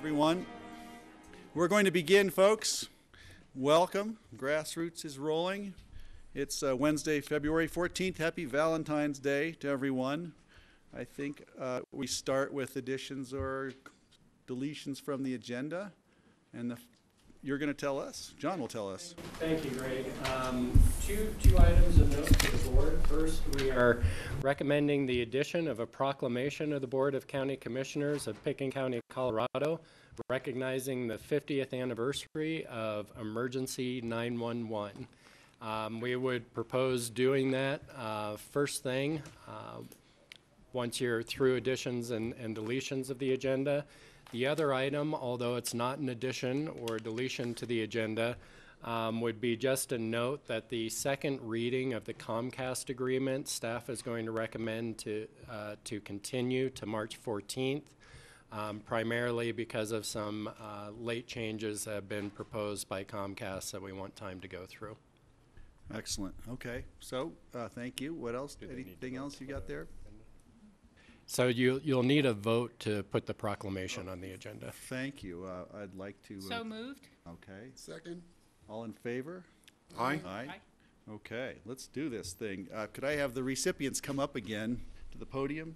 everyone. We're going to begin, folks. Welcome. Grassroots is rolling. It's Wednesday, February 14th. Happy Valentine's Day to everyone. I think we start with additions or deletions from the agenda. And you're going to tell us. John will tell us. Thank you, Greg. Two items of note to the board. First, we are recommending the addition of a proclamation of the Board of County Commissioners of Pitkin County, Colorado, recognizing the 50th anniversary of Emergency 911. We would propose doing that first thing once you're through additions and deletions of the agenda. The other item, although it's not an addition or deletion to the agenda, would be just a note that the second reading of the Comcast agreement, staff is going to recommend to continue to March 14th, primarily because of some late changes that have been proposed by Comcast that we want time to go through. Excellent. Okay. So thank you. What else? Anything else you got there? So you'll need a vote to put the proclamation on the agenda. Thank you. I'd like to. So moved. Okay. Second. All in favor? Aye. Aye. Okay. Let's do this thing. Could I have the recipients come up again to the podium?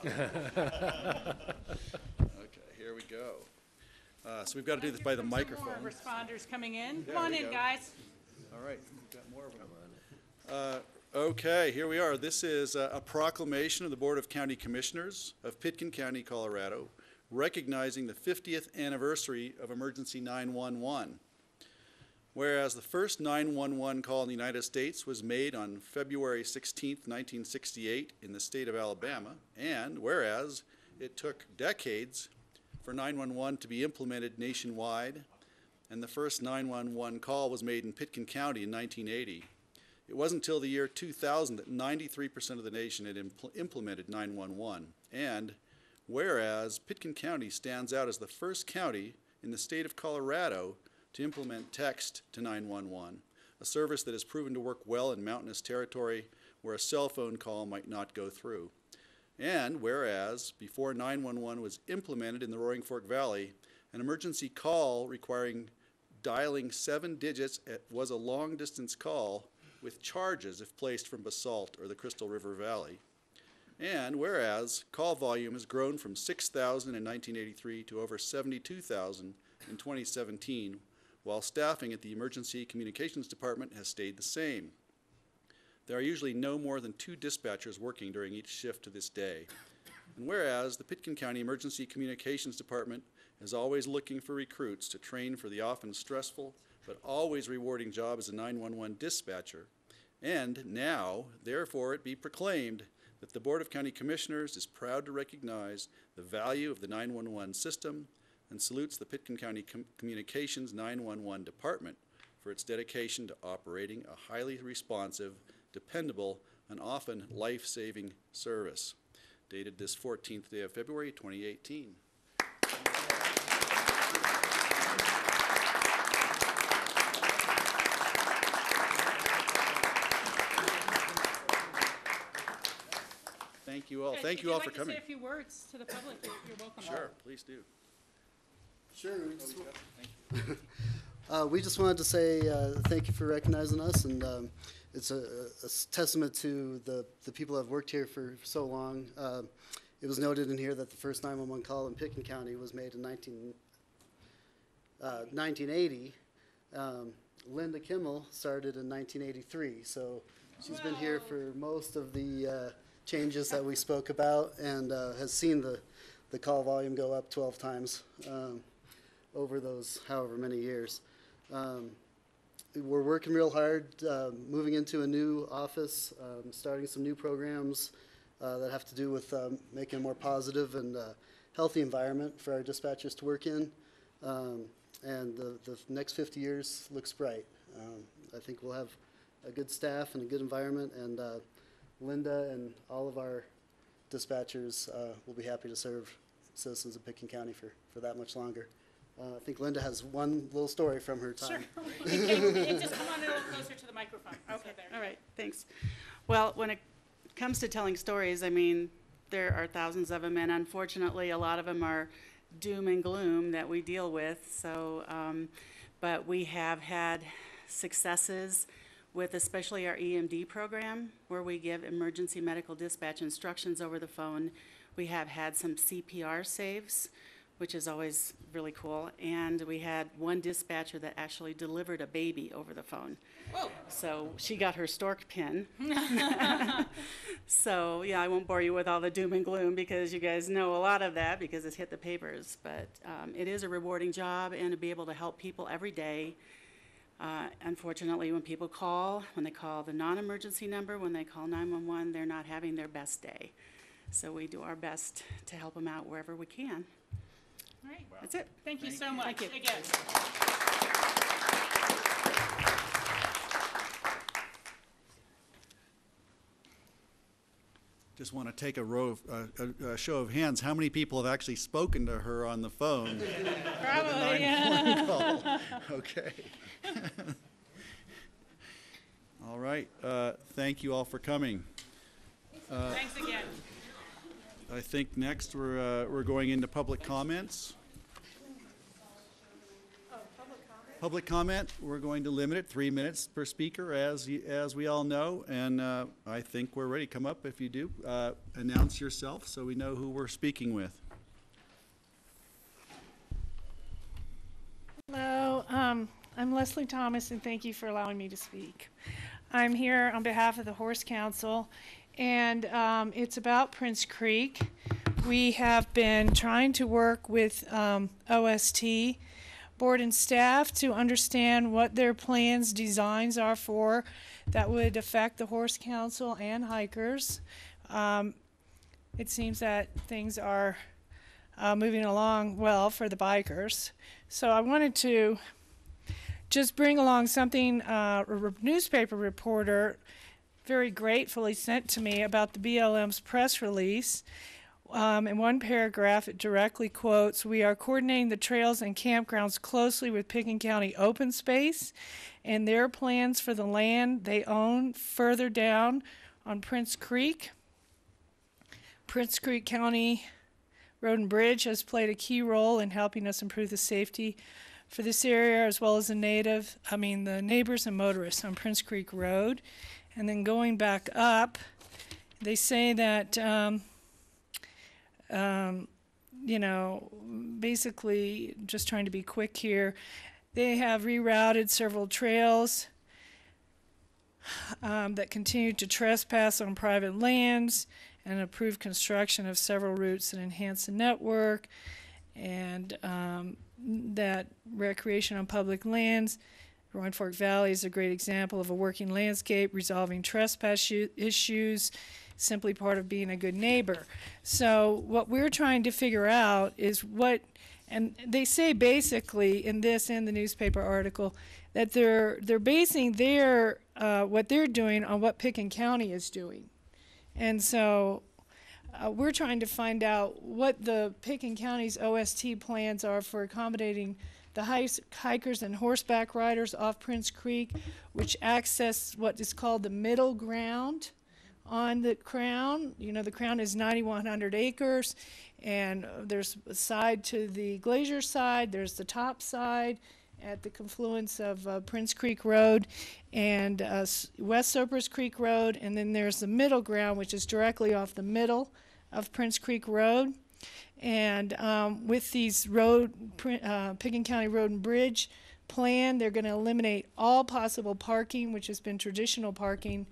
Okay. Here we go. So we've got to do this by the microphone. More responders coming in. There Come on we in, go. guys. All right, we've got more of them. Okay, here we are. This is a proclamation of the Board of County Commissioners of Pitkin County, Colorado, recognizing the 50th anniversary of Emergency 911. Whereas the first 911 call in the United States was made on February 16th, 1968 in the state of Alabama, and whereas it took decades for 911 to be implemented nationwide, and the first 911 call was made in Pitkin County in 1980. It wasn't until the year 2000 that 93% of the nation had implemented 911. And whereas Pitkin County stands out as the first county in the state of Colorado to implement text to 911, a service that has proven to work well in mountainous territory where a cell phone call might not go through. And whereas before 911 was implemented in the Roaring Fork Valley, an emergency call requiring dialing 7 digits was a long-distance call with charges if placed from Basalt or the Crystal River Valley. And whereas call volume has grown from 6,000 in 1983 to over 72,000 in 2017, while staffing at the Emergency Communications Department has stayed the same. There are usually no more than 2 dispatchers working during each shift to this day. And whereas the Pitkin County Emergency Communications Department is always looking for recruits to train for the often stressful but always rewarding job as a 911 dispatcher. And now, therefore, it be proclaimed that the Board of County Commissioners is proud to recognize the value of the 911 system and salutes the Pitkin County Communications 911 Department for its dedication to operating a highly responsive, dependable, and often life-saving service. Dated this 14th day of February, 2018. Thank you all. Good. Thank If you you'd all like for to coming. say a few words to the public, you're welcome. Sure, please do. Sure. We just wanted to say thank you for recognizing us, and it's a testament to the people that have worked here for so long. It was noted in here that the first 911 call in Pitkin County was made in 1980. Linda Kimmel started in 1983, so she's been here for most of the changes that we spoke about, and has seen the call volume go up 12 times over those however many years. We're working real hard, moving into a new office, starting some new programs that have to do with making a more positive and healthy environment for our dispatchers to work in. And the next 50 years looks bright. I think we'll have a good staff and a good environment, and Linda and all of our dispatchers will be happy to serve citizens of Pitkin County for that much longer. I think Linda has one little story from her time. Sure. Just come on a little closer to the microphone. Okay, there. All right, thanks. Well, when it comes to telling stories, I mean, there are thousands of them, and unfortunately, a lot of them are doom and gloom that we deal with. So, but we have had successes with especially our EMD program, where we give emergency medical dispatch instructions over the phone. We have had some CPR saves, which is always really cool. And we had one dispatcher that actually delivered a baby over the phone. Whoa. So she got her stork pin. So, yeah, I won't bore you with all the doom and gloom because you guys know a lot of that because it's hit the papers. But it is a rewarding job, and to be able to help people every day. Unfortunately, when people call, when they call the non-emergency number, when they call 911, they're not having their best day. So we do our best to help them out wherever we can. All right. That's it. Thank you so much. Thank you. Again. Just want to take a show of hands. How many people have actually spoken to her on the phone? Probably. 911 call. Okay. All right. Thank you all for coming. Thanks again. I think next we're going into public comments. Public comment, we're going to limit it 3 minutes per speaker, as we all know, and I think we're ready. Come up if you do. Announce yourself so we know who we're speaking with. Hello, I'm Leslie Thomas, and thank you for allowing me to speak. I'm here on behalf of the Horse Council, and it's about Prince Creek. We have been trying to work with OST board and staff to understand what their plans, designs are for that would affect the Horse Council and hikers. It seems that things are moving along well for the bikers. So I wanted to just bring along something a newspaper reporter very gratefully sent to me about the BLM's press release. In one paragraph, it directly quotes, "We are coordinating the trails and campgrounds closely with Pitkin County Open Space and their plans for the land they own further down on Prince Creek. Prince Creek County Road and Bridge has played a key role in helping us improve the safety for this area, as well as the neighbors and motorists on Prince Creek Road." And then going back up, they say that basically, just trying to be quick here, they have rerouted several trails that continue to trespass on private lands and approved construction of several routes that enhance the network, and that recreation on public lands. Roaring Fork Valley is a great example of a working landscape resolving trespass issues, simply part of being a good neighbor. So what we're trying to figure out is and they say basically in this and the newspaper article that they're basing their what they're doing on what Pitkin County is doing. And so we're trying to find out what the Pitkin County's OST plans are for accommodating the hikers and horseback riders off Prince Creek, which access what is called the middle ground on the Crown. You know, the Crown is 9,100 acres, and there's a side to the Glacier side, there's the top side at the confluence of Prince Creek Road and West Cypress Creek Road, and then there's the middle ground, which is directly off the middle of Prince Creek Road. And with these Pitkin County Road and Bridge plan, they're going to eliminate all possible parking, which has been traditional parking,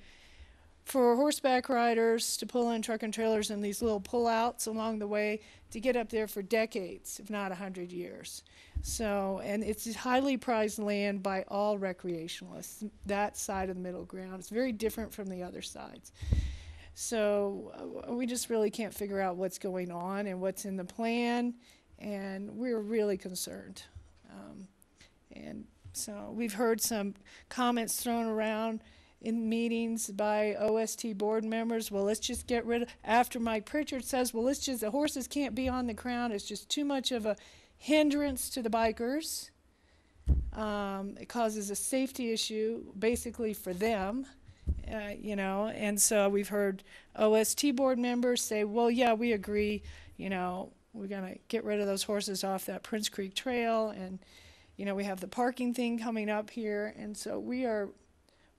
for horseback riders to pull in truck and trailers and these little pullouts along the way to get up there for decades, if not 100 years. So, and it's highly prized land by all recreationalists, that side of the middle ground. It's very different from the other sides. So we just really can't figure out what's going on and what's in the plan, and we're really concerned. And so we've heard some comments thrown around in meetings by OST board members. Well, let's just get rid of, after Mike Pritchard says, well, the horses can't be on the Crown. It's just too much of a hindrance to the bikers. It causes a safety issue basically for them. you know, and so we've heard OST board members say, well, yeah, we agree, you know, we're going to get rid of those horses off that Prince Creek Trail, and, you know, we have the parking thing coming up here, and so we are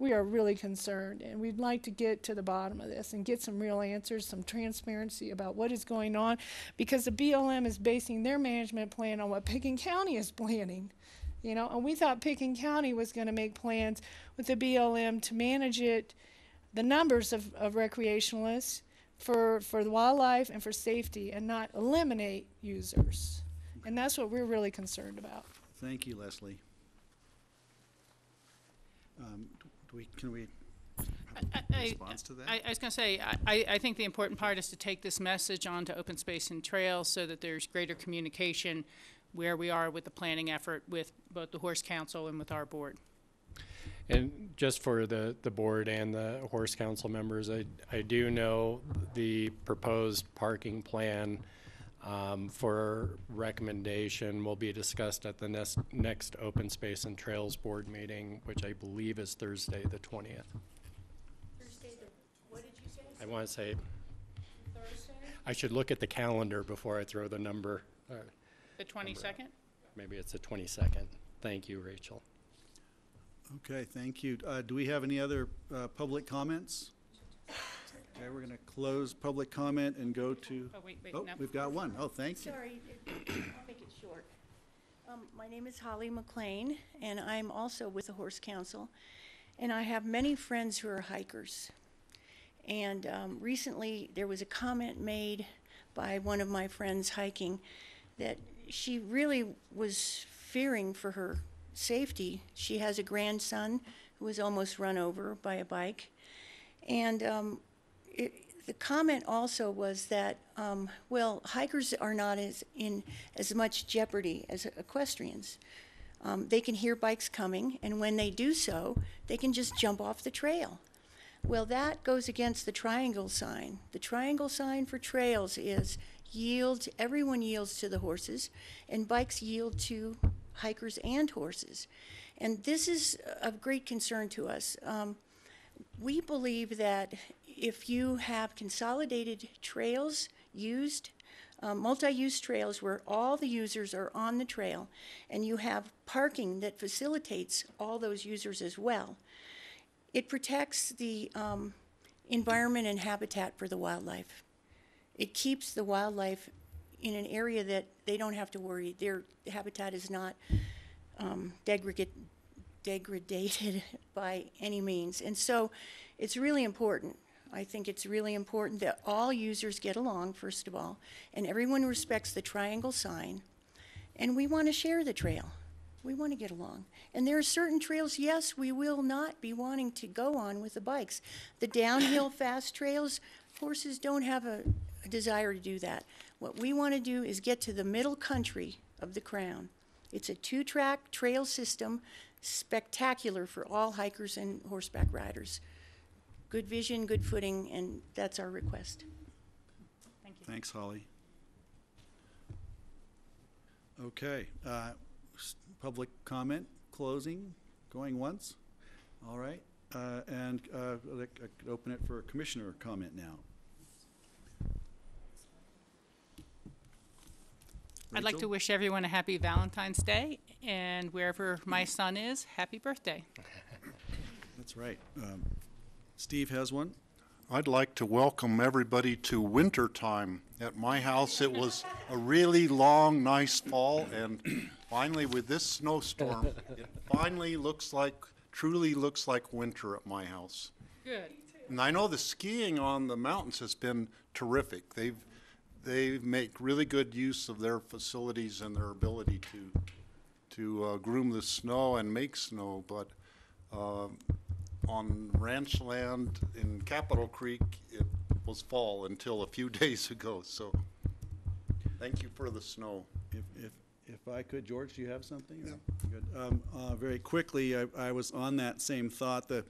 really concerned, and we'd like to get to the bottom of this and get some real answers, some transparency about what is going on, because the BLM is basing their management plan on what Pitkin County is planning. You know, and we thought Pitkin County was going to make plans with the BLM to manage it, the numbers of recreationalists for the wildlife and for safety, and not eliminate users. And that's what we're really concerned about. Thank you, Leslie. Can we have a response to that? I was going to say, I think the important part is to take this message on to open space and trails so that there's greater communication where we are with the planning effort with both the Horse Council and with our board. And just for the board and the Horse Council members, I do know the proposed parking plan for recommendation will be discussed at the next Open Space and Trails Board meeting, which I believe is Thursday the 20th. Thursday, what did you say? I want to say, Thursday? I should look at the calendar before I throw the number. The 22nd? Maybe it's the 22nd. Thank you, Rachel. Okay, thank you. Do we have any other public comments? Okay, we're going to close public comment and go to... Oh, wait, Oh, no. we've got one. Oh, thank you. Sorry, I'll make it short. My name is Holly McLean, and I'm also with the Horse Council, and I have many friends who are hikers. And recently, there was a comment made by one of my friends hiking that she really was fearing for her safety. She has a grandson who was almost run over by a bike. And the comment also was that, well, hikers are not in as much jeopardy as equestrians. They can hear bikes coming, and when they do so, they can just jump off the trail. Well, that goes against the triangle sign. The triangle sign for trails is yield, everyone yields to the horses, and bikes yield to hikers and horses. And this is of great concern to us. We believe that if you have consolidated trails used, multi-use trails where all the users are on the trail, and you have parking that facilitates all those users as well, it protects the environment and habitat for the wildlife. It keeps the wildlife in an area that they don't have to worry. Their habitat is not degraded by any means. And so it's really important. I think it's really important that all users get along, first of all, and everyone respects the triangle sign. And we want to share the trail. We want to get along. And there are certain trails, yes, we will not be wanting to go on with the bikes. The downhill fast trails, horses don't have a desire to do that. What we want to do is get to the middle country of the Crown. It's a 2-track trail system, spectacular for all hikers and horseback riders. Good vision, good footing, and that's our request. Thank you. Thanks, Holly. Okay, public comment, closing, going once. All right, and I could open it for commissioner comment now. I'd like to Rachel? wish everyone a happy Valentine's Day, and wherever my son is, happy birthday. That's right. Steve has one. I'd like to welcome everybody to winter time. At my house, it was a really long, nice fall, and finally with this snowstorm, it finally truly looks like winter at my house. Good. And I know the skiing on the mountains has been terrific. They make really good use of their facilities and their ability to groom the snow and make snow, but on ranch land in Capitol Creek, it was fall until a few days ago. So thank you for the snow. If I could, George, do you have something? Yeah. Good. Very quickly, I was on that same thought. The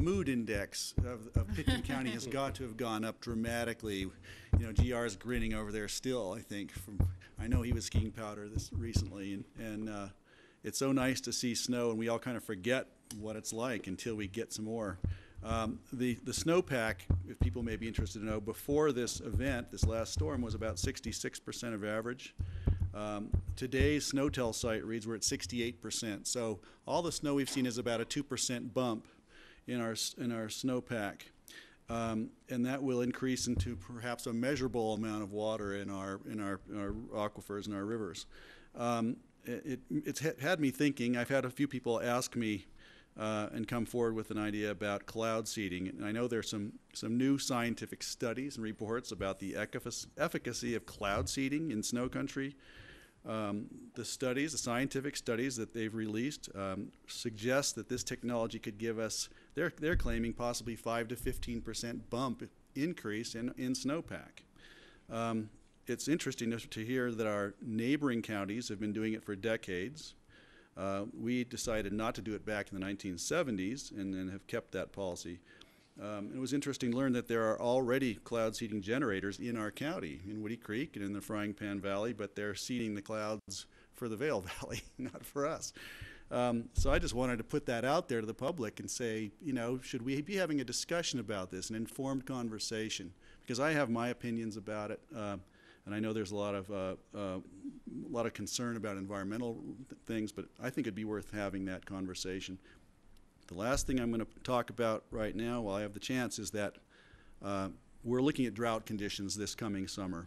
mood index of Pitkin County has got to have gone up dramatically. You know, GR's grinning over there still, I think. I know he was skiing powder this recently, and it's so nice to see snow, and we all kind of forget what it's like until we get some more. The snowpack, if people may be interested to know, before this event, this last storm, was about 66% of average. Today's SNOTEL site reads we're at 68%. So all the snow we've seen is about a 2% bump in our snowpack. And that will increase into perhaps a measurable amount of water in our aquifers and our rivers. It's had me thinking. I've had a few people ask me and come forward with an idea about cloud seeding. And I know there's some new scientific studies and reports about the efficacy of cloud seeding in snow country. The scientific studies that they've released suggest that this technology could give us, they're claiming possibly 5 to 15% bump increase in snowpack. It's interesting to hear that our neighboring counties have been doing it for decades. We decided not to do it back in the 1970s and have kept that policy. It was interesting to learn that there are already cloud seeding generators in our county, in Woody Creek and in the Frying Pan Valley, but they're seeding the clouds for the Vail Valley, not for us. So I just wanted to put that out there to the public and say, you know, should we be having a discussion about this, an informed conversation? Because I have my opinions about it, and I know there's a lot of concern about environmental things, but I think it'd be worth having that conversation. The last thing I'm going to talk about right now, while I have the chance, is that we're looking at drought conditions this coming summer.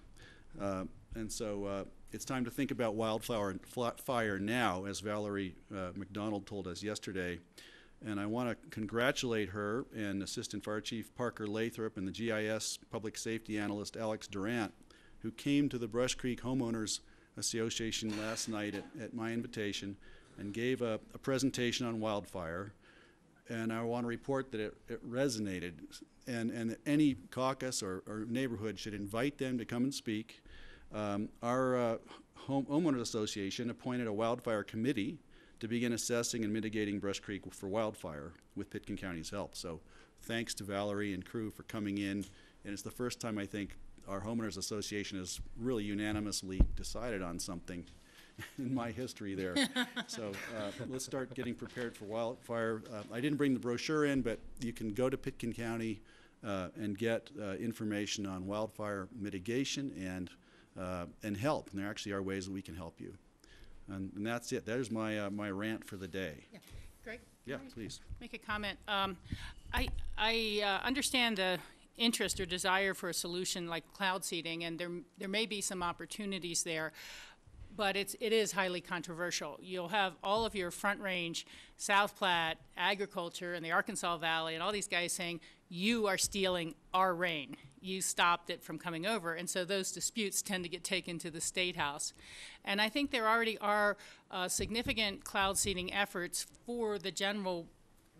And so it's time to think about wildfire now, as Valerie McDonald told us yesterday. And I want to congratulate her and Assistant Fire Chief Parker Lathrop and the GIS Public Safety Analyst Alex Durant, who came to the Brush Creek Homeowners Association last night at my invitation and gave a presentation on wildfire. And I want to report that it resonated, and that any caucus or neighborhood should invite them to come and speak. Our homeowners association appointed a wildfire committee to begin assessing and mitigating Brush Creek for wildfire with Pitkin County's help. So thanks to Valerie and crew for coming in, and it's the first time I think our homeowners association has really unanimously decided on something in my history there. So let's start getting prepared for wildfire. I didn't bring the brochure in, but you can go to Pitkin County and get information on wildfire mitigation and help. And there actually are ways that we can help you. And that's it. There's my rant for the day. Yeah. Greg? Yeah, please. Make a comment. I understand the interest or desire for a solution like cloud seeding, and there may be some opportunities there. But it is highly controversial. You'll have all of your Front Range, South Platte, agriculture, and the Arkansas Valley, and all these guys saying, you are stealing our rain. You stopped it from coming over. And so those disputes tend to get taken to the State House. And I think there already are significant cloud seeding efforts for the general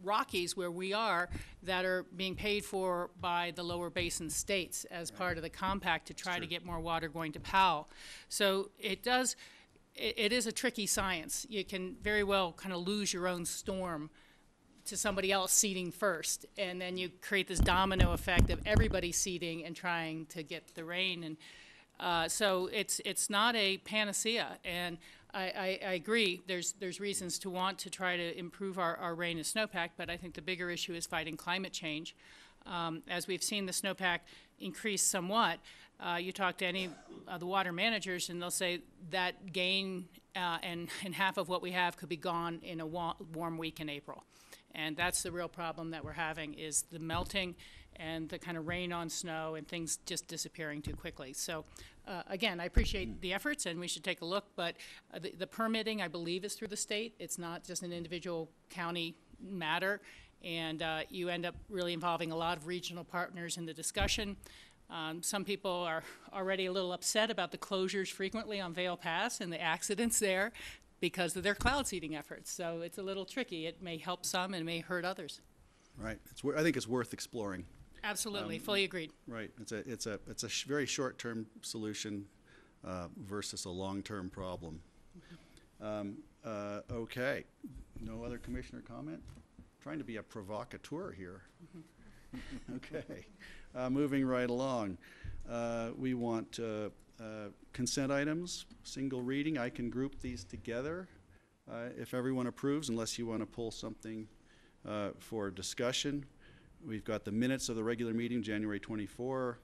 Rockies, where we are, that are being paid for by the lower basin states as part of the compact to try to get more water going to Powell. So it is a tricky science. You can very well kind of lose your own storm to somebody else seeding first, and then you create this domino effect of everybody seeding and trying to get the rain. And so it's not a panacea. And I agree, there's reasons to want to try to improve our rain and snowpack, but I think the bigger issue is fighting climate change. As we've seen the snowpack increase somewhat, you talk to any of the water managers and they'll say that gain and half of what we have could be gone in a warm week in April. And that's the real problem that we're having, is the melting and the kind of rain on snow and things just disappearing too quickly. So again, I appreciate the efforts and we should take a look, but the permitting, I believe, is through the state. It's not just an individual county matter, and you end up really involving a lot of regional partners in the discussion. Some people are already a little upset about the closures frequently on Vail Pass and the accidents there because of their cloud seeding efforts. So it's a little tricky. It may help some and may hurt others. Right. I think it's worth exploring. Absolutely, fully agreed. Right. It's a very short-term solution versus a long-term problem. Okay. No other commissioner comment? Trying to be a provocateur here. Okay. Moving right along. We want consent items, single reading. I can group these together if everyone approves, unless you want to pull something for discussion. We've got the minutes of the regular meeting, January 24.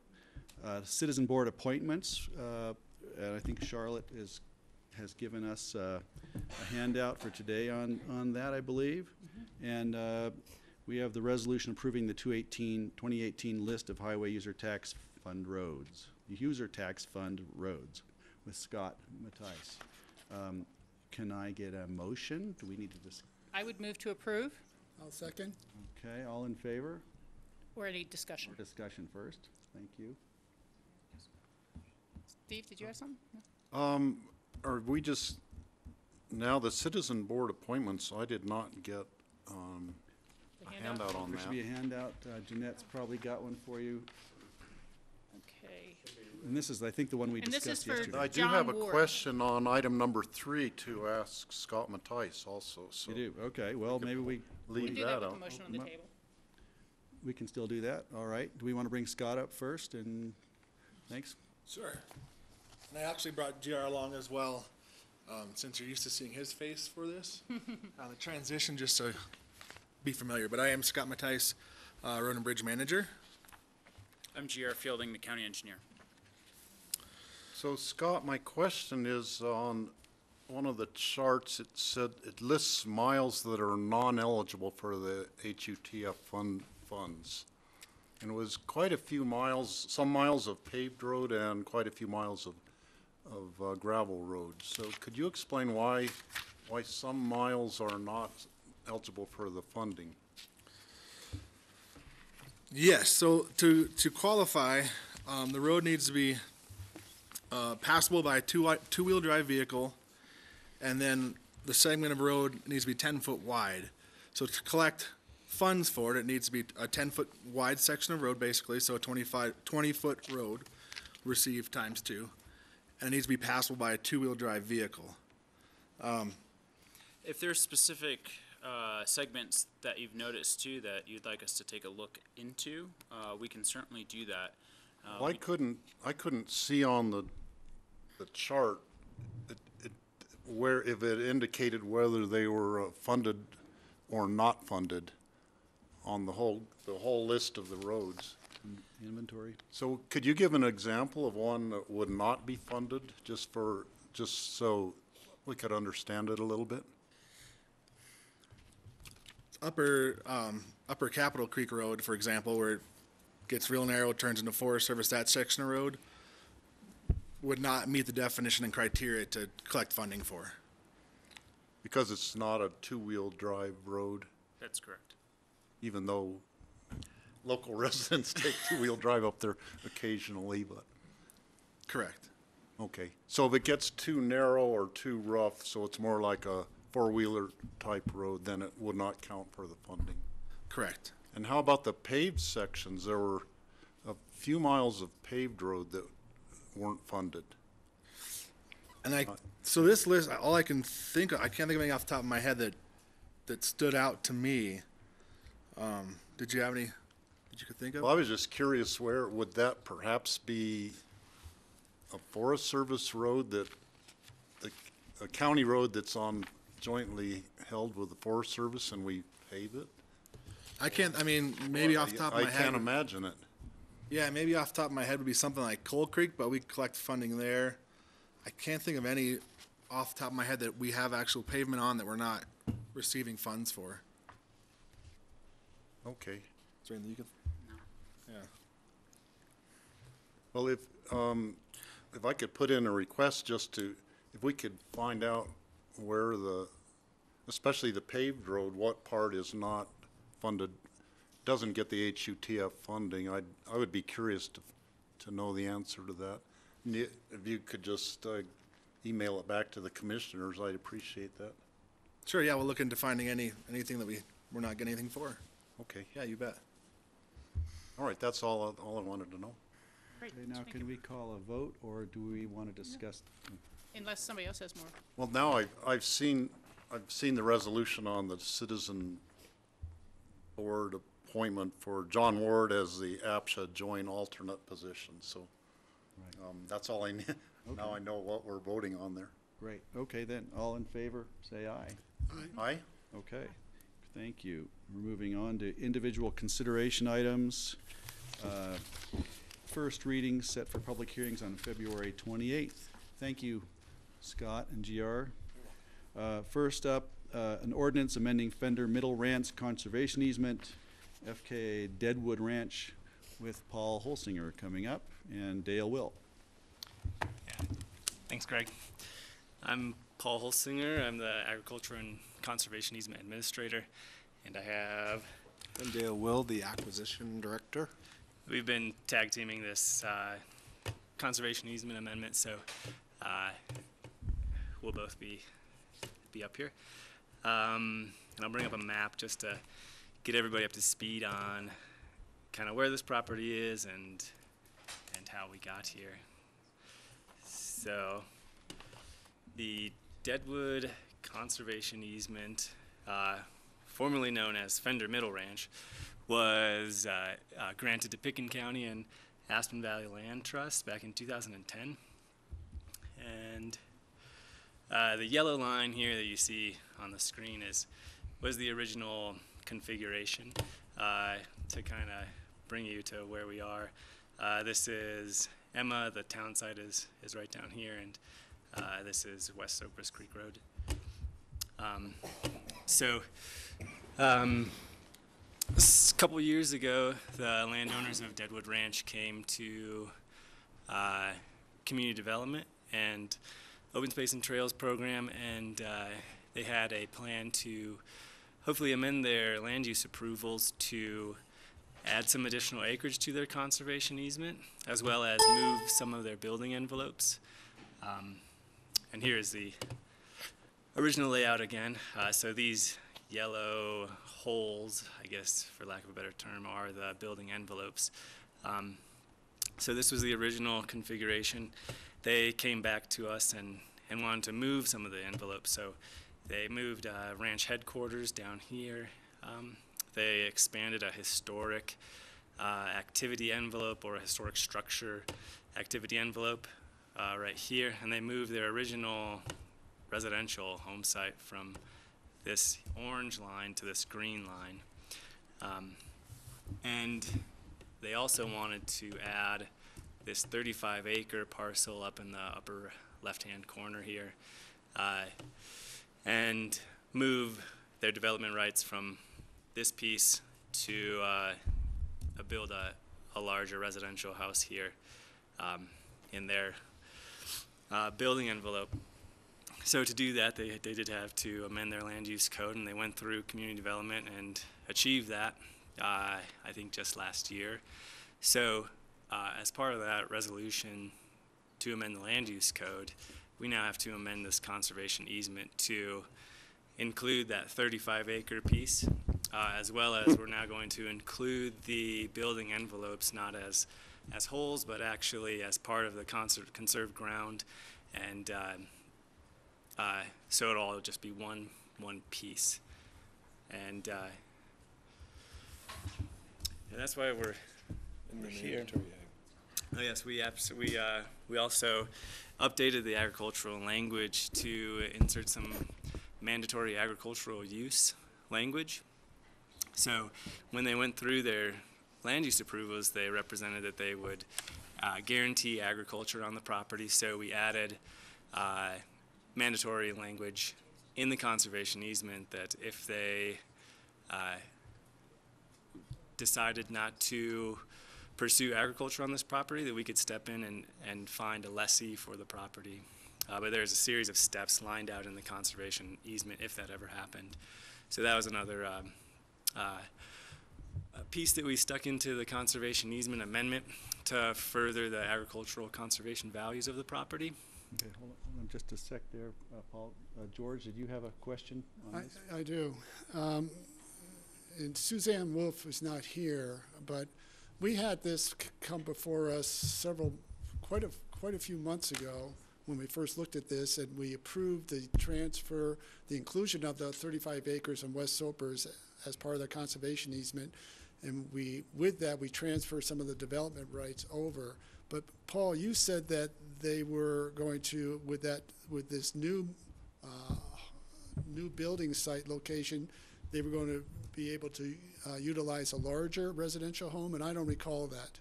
Citizen board appointments, and I think Charlotte has given us a handout for today on that, I believe. And we have the resolution approving the 2018 list of highway user tax fund roads, with Scott Mattice. Can I get a motion? Do we need to just? I would move to approve, I'll second. Okay, all in favor? or any discussion? Discussion first. Thank you. Steve, did you have something? No? Are we just, now the citizen board appointments, I did not get The a handout on There should be that. a handout. Jeanette's probably got one for you. Okay. And this is, I think, the one we And this is discussed for- yesterday. I do John have a Ward. question on item number 3 to ask Scott Mattice also, so You do? Okay, well, maybe we leave Do that that with the out. motion on the Well, table. can still do that. All right. Do we want to bring Scott up first? And thanks. Sure. And I actually brought GR along as well, since you're used to seeing his face for this. The transition, just to be familiar, but I am Scott Mattice, Road and Bridge Manager. I'm GR Fielding, the county engineer. So Scott, my question is on one of the charts, it said, it lists miles that are non-eligible for the HUTF funds. And it was quite a few miles, some miles of paved road and quite a few miles of gravel road. So could you explain why some miles are not eligible for the funding? Yes, so to qualify, the road needs to be passable by a two-wheel drive vehicle, and then the segment of road needs to be 10-foot wide. So to collect funds for it, it needs to be a 10-foot wide section of road, basically, so a 20-foot road, received times 2, and it needs to be passable by a two-wheel drive vehicle. If there's specific segments that you've noticed too that you'd like us to take a look into, we can certainly do that. I couldn't see on the chart where, if it indicated whether they were funded or not funded on the whole list of the roads. Inventory. So could you give an example of one that would not be funded, just so we could understand it a little bit? Upper Capitol Creek Road, for example, where it gets real narrow, turns into Forest Service, that section of road would not meet the definition and criteria to collect funding for. Because it's not a two-wheel drive road, That's correct. even though local residents take two-wheel drive up there occasionally, but, Correct. okay. So if it gets too narrow or too rough, so it's more like a four-wheeler type road, then it would not count for the funding. Correct. And how about the paved sections? There were a few miles of paved road that weren't funded. And so this list, all I can think of, I can't think of anything off the top of my head that stood out to me. Did you have any that you could think of? Well, I was just curious, where would that perhaps be a Forest Service road that, a county road that's jointly held with the Forest Service and we pave it? Maybe off the top of my I head. can't imagine it. Yeah, maybe off the top of my head would be something like Coal Creek, but we collect funding there. I can't think of any off the top of my head that we have actual pavement on that we're not receiving funds for. Okay. Is there anything you can? Yeah. Well, if I could put in a request if we could find out where especially the paved road, what part is not funded, doesn't get the HUTF funding, I would be curious to know the answer to that. And if you could just email it back to the commissioners, I'd appreciate that. Sure, yeah, we'll look into finding anything that we're not getting anything for. Okay. Yeah, you bet. All right, that's all I wanted to know. Great. Okay, now Thank can you. we call a vote, or do we want to discuss? Unless somebody else has more. Well, now I've seen the resolution on the citizen board appointment for John Ward as the APSHA joint alternate position, so that's all I need. Now I know what we're voting on there. Great. Okay, then, all in favor, say aye. Aye? Okay, thank you. We're moving on to individual consideration items. First reading set for public hearings on February 28th. Thank you, Scott and GR. First up, an ordinance amending Fender Middle Ranch Conservation Easement, FKA Deadwood Ranch, with Paul Holsinger coming up, and Dale Will. Thanks, Greg. I'm Paul Holsinger. I'm the Agriculture and Conservation Easement Administrator, and I have... And Dale Will, the Acquisition Director. We've been tag teaming this conservation easement amendment, so we'll both be up here. And I'll bring up a map just to get everybody up to speed on kind of where this property is and how we got here. So the Deadwood Conservation Easement, formerly known as Fender Middle Ranch, was granted to Pitkin County and Aspen Valley Land Trust back in 2010. And the yellow line here that you see on the screen was the original configuration to kind of bring you to where we are. This is Emma, the town site is right down here, and this is West Cypress Creek Road. A couple years ago, the landowners of Deadwood Ranch came to community development and open space and trails program, and they had a plan to hopefully amend their land use approvals to add some additional acreage to their conservation easement, as well as move some of their building envelopes. And here is the original layout again. So these yellow holes, I guess for lack of a better term, are the building envelopes. So this was the original configuration. They came back to us and wanted to move some of the envelopes. So they moved ranch headquarters down here. They expanded a historic activity envelope or a historic structure activity envelope right here, and they moved their original residential home site from this orange line to this green line. And they also wanted to add this 35-acre parcel up in the upper left-hand corner here and move their development rights from this piece to build a larger residential house here in their building envelope. So to do that, they did have to amend their land use code, and they went through community development and achieved that, I think just last year. So as part of that resolution to amend the land use code, we now have to amend this conservation easement to include that 35-acre piece, as well as we're now going to include the building envelopes not as wholes, but actually as part of the conserved ground, and so it'll all just be one piece, and that's why we're here. Oh yes, we also updated the agricultural language to insert some mandatory agricultural use language. So when they went through their land use approvals, they represented that they would guarantee agriculture on the property. So we added mandatory language in the conservation easement that if they decided not to pursue agriculture on this property, that we could step in and find a lessee for the property. But there's a series of steps lined out in the conservation easement if that ever happened. So that was another a piece that we stuck into the conservation easement amendment to further the agricultural conservation values of the property. Okay, hold on just a sec there, Paul. George, did you have a question on this? I do. And Suzanne Wolf is not here, but we had this come before us quite a few months ago when we first looked at this, and we approved the transfer, the inclusion of the 35 acres in West Sopers as part of the conservation easement. And with that, we transfer some of the development rights over. But Paul, you said that they were going to, with this new building site location, they were going to be able to utilize a larger residential home, and I don't recall that.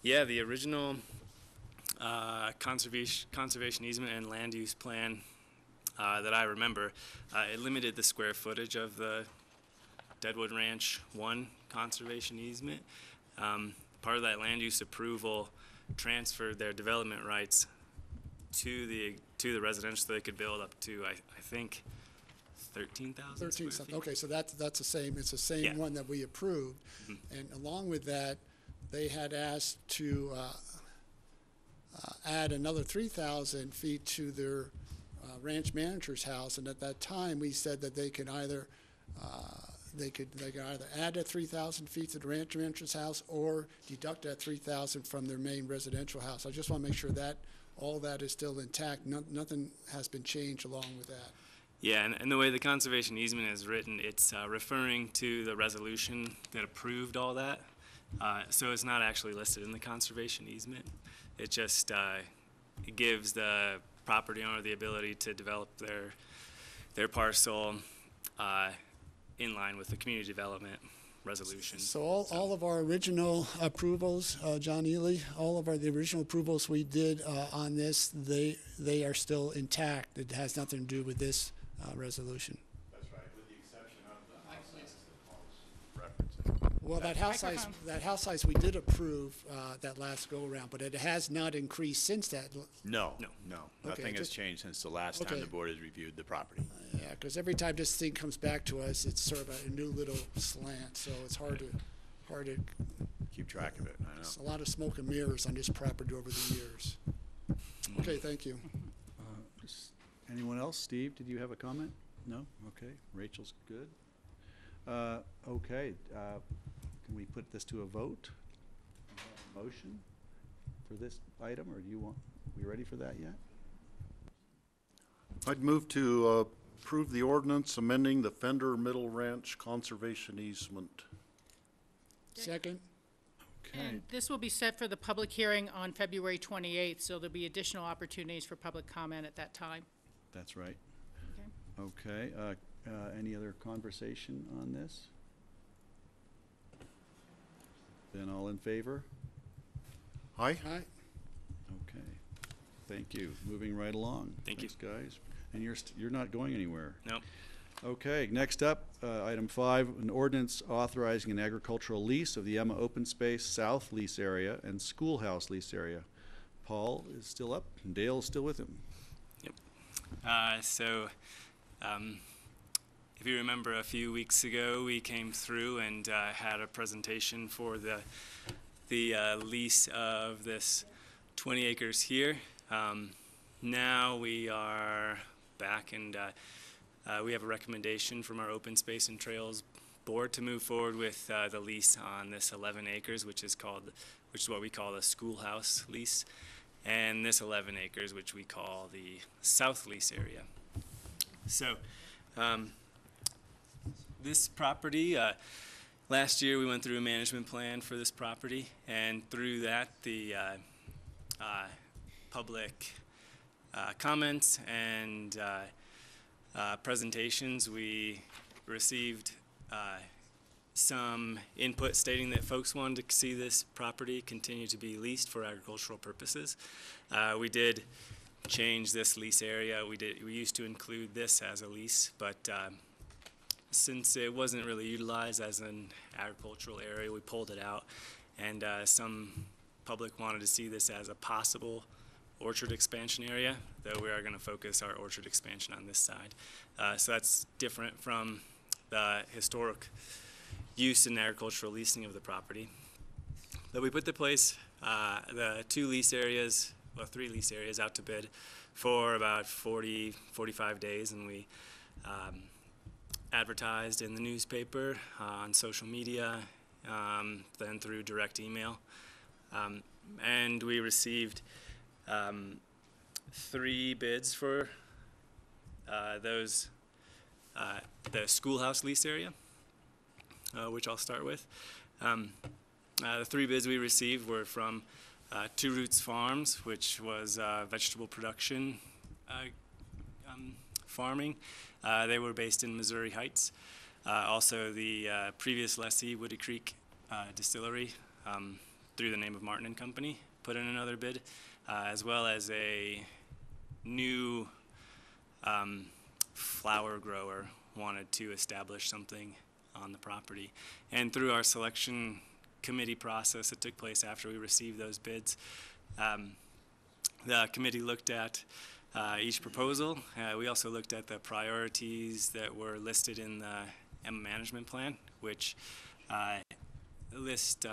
Yeah, the original conservation easement and land use plan that I remember, it limited the square footage of the Deadwood Ranch 1 conservation easement. Part of that land use approval transferred their development rights to the residential, so they could build up to I think 13,000 13 square something. feet. Okay, so that's the same. It's the same Yeah. one that we approved, and along with that, they had asked to add another 3,000 feet to their ranch manager's house, and at that time we said that they could either add that 3,000 feet to the ranch manager's house or deduct that 3,000 from their main residential house. I just want to make sure that all that is still intact. Nothing has been changed along with that. Yeah, and the way the conservation easement is written, it's referring to the resolution that approved all that. So it's not actually listed in the conservation easement. It just it gives the property owner the ability to develop their parcel in line with the community development resolution. So all of our original approvals, John Ely, all of the original approvals we did on this, they are still intact. It has nothing to do with this resolution. That's right, with the exception of the house size that Paul's referencing. Well, that house size we did approve that last go-around, but it has not increased since that. No. No. Nothing has just- changed since the last time Okay. the board has reviewed the property. Yeah, because every time this thing comes back to us, it's sort of a new little slant, so it's hard to, Keep track of it, I know. it's a lot of smoke and mirrors on this property over the years. Okay, thank you. Anyone else? Steve, did you have a comment? No? Okay. Rachel's good. Okay. Can we put this to a vote? Motion for this item, or we ready for that yet? I'd move to approve the ordinance amending the Fender Middle Ranch Conservation Easement. Second? Okay. And this will be set for the public hearing on February 28th, so there'll be additional opportunities for public comment at that time. That's right. Okay. Any other conversation on this? Then all in favor? Aye? Aye. Okay. Thank you. Moving right along. Thank you. Thanks, guys. And you're not going anywhere. Nope. Okay, next up, item 5, an ordinance authorizing an agricultural lease of the Emma Open Space South lease area and Schoolhouse lease area. Paul is still up, and Dale is still with him. If you remember, a few weeks ago, we came through and had a presentation for the lease of this 20 acres here. Now we are back, and we have a recommendation from our Open Space and Trails Board to move forward with the lease on this 11 acres, which is what we call the Schoolhouse lease, and this 11 acres, which we call the South lease area. So, this property, last year we went through a management plan for this property, and through that, the public comments and presentations, we received some input stating that folks wanted to see this property continue to be leased for agricultural purposes. We did change this lease area. We used to include this as a lease, but since it wasn't really utilized as an agricultural area, we pulled it out, and some public wanted to see this as a possible orchard expansion area, though we are going to focus our orchard expansion on this side. So that's different from the historic use in agricultural leasing of the property. But we put the the 3 lease areas out to bid for about 45 days, and we advertised in the newspaper, on social media, then through direct email. And we received 3 bids for the Schoolhouse lease area, which I'll start with. The 3 bids we received were from Two Roots Farms, which was a vegetable production farming. They were based in Missouri Heights. Also, the previous lessee, Woody Creek Distillery, through the name of Martin and Company, put in another bid, as well as a new flower grower wanted to establish something on the property. And through our selection committee process that took place after we received those bids, the committee looked at each proposal. We also looked at the priorities that were listed in the M management plan, which list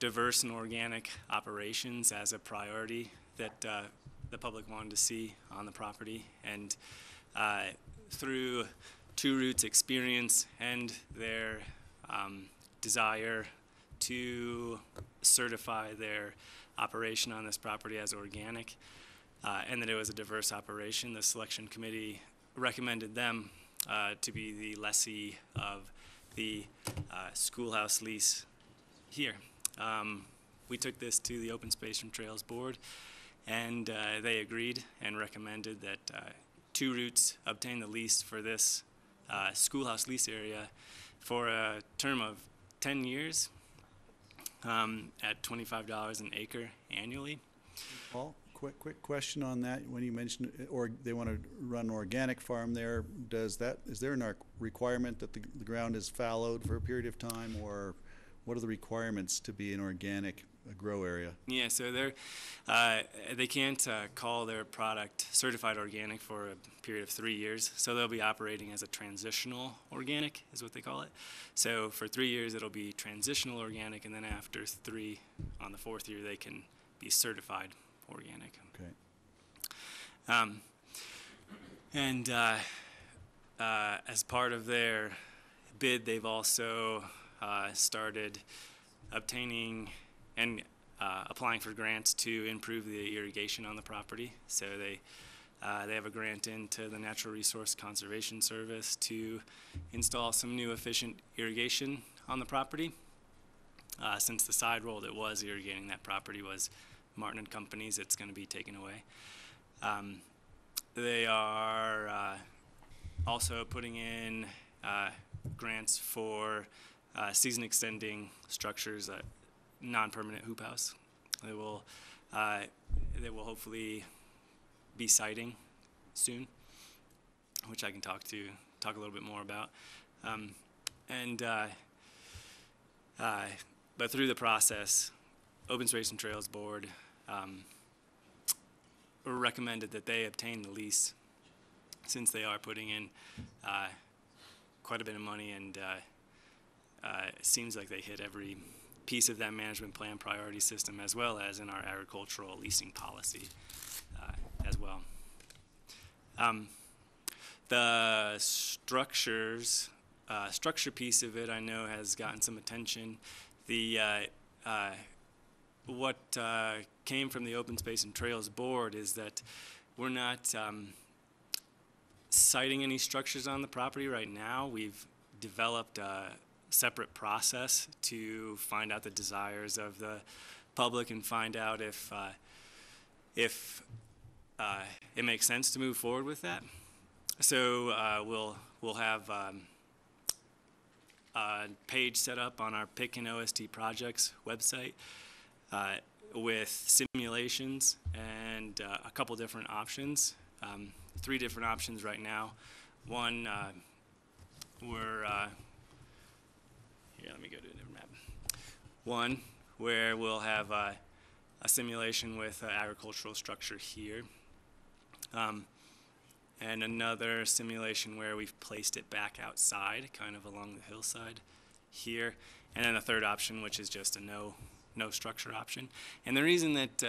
diverse and organic operations as a priority that the public wanted to see on the property. And through Two Roots' experience and their desire to certify their operation on this property as organic, and that it was a diverse operation, the selection committee recommended them to be the lessee of the Schoolhouse lease here. We took this to the Open Space and Trails Board, and they agreed and recommended that Two Roots obtain the lease for this Schoolhouse lease area for a term of 10 years at $25 an acre annually. Paul, quick question on that. When you mentioned or they want to run an organic farm there, is there a requirement that the ground is fallowed for a period of time, or what are the requirements to be an organic grow area? Yeah, so they can't call their product certified organic for a period of 3 years. So they'll be operating as a transitional organic, is what they call it. So for 3 years, it'll be transitional organic, and then after 3, on the 4th year, they can be certified organic. Okay. And as part of their bid, they've also started obtaining and applying for grants to improve the irrigation on the property. So they have a grant into the Natural Resource Conservation Service to install some new efficient irrigation on the property. Since the side road that was irrigating that property was Martin and Company's, it's going to be taken away. They are also putting in grants for season extending structures, non-permanent hoop house. They will hopefully be siting soon, which I can talk a little bit more about. But through the process, Open Space and Trails Board recommended that they obtain the lease, since they are putting in quite a bit of money, and it seems like they hit every piece of that management plan priority system, as well as in our agricultural leasing policy as well. The structure piece of it, I know, has gotten some attention. What came from the Open Space and Trails Board is that we're not siting any structures on the property right now. We've developed a separate process to find out the desires of the public and find out if it makes sense to move forward with that. So we'll have a page set up on our Pitkin OST projects website with simulations and a couple different options. 3 different options right now. One, here, let me go to a different map. One, where we'll have a simulation with agricultural structure here. And another simulation where we've placed it back outside, kind of along the hillside here. And then a third option, which is just a no structure option. And the reason that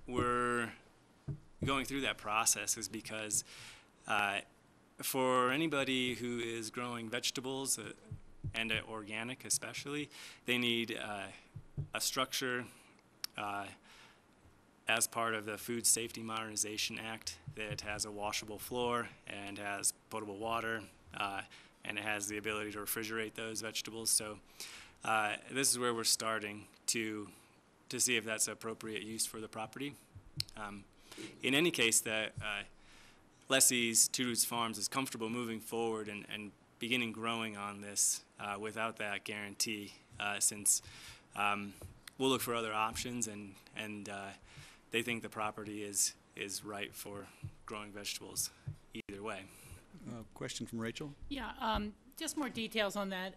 we're going through that process is because for anybody who is growing vegetables, and organic especially, they need a structure as part of the Food Safety Modernization Act that has a washable floor and has potable water, and it has the ability to refrigerate those vegetables. So this is where we're starting to see if that's appropriate use for the property. In any case, lessees, Two Roots Farms, is comfortable moving forward and beginning growing on this without that guarantee, since we'll look for other options, and they think the property is right for growing vegetables either way. Question from Rachel? Yeah, just more details on that.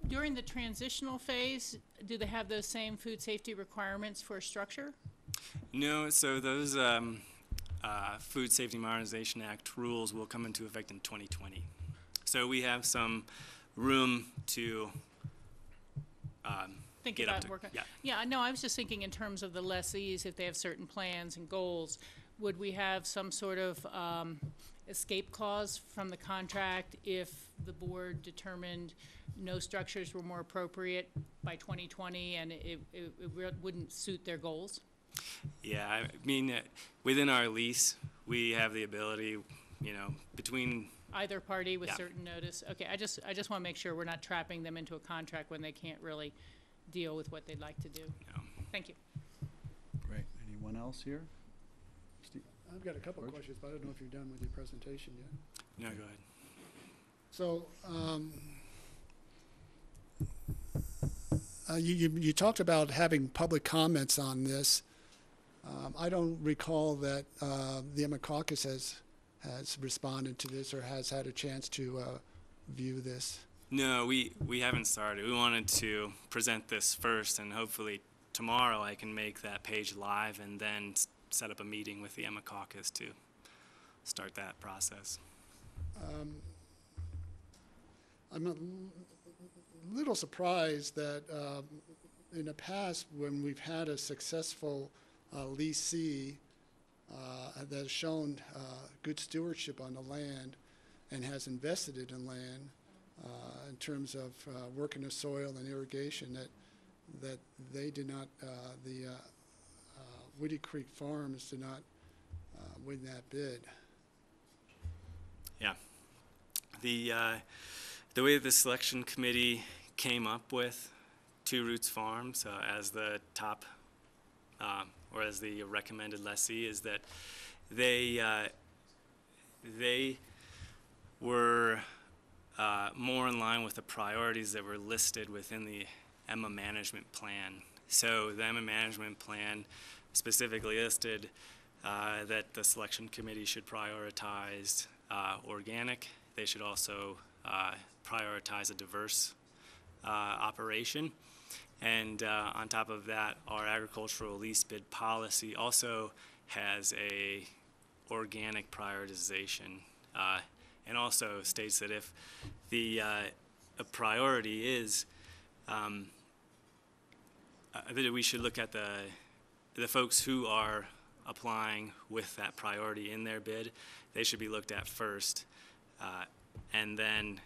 During the transitional phase, do they have those same food safety requirements for a structure? No, so those Food Safety Modernization Act rules will come into effect in 2020. So we have some room to Think get up about to, working. yeah. Yeah, no, I was just thinking in terms of the lessees, if they have certain plans and goals, would we have some sort of escape clause from the contract if the board determined no structures were more appropriate by 2020 and it wouldn't suit their goals? Yeah, I mean, within our lease, we have the ability, between. Either party with Yeah. certain notice? Okay, I just want to make sure we're not trapping them into a contract when they can't really deal with what they'd like to do. No. Thank you. Great. Anyone else here? Steve? I've got a couple of questions, but I don't know if you're done with your presentation yet. No, go ahead. So, you talked about having public comments on this. I don't recall that the Caucus has responded to this or has had a chance to view this. No, we haven't started. We wanted to present this first, and hopefully tomorrow I can make that page live and then set up a meeting with the Caucus to start that process. I'm a little surprised that in the past, when we've had a successful leasee that has shown good stewardship on the land and has invested it in land in terms of working the soil and irrigation, that they did not, the Woody Creek Farms did not win that bid. Yeah. The way the selection committee came up with Two Roots Farms as the top or as the recommended lessee is that they were more in line with the priorities that were listed within the Emma management plan. So the Emma management plan specifically listed that the selection committee should prioritize organic. They should also prioritize a diverse operation. And on top of that, our agricultural lease bid policy also has a organic prioritization, and also states that if the a priority is that we should look at the folks who are applying with that priority in their bid. They should be looked at first, and then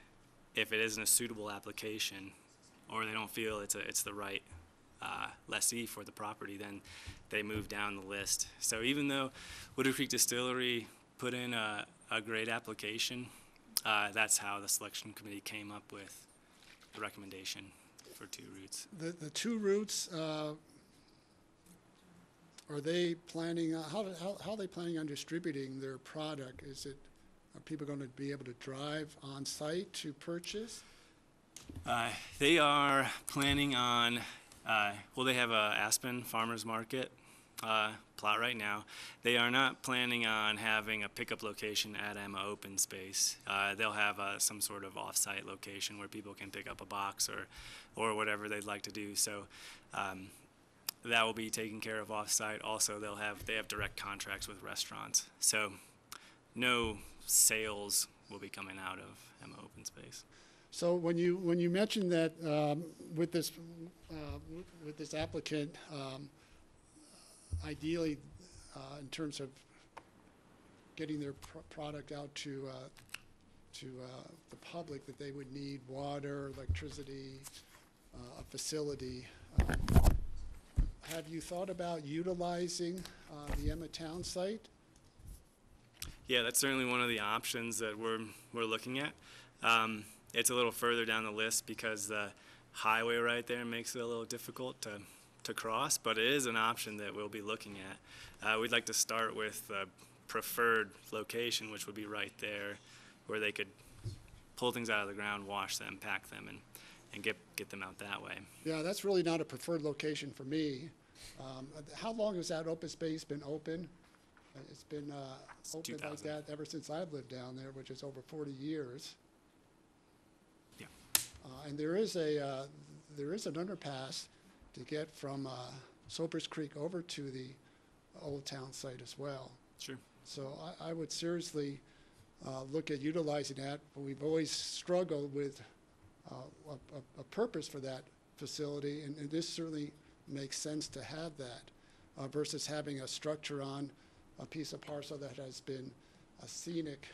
if it isn't a suitable application, or they don't feel it's the right lessee for the property, then they move down the list. So even though Woodard Creek Distillery put in a great application, that's how the selection committee came up with the recommendation for Two Roots. The Two Roots, are they planning, how are they planning on distributing their product? Are people going to be able to drive on site to purchase? They are planning on, well, they have a Aspen Farmers Market plot right now. They are not planning on having a pickup location at Emma Open Space. They'll have some sort of off-site location where people can pick up a box or whatever they'd like to do. So that will be taken care of off-site. Also, they have direct contracts with restaurants. So no sales will be coming out of Emma Open Space. So when you mentioned that with this applicant, ideally in terms of getting their product out to the public, that they would need water, electricity, a facility. Have you thought about utilizing the Emma Town site? Yeah, that's certainly one of the options that we're looking at. It's a little further down the list because the highway right there makes it a little difficult to cross, but it is an option that we'll be looking at. We'd like to start with the preferred location, which would be right there, where they could pull things out of the ground, wash them, pack them, and get them out that way. Yeah, that's really not a preferred location for me. How long has that open space been open? It's been open like 2000. that ever since I've lived down there, which is over 40 years. Yeah. And there is an underpass to get from Soapers Creek over to the Old Town site as well. Sure. So I would seriously look at utilizing that, but we've always struggled with a purpose for that facility, and this certainly makes sense to have that versus having a structure on a piece of parcel that has been a scenic,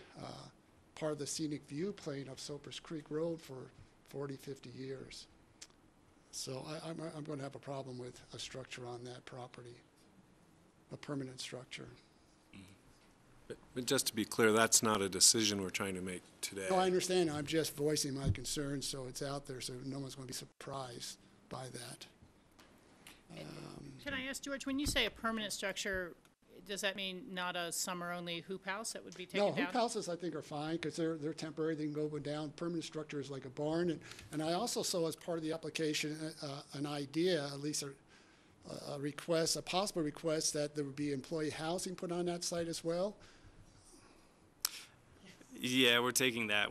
part of the scenic view plane of Soapers Creek Road for 40, 50 years. So I'm going to have a problem with a structure on that property, a permanent structure. But just to be clear, that's not a decision we're trying to make today. No, I understand. I'm just voicing my concerns, so it's out there, so no one's going to be surprised by that. Can I ask, George, when you say a permanent structure, does that mean not a summer-only hoop house that would be taken No, down? hoop houses I think are fine because they're temporary. They can go down. Permanent structure is like a barn. And I also saw as part of the application an idea, at least a request, a possible request that there would be employee housing put on that site as well. Yeah, we're taking that.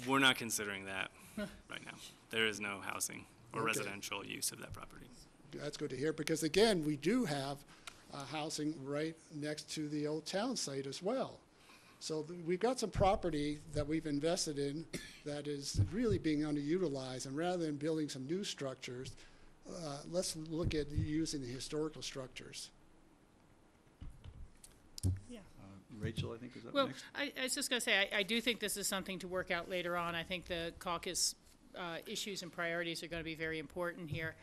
We're not considering that right now. There is no housing or Okay. residential use of that property. That's good to hear because, again, we do have housing right next to the Old Town site as well. So we've got some property that we've invested in that is really being underutilized, and rather than building some new structures, let's look at using the historical structures. Yeah. Rachel, I think, is up Well, next. I was just going to say, I do think this is something to work out later on. I think the caucus issues and priorities are going to be very important here.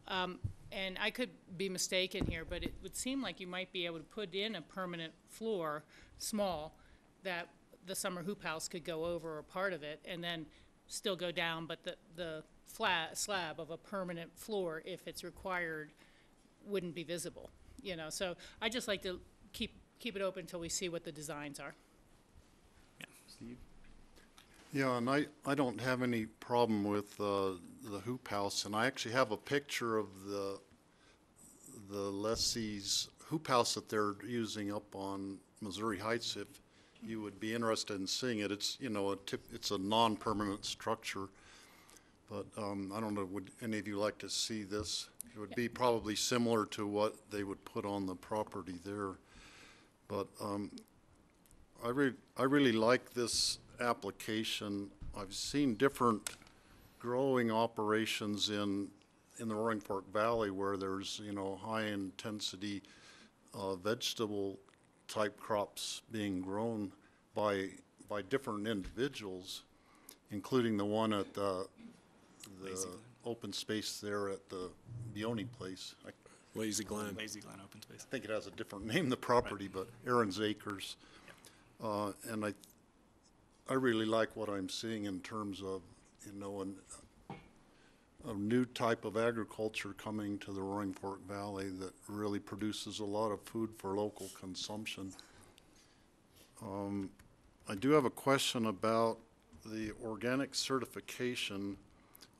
And I could be mistaken here, but it would seem like you might be able to put in a permanent floor, small, that the summer hoop house could go over or part of it, and then still go down, but the flat slab of a permanent floor, if it's required, wouldn't be visible, you know? So I just like to keep it open until we see what the designs are. Steve? Yeah, and I don't have any problem with the hoop house, and I actually have a picture of the lessee's hoop house that they're using up on Missouri Heights. If you would be interested in seeing it, it's it's a non-permanent structure, but I don't know. Would any of you like to see this? It would be probably similar to what they would put on the property there, but I really like this application. I've seen different growing operations in the Roaring Fork Valley where there's, high intensity vegetable type crops being grown by different individuals, including the one at the open space there at the Bione place. Lazy Glen. Lazy Glen open space. I think it has a different name, the property, but Aaron's Acres. And I really like what I'm seeing in terms of, a new type of agriculture coming to the Roaring Fork Valley that really produces a lot of food for local consumption. I do have a question about the organic certification.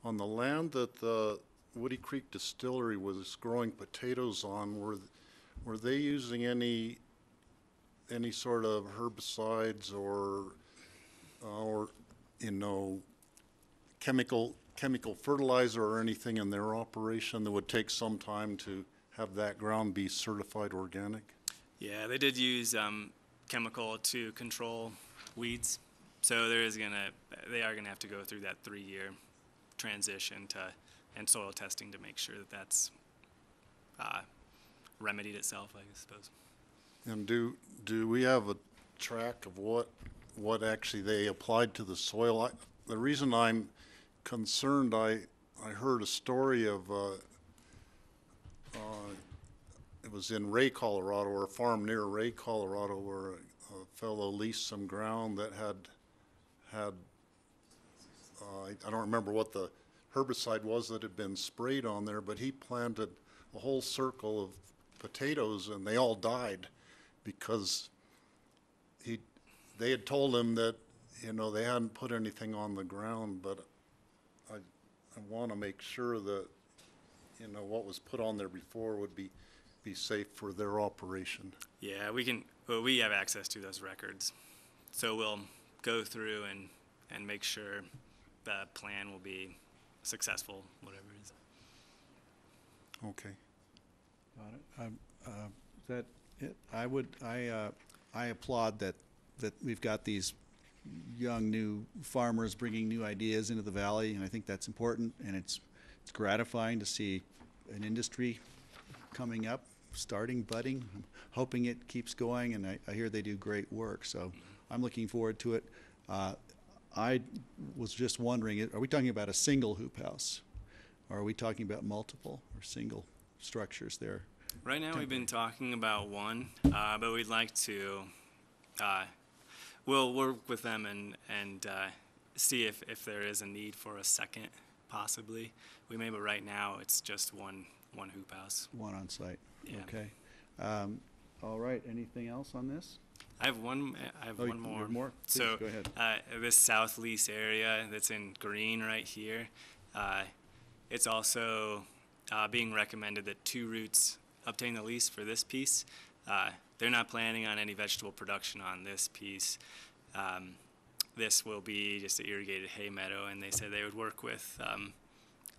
On the land that the Woody Creek Distillery was growing potatoes on, were they using any sort of herbicides or chemical fertilizer or anything in their operation that would take some time to have that ground be certified organic? Yeah, they did use chemical to control weeds, so they are gonna have to go through that 3-year transition and soil testing to make sure that that's remedied itself, I suppose. And do we have a track of what actually they applied to the soil? The reason I'm concerned, I heard a story of it was in Ray, Colorado, or a farm near Ray, Colorado, where a fellow leased some ground that had I don't remember what the herbicide was that had been sprayed on there, but he planted a whole circle of potatoes and they all died because they had told him that, you know, they hadn't put anything on the ground, but I want to make sure that, you know, what was put on there before would be safe for their operation. Yeah, we have access to those records. So we'll go through and make sure the plan will be successful, whatever it is. Okay. Got it. Is that it? I applaud that we've got these young new farmers bringing new ideas into the valley, and I think that's important, and it's gratifying to see an industry coming up, starting, budding. I'm hoping it keeps going, and I hear they do great work, so I'm looking forward to it. I was just wondering, are we talking about a single hoop house? Or are we talking about multiple or single structures there? Right now, we've been talking about one, but we'd like to, we'll work with them and see if there is a need for a second, possibly. We may, but right now, it's just one hoop house. One on site. Yeah. Okay. All right. Anything else on this? I have one Oh, more. you have more? Please, So, go ahead. this South Lease area that's in green right here, it's also being recommended that 2 routes obtain the lease for this piece. They're not planning on any vegetable production on this piece. This will be just an irrigated hay meadow, and they said they would work with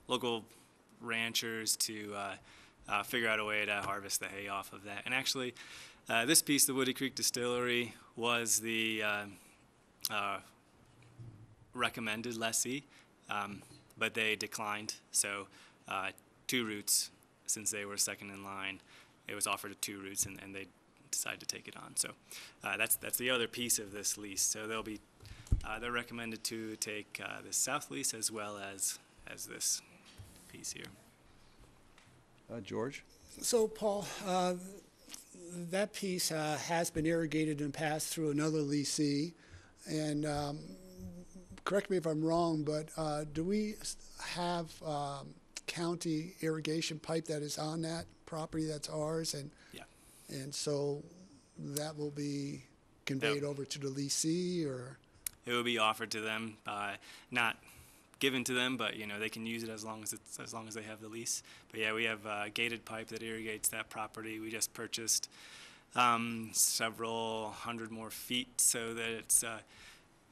local ranchers to figure out a way to harvest the hay off of that. And actually, this piece, the Woody Creek Distillery, was the recommended lessee, but they declined. So 2 routes, since they were second in line, it was offered 2 routes, and they decided to take it on. So that's the other piece of this lease. So they'll be they're recommended to take this south lease as well as this piece here. George? So, Paul, that piece has been irrigated and passed through another leasee, and correct me if I'm wrong, but do we have county irrigation pipe that is on that property that's ours? And Yeah. And so that will be conveyed over to the leasee, or? It will be offered to them, not given to them, but you know they can use it as long as they have the lease. But yeah, we have gated pipe that irrigates that property. We just purchased several hundred more feet so that it's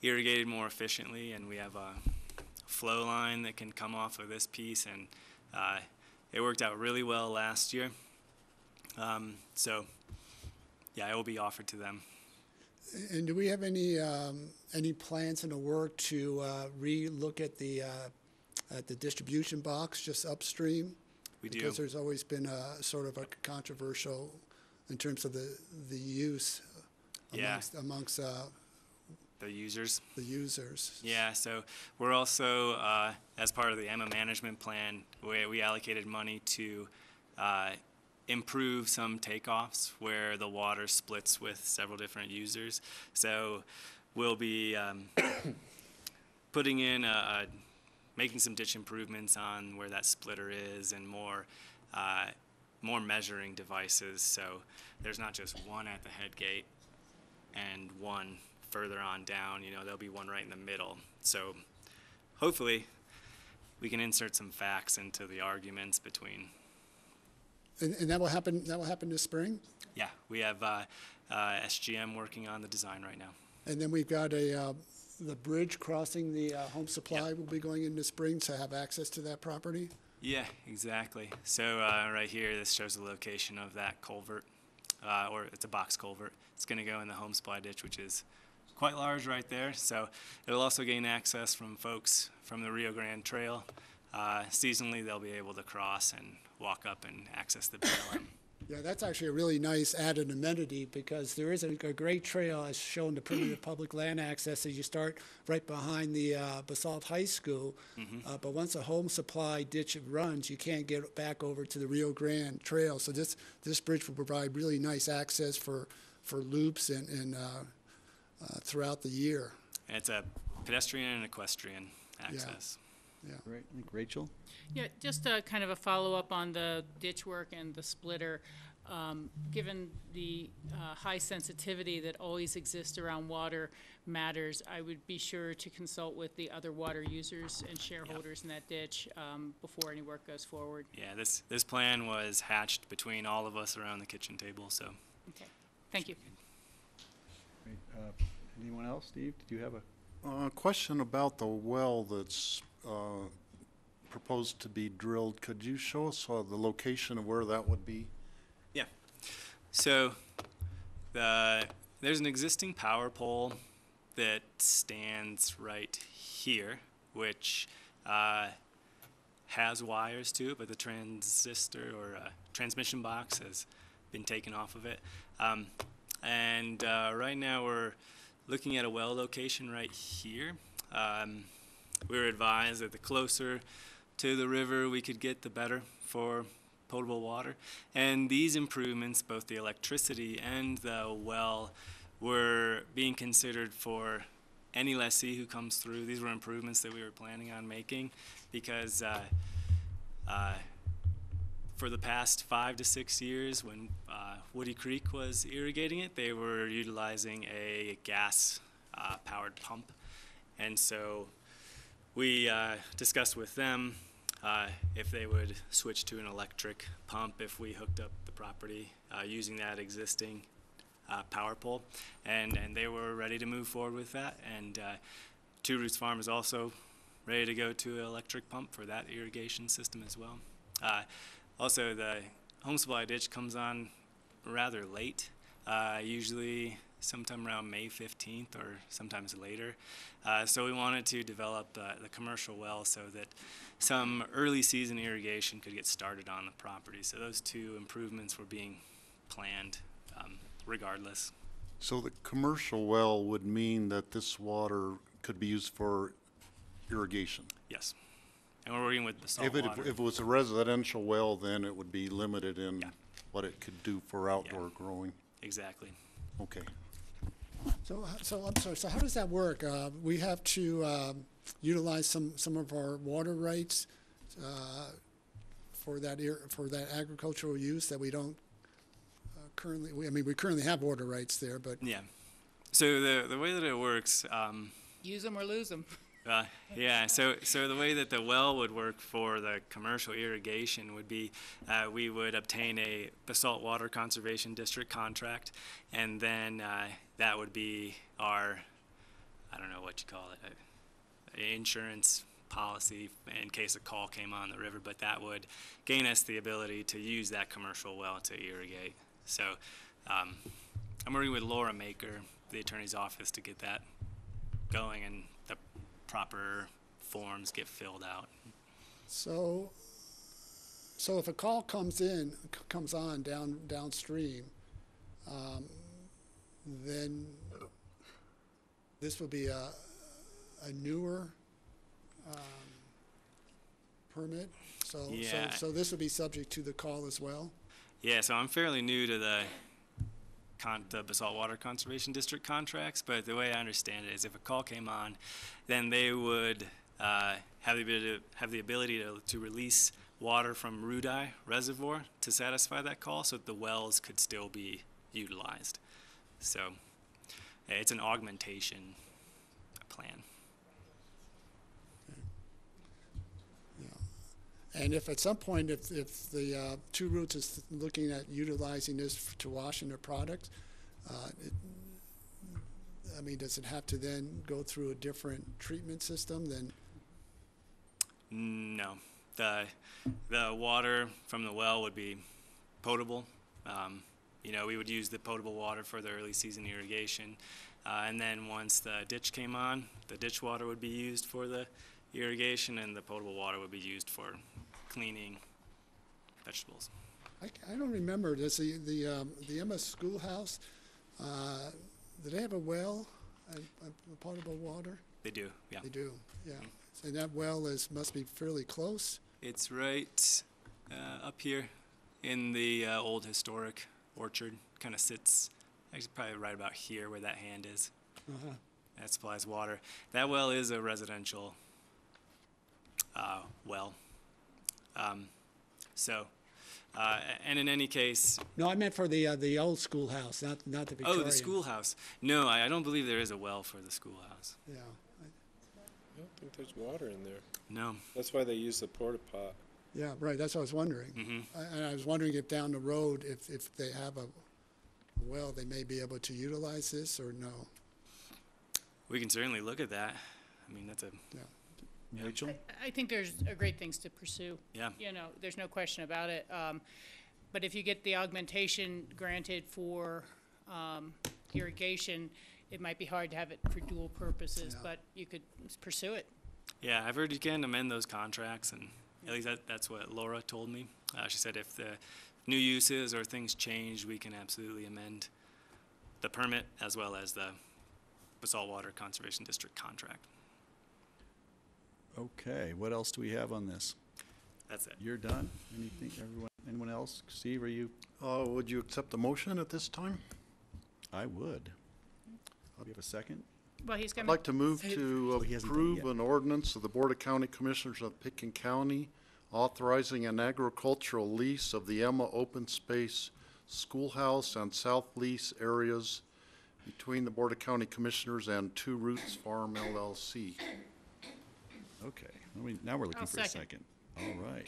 irrigated more efficiently, and we have a flow line that can come off of this piece, and it worked out really well last year. So yeah, it will be offered to them. And do we have any plans in the work to re-look at the distribution box just upstream? We do. Because there's always been a sort of a controversial in terms of the use amongst the users. The users. Yeah, so we're also, as part of the Emma management plan, we allocated money to improve some takeoffs where the water splits with several different users. So we'll be putting in, making some ditch improvements on where that splitter is, and more measuring devices. So there's not just one at the head gate and one further on down. You know, there'll be one right in the middle. So hopefully we can insert some facts into the arguments between. And that will happen. That will happen this spring. Yeah, we have SGM working on the design right now. And then we've got the bridge crossing the Home Supply will be going in the spring to have access to that property. Yeah, exactly. So right here, this shows the location of that culvert, or it's a box culvert. It's going to go in the Home Supply ditch, which is quite large right there. So it'll also gain access from folks from the Rio Grande Trail. Seasonally, they'll be able to cross and walk up and access the BLM. Yeah, that's actually a really nice added amenity, because there is a great trail as shown the primitive public land access as you start right behind the Basalt High School. But once a Home Supply ditch runs, you can't get back over to the Rio Grande Trail. So this bridge will provide really nice access for loops and throughout the year. And it's a pedestrian and equestrian access. Yeah. Great. I think Rachel? Yeah, just a kind of a follow-up on the ditch work and the splitter. Given the high sensitivity that always exists around water matters, I would be sure to consult with the other water users and shareholders in that ditch before any work goes forward. Yeah, this plan was hatched between all of us around the kitchen table, so. Okay, thank you. Great. Anyone else? Steve, did you have a? Question about the well that's proposed to be drilled. Could you show us the location of where that would be? Yeah. So there's an existing power pole that stands right here, which has wires to it, but the transistor or transmission box has been taken off of it. Right now we're looking at a well location right here. We were advised that the closer to the river we could get, the better for potable water. And these improvements, both the electricity and the well, were being considered for any lessee who comes through. These were improvements that we were planning on making because for the past 5 to 6 years, when Woody Creek was irrigating it, they were utilizing a gas powered pump. And so we discussed with them if they would switch to an electric pump if we hooked up the property using that existing power pole. And they were ready to move forward with that. And Two Roots Farm is also ready to go to an electric pump for that irrigation system as well. Also, the home supply ditch comes on rather late, usually sometime around May 15th or sometimes later. So we wanted to develop the commercial well so that some early season irrigation could get started on the property. So those two improvements were being planned regardless. So the commercial well would mean that this water could be used for irrigation? Yes. And we're working with the salt If water. it was a residential well, then it would be limited in what it could do for outdoor growing? Exactly. Okay. So I'm sorry, so how does that work? We have to utilize some of our water rights for that agricultural use that we don't currently, we currently have water rights there, but. Yeah. So the way that it works, Use them or lose them. yeah, so the way that the well would work for the commercial irrigation would be we would obtain a Basalt Water Conservation District contract, and then that would be our, I don't know what you call it, insurance policy in case a call came on the river, but that would gain us the ability to use that commercial well to irrigate. So I'm working with Laura Maker, the attorney's office, to get that going and the proper forms get filled out. So if a call comes on downstream, then this will be a newer permit. So this would be subject to the call as well. Yeah, so I'm fairly new to the Basalt Water Conservation District contracts, but the way I understand it is if a call came on, then they would have the ability to release water from Rudai Reservoir to satisfy that call so that the wells could still be utilized. So it's an augmentation plan. And if at some point, if the Two Roots is looking at utilizing this to wash in their product, does it have to then go through a different treatment system than? No, the water from the well would be potable. We would use the potable water for the early season irrigation, and then once the ditch came on, the ditch water would be used for the irrigation, and the potable water would be used for cleaning vegetables. I don't remember. Does the MS Schoolhouse, do they have a well, a potable water? They do, yeah. They do, yeah. And that well must be fairly close? It's right up here in the old historic orchard. Kind of sits, actually probably right about here where that hand is. That supplies water. That well is a residential well. So And in any case, No, I meant for the old schoolhouse, not the Victorian. oh, the schoolhouse. No, I don't believe there is a well for the schoolhouse. Yeah. I don't think there's water in there. No. That's why they use the porta pot. Yeah, right, that's what I was wondering. And I was wondering if down the road, if they have a well, they may be able to utilize this, or no? We can certainly look at that. I mean, that's a, Rachel? I think there's great things to pursue. yeah. You know, there's no question about it. But if you get the augmentation granted for irrigation, it might be hard to have it for dual purposes, but you could pursue it. Yeah, I've heard you can amend those contracts, and at least that's what Laura told me. She said if the new uses or things change, we can absolutely amend the permit as well as the Saltwater Conservation District contract. Okay, what else do we have on this? That's it. You're done? Anything, anyone else? Steve, are you? Would you accept the motion at this time? I would. Do you have a second? Well, he's I'd gonna, like to move to he hasn't done it approve yet. an ordinance of the Board of County Commissioners of Pitkin County authorizing an agricultural lease of the Emma Open Space Schoolhouse and South Lease areas between the Board of County Commissioners and Two Roots Farm LLC. Okay, now we're looking I'll for a second. second. All right.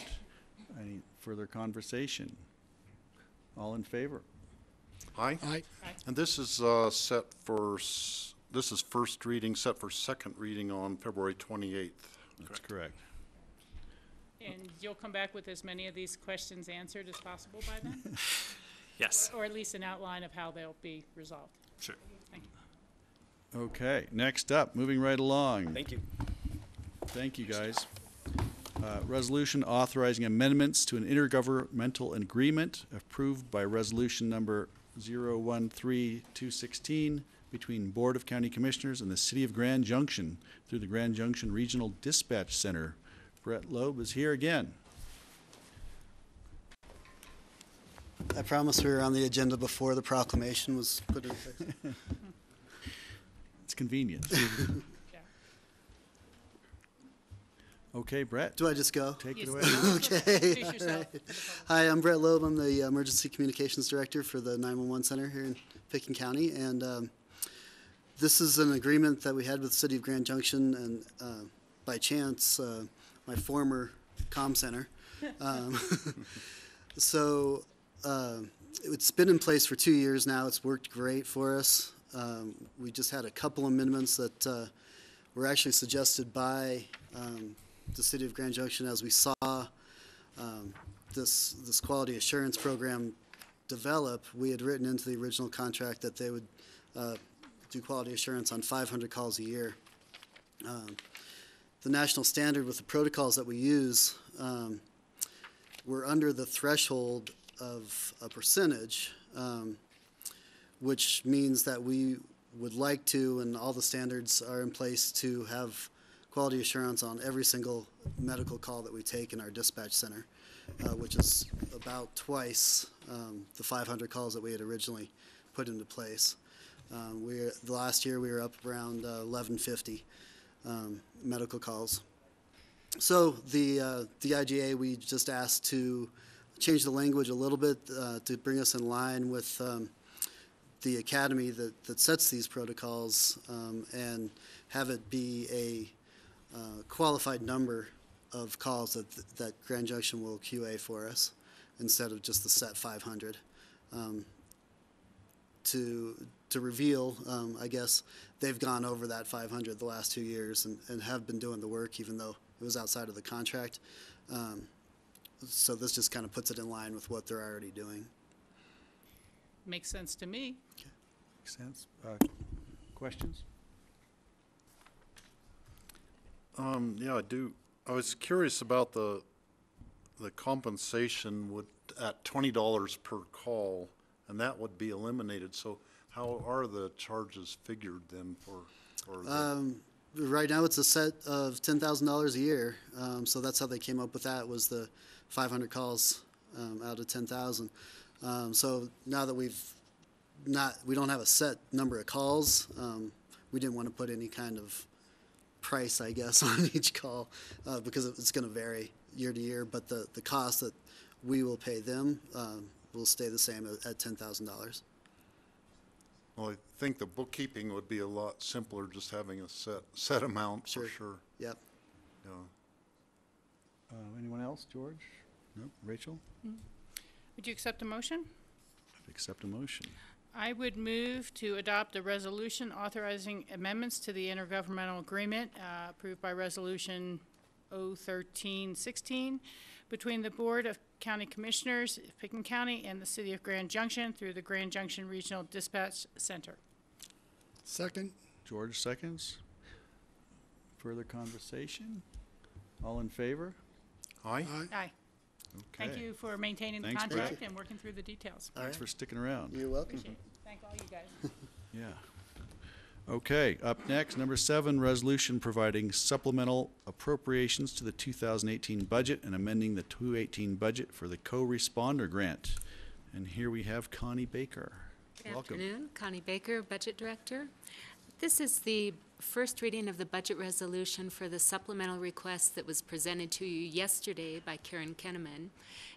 Any further conversation? All in favor? Aye. Aye. And this is set for, this is first reading, set for second reading on February 28th. That's correct. and you'll come back with as many of these questions answered as possible by then? Yes, Or at least an outline of how they'll be resolved. sure. Thank you. Okay, next up, moving right along. Thank you. Thank you, guys. Resolution authorizing amendments to an intergovernmental agreement approved by resolution number 013216 between Board of County Commissioners and the City of Grand Junction through the Grand Junction Regional Dispatch Center. Brett Loeb is here again. I promise we were on the agenda before the proclamation was put in place. It's convenient. Yeah. Okay, Brett, Do I just go? take it Yes. away. Okay. Introduce yourself. Hi, I'm Brett Loeb. I'm the Emergency Communications Director for the 911 Center here in Pitkin County. And this is an agreement that we had with the City of Grand Junction and by chance, my former comm center. So it's been in place for 2 years now. It's worked great for us. We just had a couple amendments that were actually suggested by the City of Grand Junction as we saw this quality assurance program develop. We had written into the original contract that they would do quality assurance on 500 calls a year. The national standard with the protocols that we use, we're under the threshold of a percentage, which means that we would like to, and all the standards are in place to have quality assurance on every single medical call that we take in our dispatch center, which is about twice the 500 calls that we had originally put into place. The last year we were up around 1150 medical calls. So the IGA, we just asked to change the language a little bit to bring us in line with the academy that sets these protocols and have it be a qualified number of calls that Grand Junction will QA for us instead of just the set 500. To reveal, I guess, they've gone over that 500 the last 2 years and have been doing the work even though it was outside of the contract. So this just kind of puts it in line with what they're already doing. Makes sense to me. Makes sense. Questions? Yeah, I do. I was curious about the compensation at $20 per call, and that would be eliminated. So how are the charges figured then for Right now, it's a set of $10,000 a year. So that's how they came up with that, was the 500 calls out of 10,000. So now that we don't have a set number of calls, we didn't want to put any kind of price, I guess, on each call because it's going to vary year to year. But the cost that we will pay them will stay the same at $10,000. Well, I think the bookkeeping would be a lot simpler, just having a set amount for sure. Yep. Yeah. Anyone else? George? No? Rachel? Would you accept a motion? Accept a motion. I would move to adopt a resolution authorizing amendments to the intergovernmental agreement approved by Resolution 01316 between the Board of County Commissioners of Pitkin County and the City of Grand Junction through the Grand Junction Regional Dispatch Center. Second? George seconds. Further conversation? All in favor? Aye? Aye. Thank Okay. you for maintaining the Thanks, contract Rachel. and working through the details. All Thanks right. for sticking around. You're welcome. Appreciate it. Thank all you guys. Yeah. Okay, up next, number 7, resolution providing supplemental appropriations to the 2018 budget and amending the 2018 budget for the co-responder grant. And here we have Connie Baker. Good Welcome. afternoon, Connie Baker, Budget Director. This is the first reading of the budget resolution for the supplemental request that was presented to you yesterday by Karen Kenneman.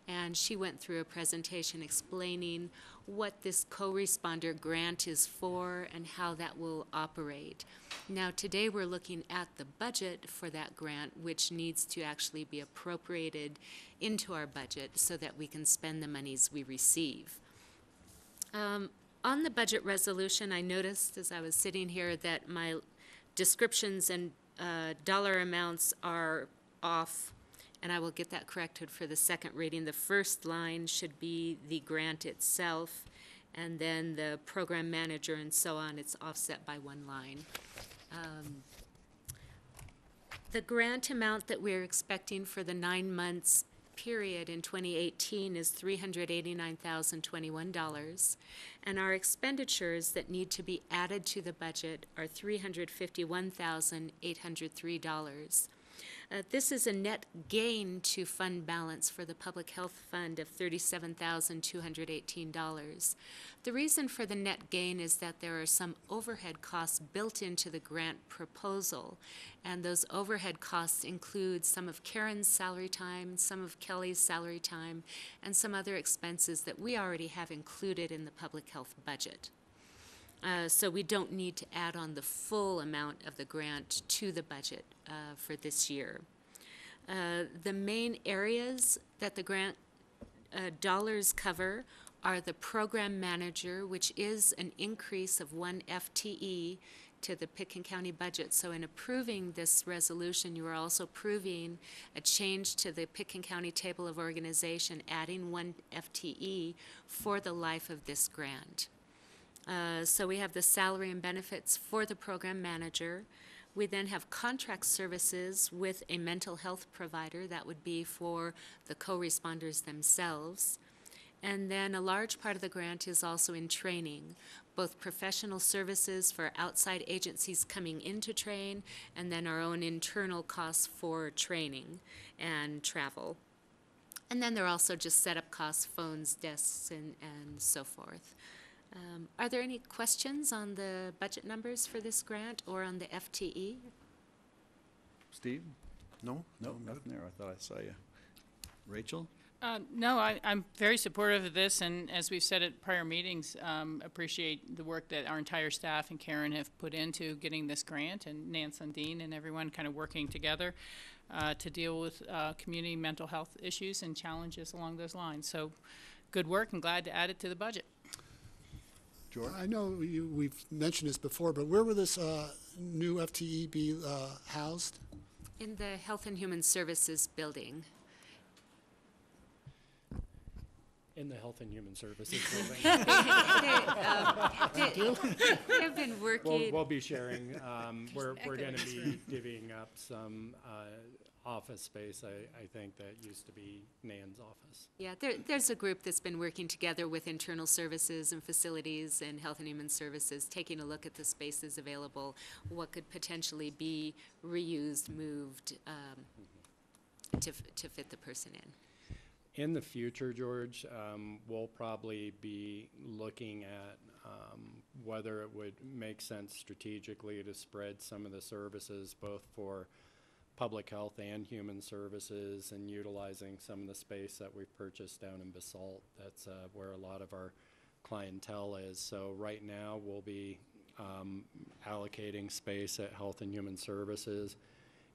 And she went through a presentation explaining what this co-responder grant is for and how that will operate. Now, today we're looking at the budget for that grant, which needs to actually be appropriated into our budget so that we can spend the monies we receive. On the budget resolution, I noticed as I was sitting here that my descriptions and dollar amounts are off, and I will get that corrected for the second reading. The first line should be the grant itself, and then the program manager and so on, it's offset by one line. The grant amount that we're expecting for the 9 months period in 2018 is $389,021, and our expenditures that need to be added to the budget are $351,803. This is a net gain to fund balance for the Public Health Fund of $37,218. The reason for the net gain is that there are some overhead costs built into the grant proposal, and those overhead costs include some of Karen's salary time, some of Kelly's salary time, and some other expenses that we already have included in the public health budget. So we don't need to add on the full amount of the grant to the budget for this year. The main areas that the grant dollars cover are the program manager, which is an increase of 1 FTE to the Pitkin County budget. So in approving this resolution, you are also approving a change to the Pitkin County Table of Organization, adding 1 FTE for the life of this grant. So we have the salary and benefits for the program manager. We then have contract services with a mental health provider. That would be for the co-responders themselves. And then a large part of the grant is also in training, both professional services for outside agencies coming in to train, and then our own internal costs for training and travel. And then there are also just setup costs, phones, desks, and so forth. Are there any questions on the budget numbers for this grant or on the FTE? Steve? No? No, nothing there. I thought I saw you. Rachel? No, I'm very supportive of this, and as we've said at prior meetings, appreciate the work that our entire staff and Karen have put into getting this grant, and Nance and Dean and everyone kind of working together to deal with community mental health issues and challenges along those lines. So good work, and glad to add it to the budget. George? I know we've mentioned this before, but where will this new FTE be housed? In the Health and Human Services building. In the Health and Human Services building. They've been working. We'll be sharing, we're going to be divvying up some office space, I think, that used to be Nan's office. Yeah, there's a group that's been working together with internal services and facilities and Health and Human Services, taking a look at the spaces available, what could potentially be reused, moved to fit the person in. In the future, George, we'll probably be looking at whether it would make sense strategically to spread some of the services, both for public health and human services, and utilizing some of the space that we've purchased down in Basalt. That's where a lot of our clientele is. So right now we'll be allocating space at Health and Human Services.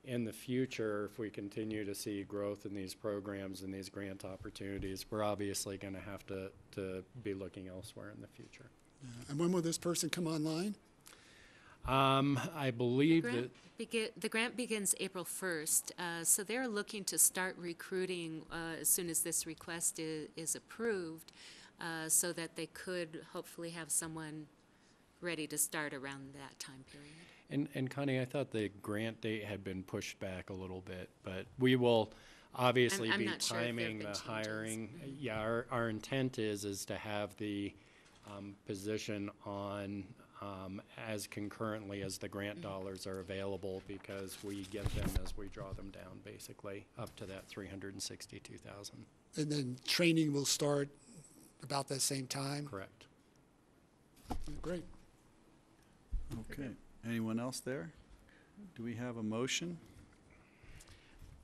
In the future, if we continue to see growth in these programs and these grant opportunities, we're obviously going to have to be looking elsewhere in the future. And when will this person come online? I believe that The grant begins April 1st, so they're looking to start recruiting as soon as this request is approved, so that they could hopefully have someone ready to start around that time period. And Connie, I thought the grant date had been pushed back a little bit, but we will obviously I'm be not sure if there have timing been the changes. hiring. Yeah, our intent is to have the position on as concurrently as the grant dollars are available, because we get them as we draw them down, basically, up to that $362,000. And then training will start about that same time? Correct. Great. Okay. Anyone else there? Do we have a motion?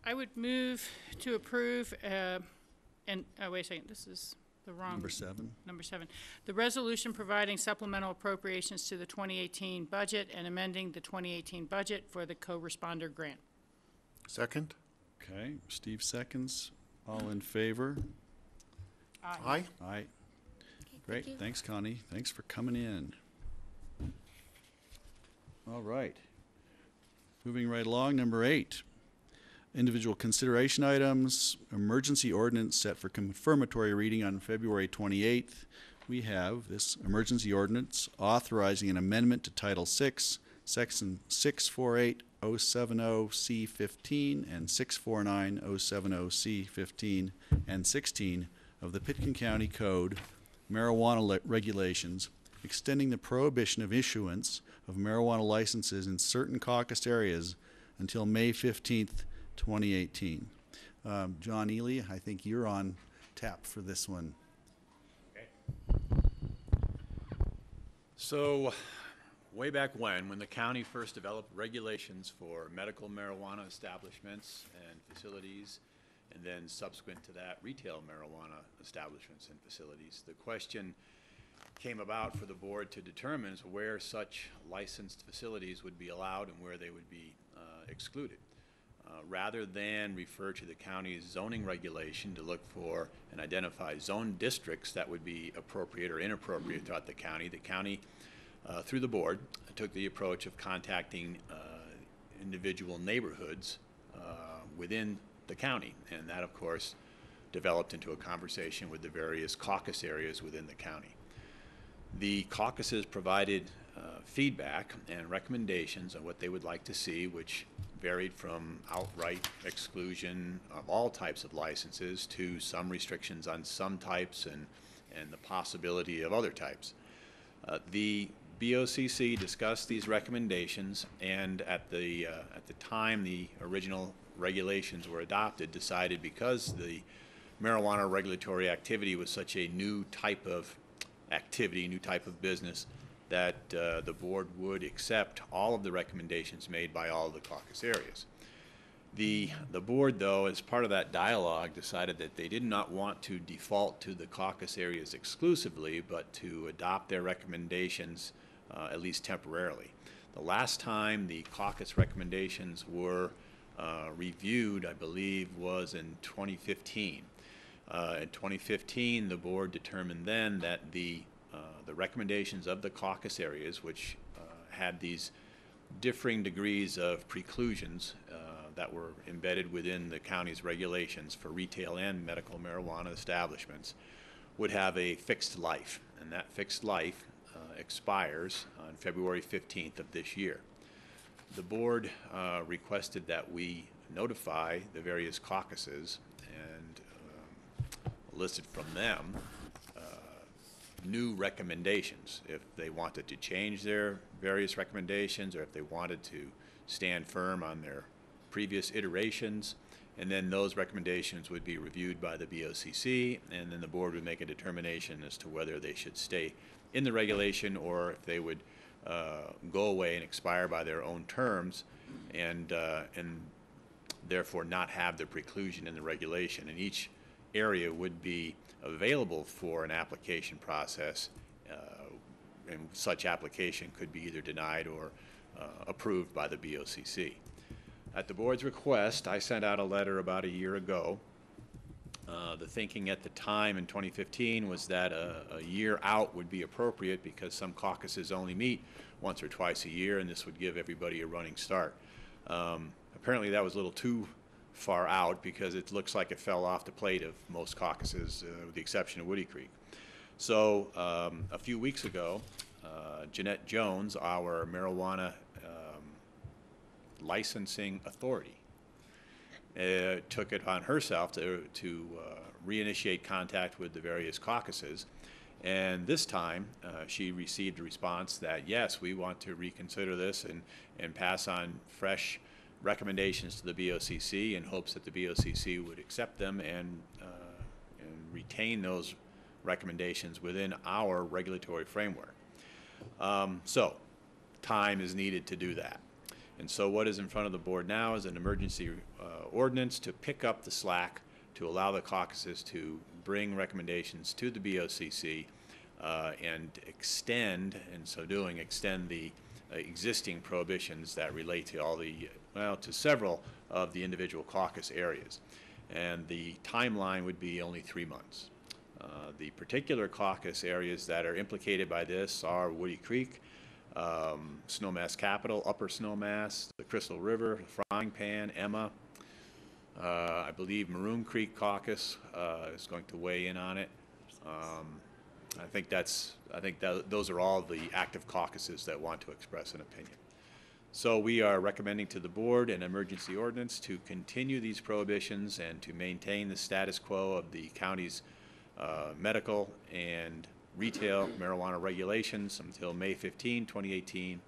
I would move to approve, wait a second, this is the wrong. Number 7. Number 7, the resolution providing supplemental appropriations to the 2018 budget and amending the 2018 budget for the co-responder grant. Second? Okay, Steve seconds. All in favor? Aye. Aye. Thank Great, you. thanks, Connie. Thanks for coming in. All right. Moving right along, number 8. Individual consideration items, emergency ordinance set for confirmatory reading on February 28th. We have this emergency ordinance authorizing an amendment to Title VI, Section 648-070C15 and 649-070C15 and 16 of the Pitkin County Code marijuana regulations, extending the prohibition of issuance of marijuana licenses in certain caucused areas until May 15th, 2018. John Ely, I think you're on tap for this one. So, way back when the county first developed regulations for medical marijuana establishments and facilities, and then subsequent to that, retail marijuana establishments and facilities, the question came about for the board to determine is where such licensed facilities would be allowed and where they would be excluded. Rather than refer to the county's zoning regulation to look for and identify zone districts that would be appropriate or inappropriate throughout the county, through the board, took the approach of contacting individual neighborhoods within the county. And that, of course, developed into a conversation with the various caucus areas within the county. The caucuses provided feedback and recommendations on what they would like to see, which varied from outright exclusion of all types of licenses to some restrictions on some types and the possibility of other types. The BOCC discussed these recommendations, and at the time the original regulations were adopted, decided because the marijuana regulatory activity was such a new type of activity, new type of business, that the board would accept all of the recommendations made by all of the caucus areas. The board, though, as part of that dialogue, decided that they did not want to default to the caucus areas exclusively, but to adopt their recommendations at least temporarily. The last time the caucus recommendations were reviewed, I believe, was in 2015. In 2015, the board determined then that the recommendations of the caucus areas, which had these differing degrees of preclusions that were embedded within the county's regulations for retail and medical marijuana establishments, would have a fixed life, and that fixed life expires on February 15th of this year. The board requested that we notify the various caucuses and listed from them new recommendations if they wanted to change their various recommendations or if they wanted to stand firm on their previous iterations, and then those recommendations would be reviewed by the BOCC, and then the board would make a determination as to whether they should stay in the regulation or if they would go away and expire by their own terms, and therefore not have the preclusion in the regulation. And each area would be available for an application process, and such application could be either denied or approved by the BOCC. At the board's request, I sent out a letter about a year ago. The thinking at the time in 2015 was that a year out would be appropriate because some caucuses only meet once or twice a year, and this would give everybody a running start. Apparently that was a little too far out because it looks like it fell off the plate of most caucuses, with the exception of Woody Creek. So a few weeks ago, Jeanette Jones, our marijuana licensing authority, took it on herself to reinitiate contact with the various caucuses. And this time, she received a response that, yes, we want to reconsider this and pass on fresh recommendations to the BOCC in hopes that the BOCC would accept them and retain those recommendations within our regulatory framework. So time is needed to do that. And so what is in front of the board now is an emergency ordinance to pick up the slack, to allow the caucuses to bring recommendations to the BOCC and extend, in so doing, extend the existing prohibitions that relate to all the, well, to several of the individual caucus areas. And the timeline would be only 3 months. The particular caucus areas that are implicated by this are Woody Creek, Snowmass Capital, Upper Snowmass, the Crystal River, the Frying Pan, Emma. I believe Maroon Creek Caucus is going to weigh in on it. I think those are all the active caucuses that want to express an opinion. So we are recommending to the board an emergency ordinance to continue these prohibitions and to maintain the status quo of the county's medical and retail marijuana regulations until May 15, 2018,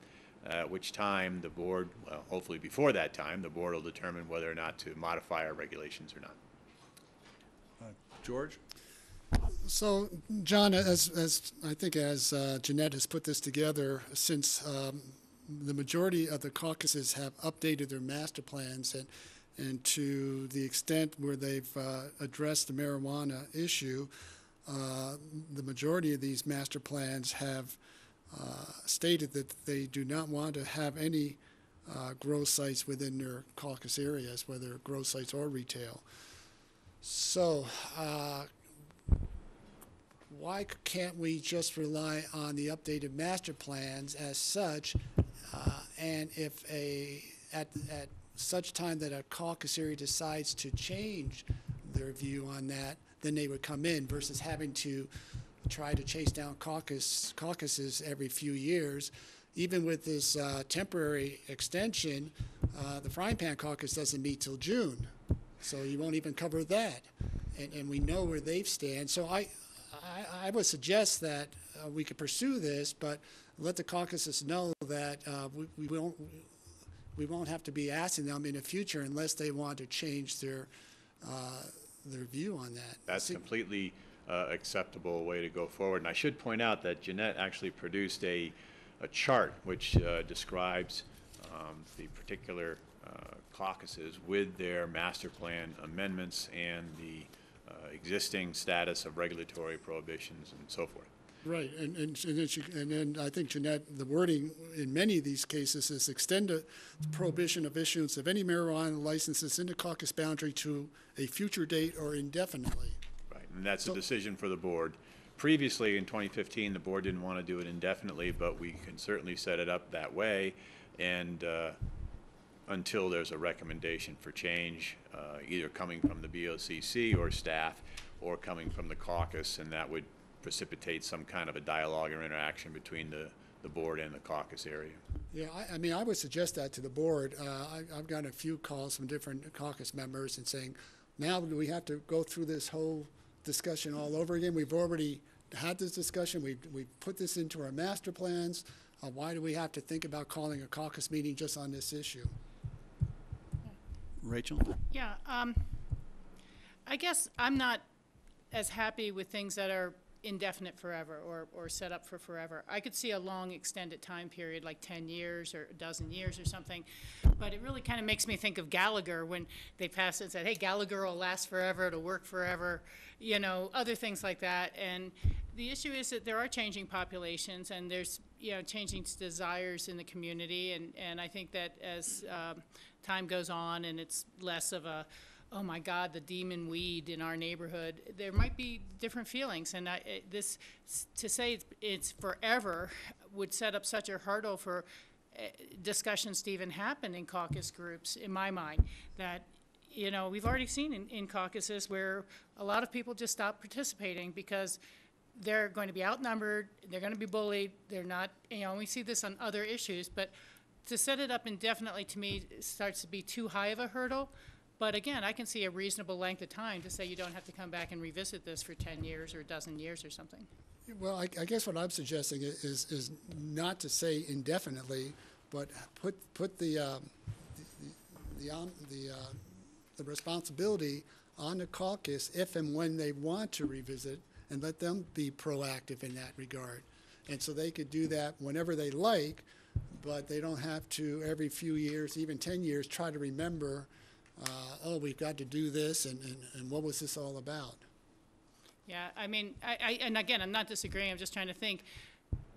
at which time the board, well, hopefully before that time, the board will determine whether or not to modify our regulations or not. George? So, John, as I think as Jeanette has put this together, since the majority of the caucuses have updated their master plans and to the extent where they've addressed the marijuana issue, the majority of these master plans have stated that they do not want to have any grow sites within their caucus areas, whether grow sites or retail. So why can't we just rely on the updated master plans as such, and if at such time that a caucus area decides to change their view on that, then they would come in versus having to try to chase down caucuses every few years. Even with this temporary extension, the Frying Pan Caucus doesn't meet till June, so you won't even cover that. And we know where they stand. So I would suggest that we could pursue this, but let the caucuses know that we won't have to be asking them in the future unless they want to change their view on that. That's completely acceptable way to go forward. And I should point out that Jeanette actually produced a chart which describes the particular caucuses with their master plan amendments and the existing status of regulatory prohibitions and so forth. Right, and then I think, Jeanette, the wording in many of these cases is extend the prohibition of issuance of any marijuana licenses in the caucus boundary to a future date or indefinitely. Right, and that's a decision for the board. Previously, in 2015, the board didn't want to do it indefinitely, but we can certainly set it up that way, and until there's a recommendation for change, either coming from the BOCC or staff, or coming from the caucus, and that would precipitate some kind of a dialogue or interaction between the board and the caucus area. Yeah, I mean, I would suggest that to the board. I've gotten a few calls from different caucus members and saying, now do we have to go through this whole discussion all over again? We've already had this discussion. We've put this into our master plans. Why do we have to think about calling a caucus meeting just on this issue? Rachel? Yeah, I guess I'm not as happy with things that are indefinite forever or set up for forever. I could see a long extended time period, like 10 years or a dozen years or something, but it really kind of makes me think of Gallagher when they passed it and said, hey, Gallagher will last forever, it'll work forever, you know, other things like that. And the issue is that there are changing populations and there's, you know, changing desires in the community, and I think that as time goes on and it's less of a, oh my God, the demon weed in our neighborhood, there might be different feelings. And to say it's forever would set up such a hurdle for discussions to even happen in caucus groups, in my mind, that, you know, we've already seen in caucuses where a lot of people just stop participating because they're going to be outnumbered, they're going to be bullied, they're not, you know, we see this on other issues, but to set it up indefinitely, to me, starts to be too high of a hurdle. But again, I can see a reasonable length of time to say you don't have to come back and revisit this for 10 years or a dozen years or something. Well, I guess what I'm suggesting is not to say indefinitely, but put the responsibility on the caucus if and when they want to revisit, and let them be proactive in that regard. And so they could do that whenever they like, but they don't have to every few years, even 10 years, try to remember, oh, we've got to do this, and what was this all about? Yeah, I mean, and again, I'm not disagreeing, I'm just trying to think.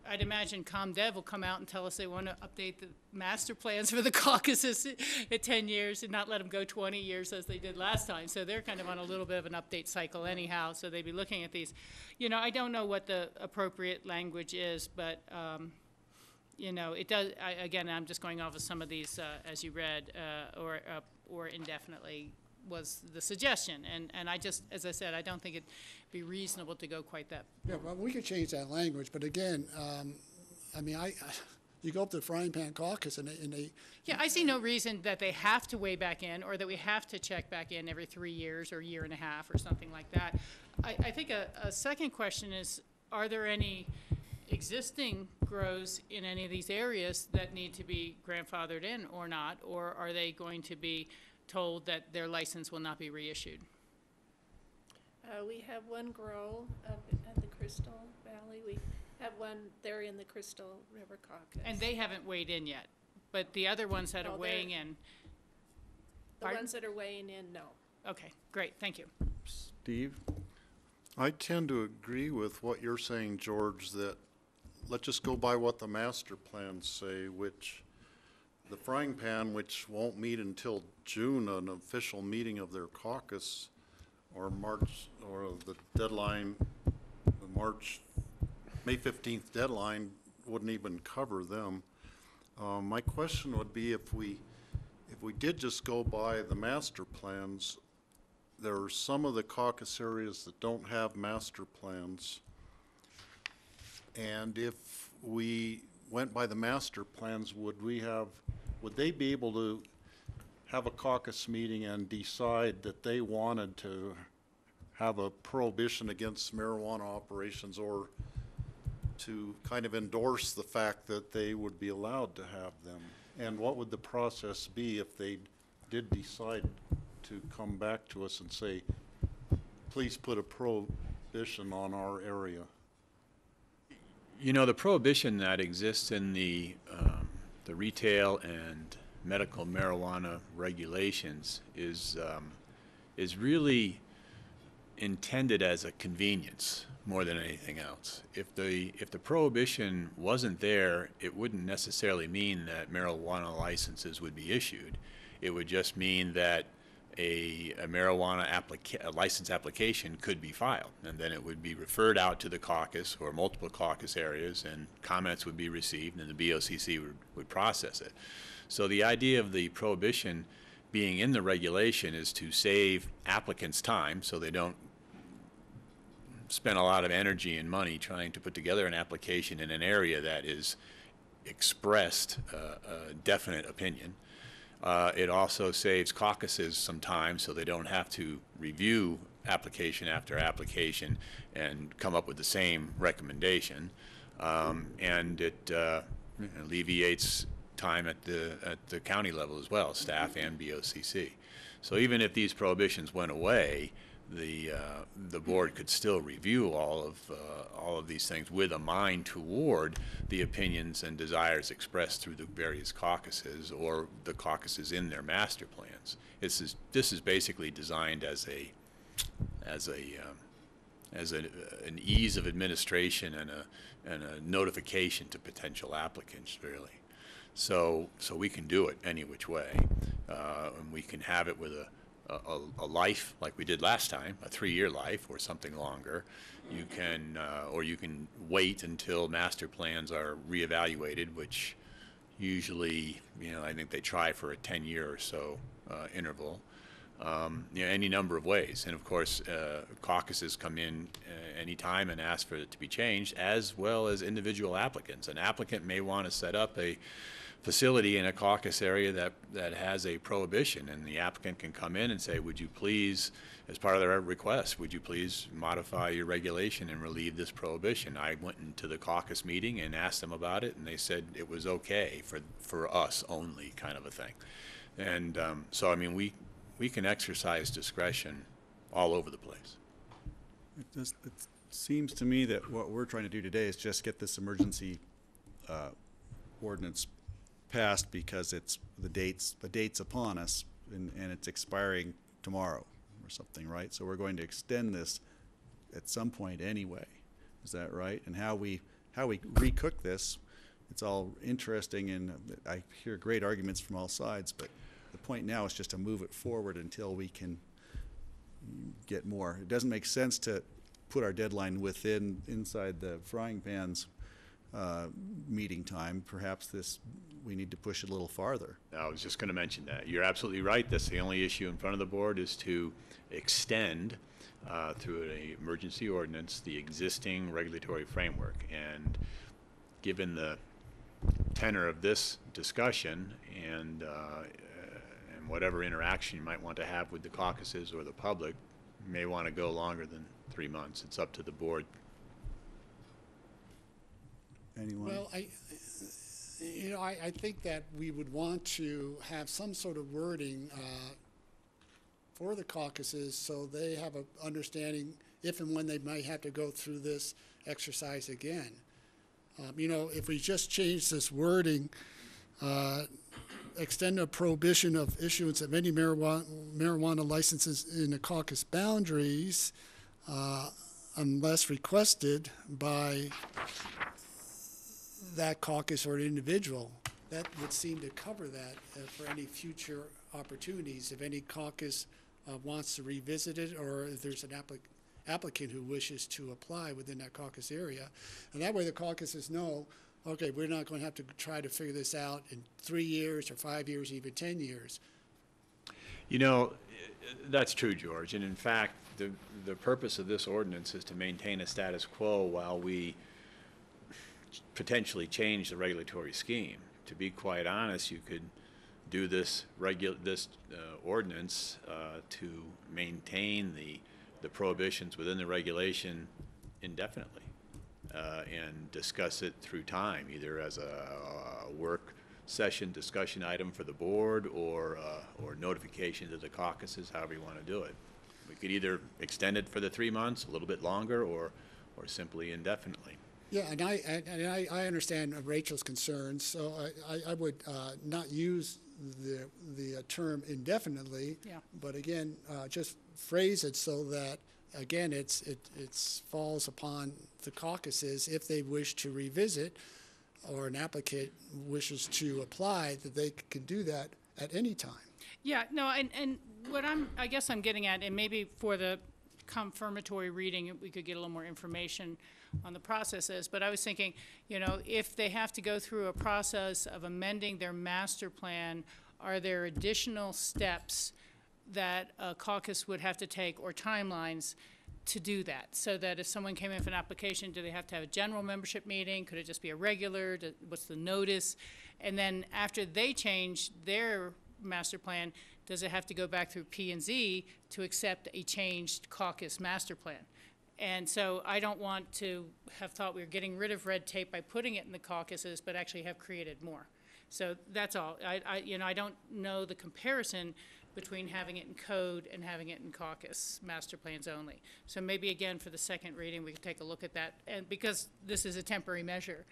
I'd imagine ComDev will come out and tell us they want to update the master plans for the caucuses at 10 years and not let them go 20 years as they did last time. So they're kind of on a little bit of an update cycle anyhow, so they'd be looking at these. You know, I don't know what the appropriate language is, but, you know, it does, again, I'm just going off of some of these, as you read, or indefinitely was the suggestion. And I just, as I said, I don't think it'd be reasonable to go quite that. Yeah, well, we could change that language, but again, I mean, you go up to the frying pan caucus and they. Yeah, I see no reason that they have to weigh back in or that we have to check back in every 3 years or a year and a half or something like that. I think a second question is, are there any existing grows in any of these areas that need to be grandfathered in or not, or are they going to be told that their license will not be reissued? We have one grow up at the Crystal Valley. We have one there in the Crystal River Caucus. And they haven't weighed in yet, but the other ones that are weighing in. The ones that are weighing in, no. Okay, great, thank you. Steve? I tend to agree with what you're saying, George, that let's just go by what the master plans say, which the frying pan, which won't meet until June, an official meeting of their caucus, or March, or the deadline, the May 15th deadline wouldn't even cover them. My question would be, if we did just go by the master plans, there are some of the caucus areas that don't have master plans. And if we went by the master plans, would they be able to have a caucus meeting and decide that they wanted to have a prohibition against marijuana operations, or to kind of endorse the fact that they would be allowed to have them? And what would the process be if they did decide to come back to us and say, please put a prohibition on our area? You know, the prohibition that exists in the retail and medical marijuana regulations is really intended as a convenience more than anything else. If the prohibition wasn't there, it wouldn't necessarily mean that marijuana licenses would be issued. It would just mean that a marijuana license application could be filed, and then it would be referred out to the caucus or multiple caucus areas, and comments would be received, and the BOCC would process it. So the idea of the prohibition being in the regulation is to save applicants time, so they don't spend a lot of energy and money trying to put together an application in an area that is expressed a definite opinion. It also saves caucuses some time, so they don't have to review application after application and come up with the same recommendation. And it alleviates time at the county level as well, staff and BOCC. So even if these prohibitions went away, the board could still review all of these things with a mind toward the opinions and desires expressed through the various caucuses or the caucuses in their master plans. This is basically designed as an ease of administration and a notification to potential applicants, really. So we can do it any which way, and we can have it with a life like we did last time, a 3-year life or something longer. You can, or you can wait until master plans are reevaluated, which usually, I think they try for a 10-year or so interval. Any number of ways. And of course, caucuses come in anytime and ask for it to be changed, as well as individual applicants. An applicant may want to set up a facility in a caucus area that has a prohibition, and the applicant can come in and say, would you please, as part of their request, would you please modify your regulation and relieve this prohibition? I went into the caucus meeting and asked them about it, and they said it was okay for us only, kind of a thing. And so, I mean, we can exercise discretion all over the place. It seems to me that what we're trying to do today is just get this emergency ordinance passed because it's the date's upon us and it's expiring tomorrow or something, right? So we're going to extend this at some point anyway. Is that right? And how we recook this, it's all interesting, and I hear great arguments from all sides, but the point now is just to move it forward until we can get more. It doesn't make sense to put our deadline inside the frying pan's meeting time. Perhaps we need to push it a little farther. I was just going to mention that. You're absolutely right. That's the only issue in front of the board, is to extend through an emergency ordinance the existing regulatory framework. And given the tenor of this discussion and whatever interaction you might want to have with the caucuses or the public, may want to go longer than 3 months. It's up to the board. Anyone? Well, I think that we would want to have some sort of wording for the caucuses so they have an understanding if and when they might have to go through this exercise again. If we just change this wording, extend a prohibition of issuance of any marijuana licenses in the caucus boundaries unless requested by that caucus or an individual, that would seem to cover that for any future opportunities. If any caucus wants to revisit it, or if there's an applicant who wishes to apply within that caucus area. And that way the caucuses know, okay, we're not going to have to try to figure this out in 3 years or 5 years, even 10 years. That's true, George. And in fact, the purpose of this ordinance is to maintain a status quo while we potentially change the regulatory scheme. To be quite honest, you could do this ordinance to maintain the prohibitions within the regulation indefinitely and discuss it through time, either as a work session discussion item for the board or notification to the caucuses, however you want to do it. We could either extend it for the 3 months, a little bit longer, or simply indefinitely. Yeah, and I understand Rachel's concerns, so I would not use the term indefinitely. Yeah. But again, just phrase it so that again it falls upon the caucuses if they wish to revisit, or an applicant wishes to apply, that they can do that at any time. Yeah, no, and what I guess I'm getting at, and maybe for the confirmatory reading, we could get a little more information on the processes, but I was thinking, if they have to go through a process of amending their master plan, are there additional steps that a caucus would have to take, or timelines to do that? So that if someone came in with an application, do they have to have a general membership meeting? Could it just be a regular? What's the notice? And then after they change their master plan, does it have to go back through P&Z to accept a changed caucus master plan? And so I don't want to have thought we were getting rid of red tape by putting it in the caucuses, but actually have created more. So that's all. I don't know the comparison between having it in code and having it in caucus master plans only. So maybe again, for the second reading, we could take a look at that, and because this is a temporary measure.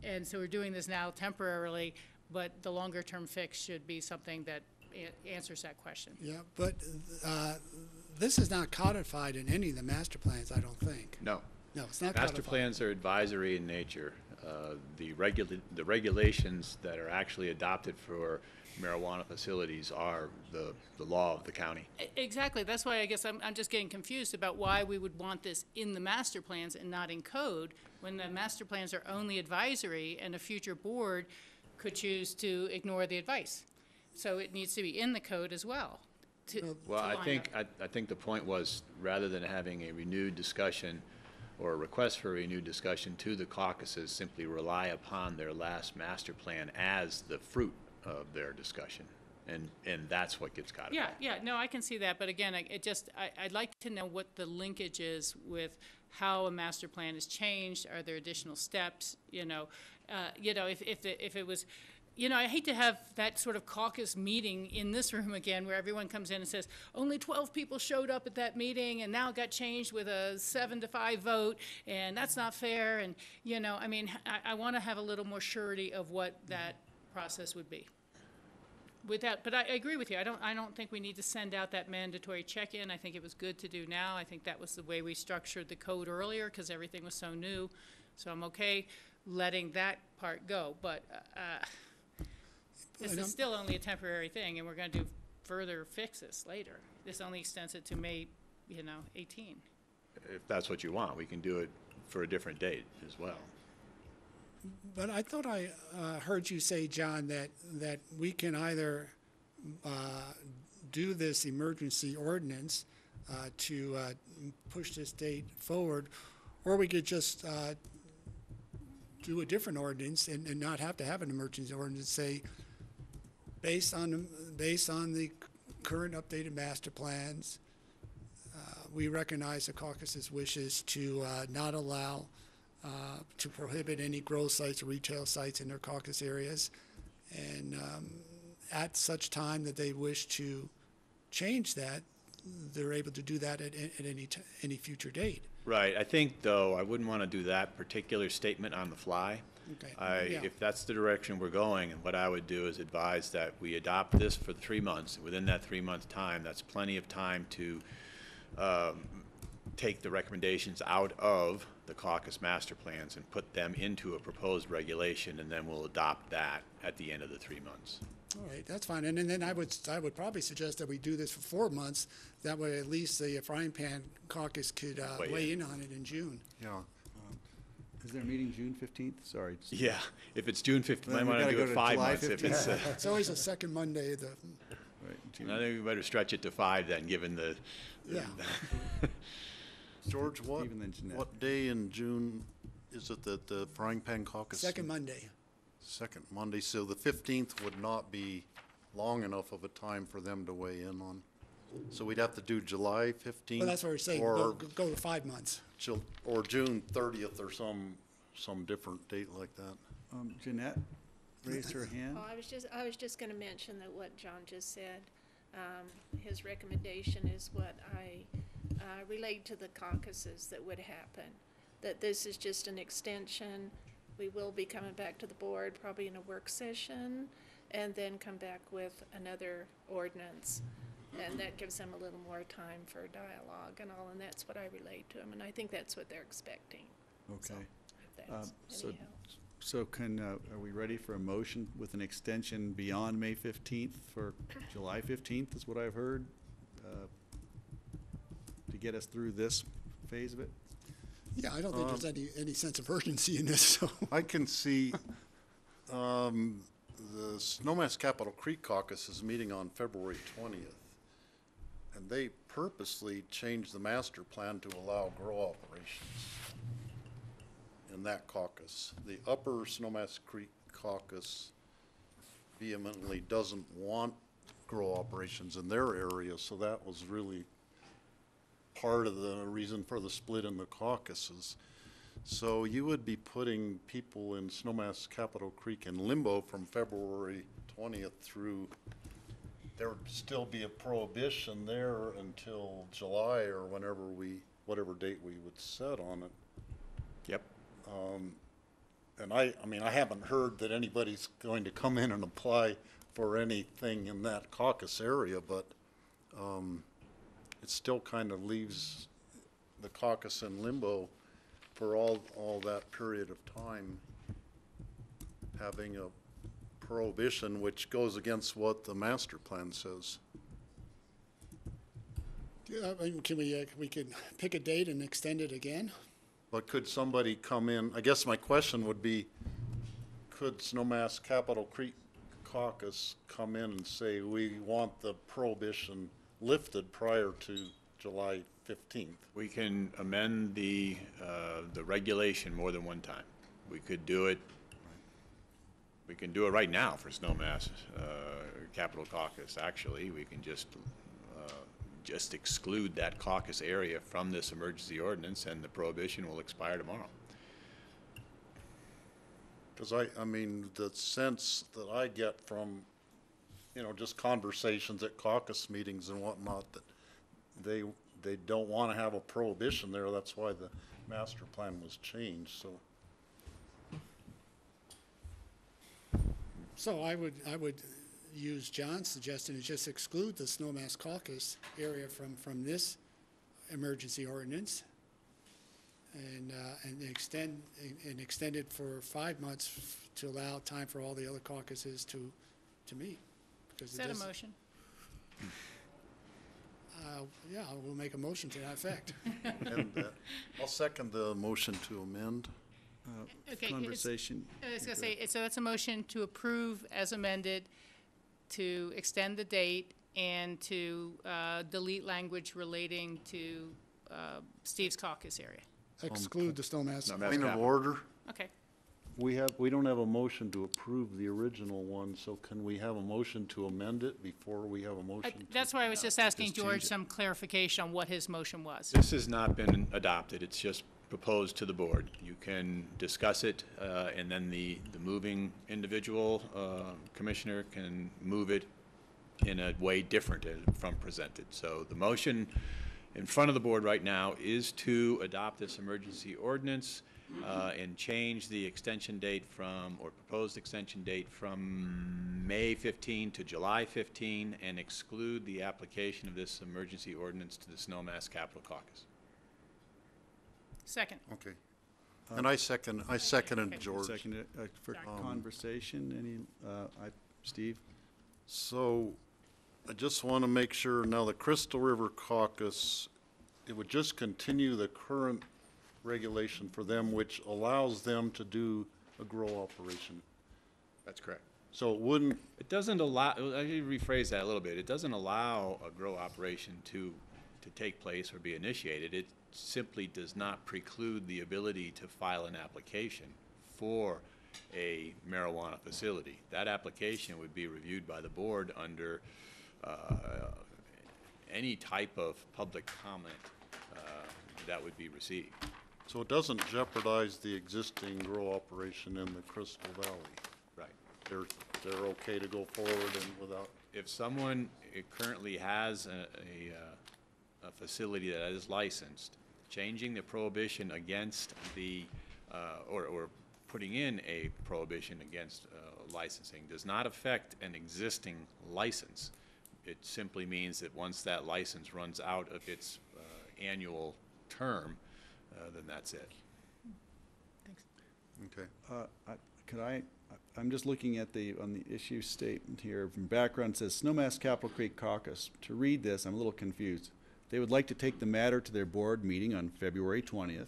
And so we're doing this now temporarily, but the longer-term fix should be something that answers that question. Yeah, but this is not codified in any of the master plans, I don't think. No. No, it's not Master codified. plans are advisory in nature. The regulations that are actually adopted for marijuana facilities are the law of the county. Exactly. That's why I guess I'm just getting confused about why we would want this in the master plans and not in code, when the master plans are only advisory and a future board could choose to ignore the advice. So it needs to be in the code as well. Well, I think the point was, rather than having a renewed discussion or a request for a renewed discussion to the caucuses, simply rely upon their last master plan as the fruit of their discussion. And that's what gets codified. Yeah, no, I can see that, but again, I'd like to know what the linkage is with how a master plan is changed. Are there additional steps? If it was, I hate to have that sort of caucus meeting in this room again, where everyone comes in and says, only 12 people showed up at that meeting, and now it got changed with a 7-5 vote, and that's not fair. And I want to have a little more surety of what that process would be. With that, but I agree with you. I don't think we need to send out that mandatory check-in. I think it was good to do now. I think that was the way we structured the code earlier, because everything was so new. So I'm okay letting that part go. But this is still only a temporary thing, and we're going to do further fixes later. This only extends it to May, 18. If that's what you want, we can do it for a different date as well. But I thought I heard you say, John, that we can either do this emergency ordinance to push this date forward, or we could just do a different ordinance and not have to have an emergency ordinance. Say, based on the current updated master plans, we recognize the caucus's wishes to not allow. To prohibit any grow sites or retail sites in their caucus areas, and at such time that they wish to change that, they're able to do that at any future date. Right. I think, though, I wouldn't want to do that particular statement on the fly. Okay. If that's the direction we're going, and what I would do is advise that we adopt this for 3 months. Within that 3-month time, that's plenty of time to take the recommendations out of the caucus master plans and put them into a proposed regulation, and then we'll adopt that at the end of the 3 months. All right, that's fine. And then I would probably suggest that we do this for 4 months. That way, at least the frying pan caucus could weigh in on it in June. Yeah. Is there a meeting June 15th? Sorry. Yeah, if it's June 15th, I we want to gotta do go it to 5 July months. If 15th. it's, It's always the second Monday of the. Right, I June. think we better stretch it to 5 then, given the. Yeah. George, Stephen and Jeanette. what day in June is it that the frying pan caucus? Second Monday. Second Monday, so the 15th would not be long enough of a time for them to weigh in on. So we'd have to do July 15th? Well, that's what we're saying. Or, Go to 5 months. or June 30th or some different date like that. Jeanette raised her hand. Oh, I was just gonna mention that what John just said, his recommendation is what I relayed to the caucuses that would happen. That this is just an extension. We will be coming back to the board probably in a work session, and then come back with another ordinance. And that gives them a little more time for dialogue and all, and that's what I relayed to them, and I think that's what they're expecting. Okay. If that's So, any help. so are we ready for a motion with an extension beyond May 15th for July 15th is what I've heard, to get us through this phase of it? Yeah, I don't think there's any sense of urgency in this, so. I can see, the Snowmass Capitol Creek Caucus is meeting on February 20th. And they purposely changed the master plan to allow grow operations in that caucus. The upper Snowmass Creek Caucus vehemently doesn't want grow operations in their area, so that was really part of the reason for the split in the caucuses. So you would be putting people in Snowmass Capitol Creek in limbo from February 20th through there would still be a prohibition there until July or whatever date we would set on it. Yep. And I mean, I haven't heard that anybody's going to come in and apply for anything in that caucus area, but it still kind of leaves the caucus in limbo for all that period of time, having a prohibition which goes against what the master plan says. Yeah, I mean, we can pick a date and extend it again? But could somebody come in, I guess my question would be, could Snowmass Capitol Creek Caucus come in and say, we want the prohibition lifted prior to July 15th? We can amend the regulation more than one time. We could do it, we can do it right now for Snowmass Capitol Caucus, actually. We can just exclude that caucus area from this emergency ordinance, and the prohibition will expire tomorrow. Because I mean, the sense that I get from, just conversations at caucus meetings and whatnot, that they don't want to have a prohibition there. That's why the master plan was changed, so. So I would use John's suggestion and just exclude the Snowmass Caucus area from this emergency ordinance, and extend it for 5 months to allow time for all the other caucuses to meet. Is that a motion? Yeah, we'll make a motion to that effect. And I'll second the motion to amend. Okay, Conversation. I was gonna say, so that's a motion to approve as amended, to extend the date, and to delete language relating to Steve's caucus area. Exclude the Snowmass. Point of order. Okay. We don't have a motion to approve the original one, so can we have a motion to amend it before we have a motion? That's why I was just asking just George change it. some clarification on what his motion was. This has not been adopted, it's just proposed to the board. You can discuss it, and then the moving individual commissioner can move it in a way different from presented. So the motion in front of the board right now is to adopt this emergency ordinance and change the extension date or proposed extension date from May 15 to July 15, and exclude the application of this emergency ordinance to the Snowmass Capitol Caucus. Second. Okay. And I seconded George. Seconded for conversation, Steve? So I just want to make sure now the Crystal River Caucus, it would just continue the current regulation for them, which allows them to do a grow operation. That's correct. So it wouldn't. It doesn't allow, I should rephrase that a little bit. It doesn't allow a grow operation to take place or be initiated. It simply does not preclude the ability to file an application for a marijuana facility. That application would be reviewed by the board under any type of public comment that would be received. So it doesn't jeopardize the existing grow operation in the Crystal Valley. Right. They're okay to go forward and without. If someone currently has a facility that is licensed, changing the prohibition against or putting in a prohibition against licensing does not affect an existing license. It simply means that once that license runs out of its annual term, then that's it. Okay. I'm just looking at on the issue statement here. From background, it says Snowmass Capitol Creek Caucus. To read this, I'm a little confused. They would like to take the matter to their board meeting on February 20th.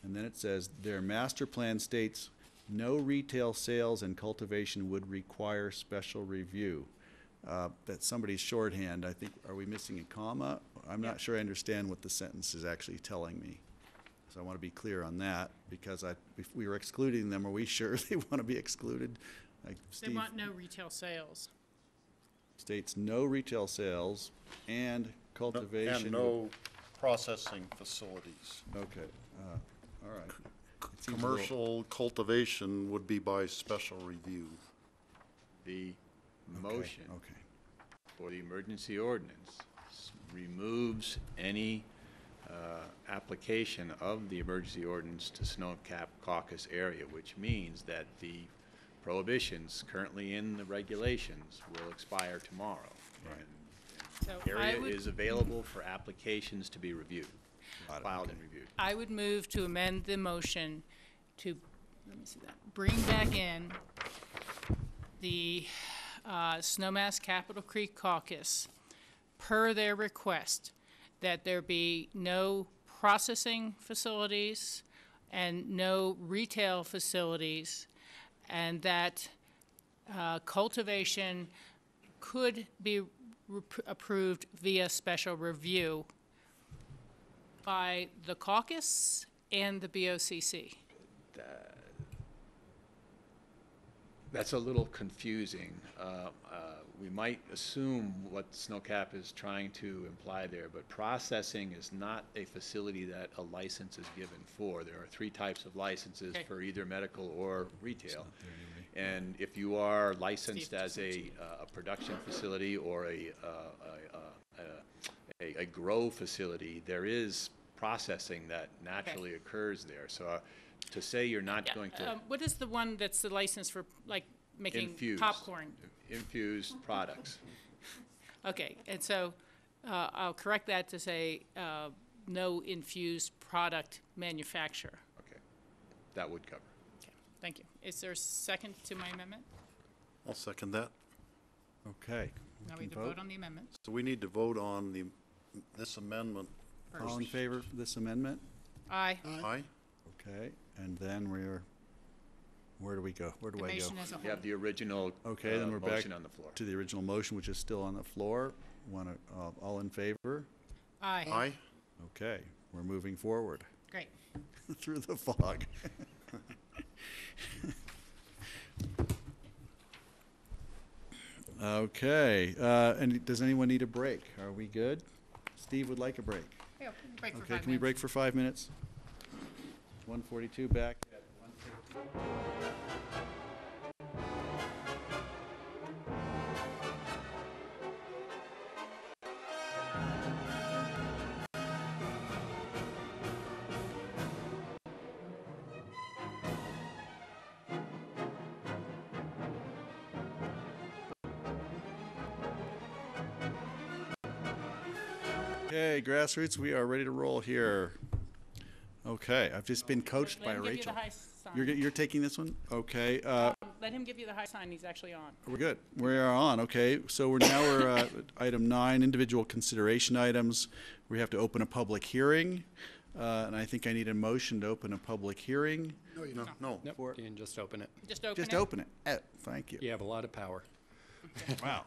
And then it says their master plan states no retail sales and cultivation would require special review. That's somebody's shorthand. I think, are we missing a comma? I'm not sure I understand what the sentence is actually telling me. So I want to be clear on that, because if we were excluding them, are we sure they want to be excluded? Like They want no retail sales. States no retail sales and cultivation. And no processing facilities. Okay, all right. It seems a Commercial cultivation would be by special review. The motion Okay. for the emergency ordinance removes any application of the emergency ordinance to snow-capped Caucus area, which means that the prohibitions currently in the regulations will expire tomorrow. And So the I area would- is available for applications to be reviewed, filed and reviewed. I would move to amend the motion to, let me see that, bring back in the Snowmass Capitol Creek Caucus per their request, that there be no processing facilities and no retail facilities, and that cultivation could be approved via special review by the caucus and the BOCC. That's a little confusing. We might assume what SNOCAP is trying to imply there, but processing is not a facility that a license is given for. There are 3 types of licenses Okay. for either medical or retail. And if you are licensed as a production facility or a grow facility, there is processing that naturally occurs there. So to say you're not going to What is the one that's the license for, like, making infuse popcorn? infused products. Okay, and so I'll correct that to say no infused product manufacturer. Okay, that would cover. Okay, thank you. Is there a second to my amendment? I'll second that. Okay. Now we can either vote on the amendment. So we need to vote on this amendment. All in favor of this amendment? Aye. Aye? Okay, and then where do we go? Where do I go? Information as a You whole. have the original Okay, then we're back motion on the floor. to the original motion, which is still on the floor. All in favor? Aye. Aye? Okay, we're moving forward Great. through the fog. Okay, and does anyone need a break? Are we good? Steve would like a break. Yeah, break for Okay, 5 can we minutes. break for 5 minutes? 1:42 back at 1:15. Okay, grassroots, we are ready to roll here. Okay, I've just been coached by Let him give you Rachel. the high sign. You're taking this one? Okay, Let him give you the high sign. He's actually on. we're good. We are on, okay. So we're at item 9, individual consideration items. We have to open a public hearing, and I think I need a motion to open a public hearing. No, you No, don't. no. Nope, you can just open it. Just open Just it. open it. Thank you. You have a lot of power. Wow.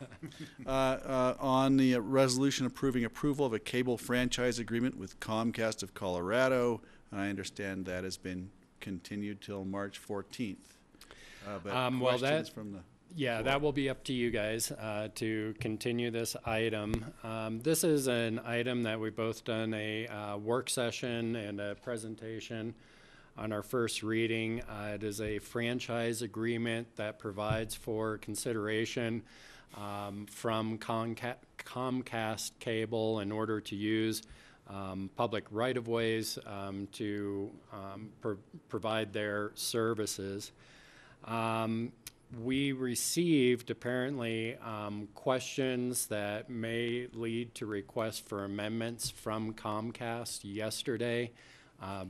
On the resolution approving approval of a cable franchise agreement with Comcast of Colorado, and I understand that has been continued till March 14th. But well, questions from the Yeah, that will be up to you guys to continue this item. This is an item that we've both done a work session and a presentation on our first reading. It is a franchise agreement that provides for consideration from Comcast Cable in order to use public right-of-ways to provide their services. We received apparently questions that may lead to requests for amendments from Comcast yesterday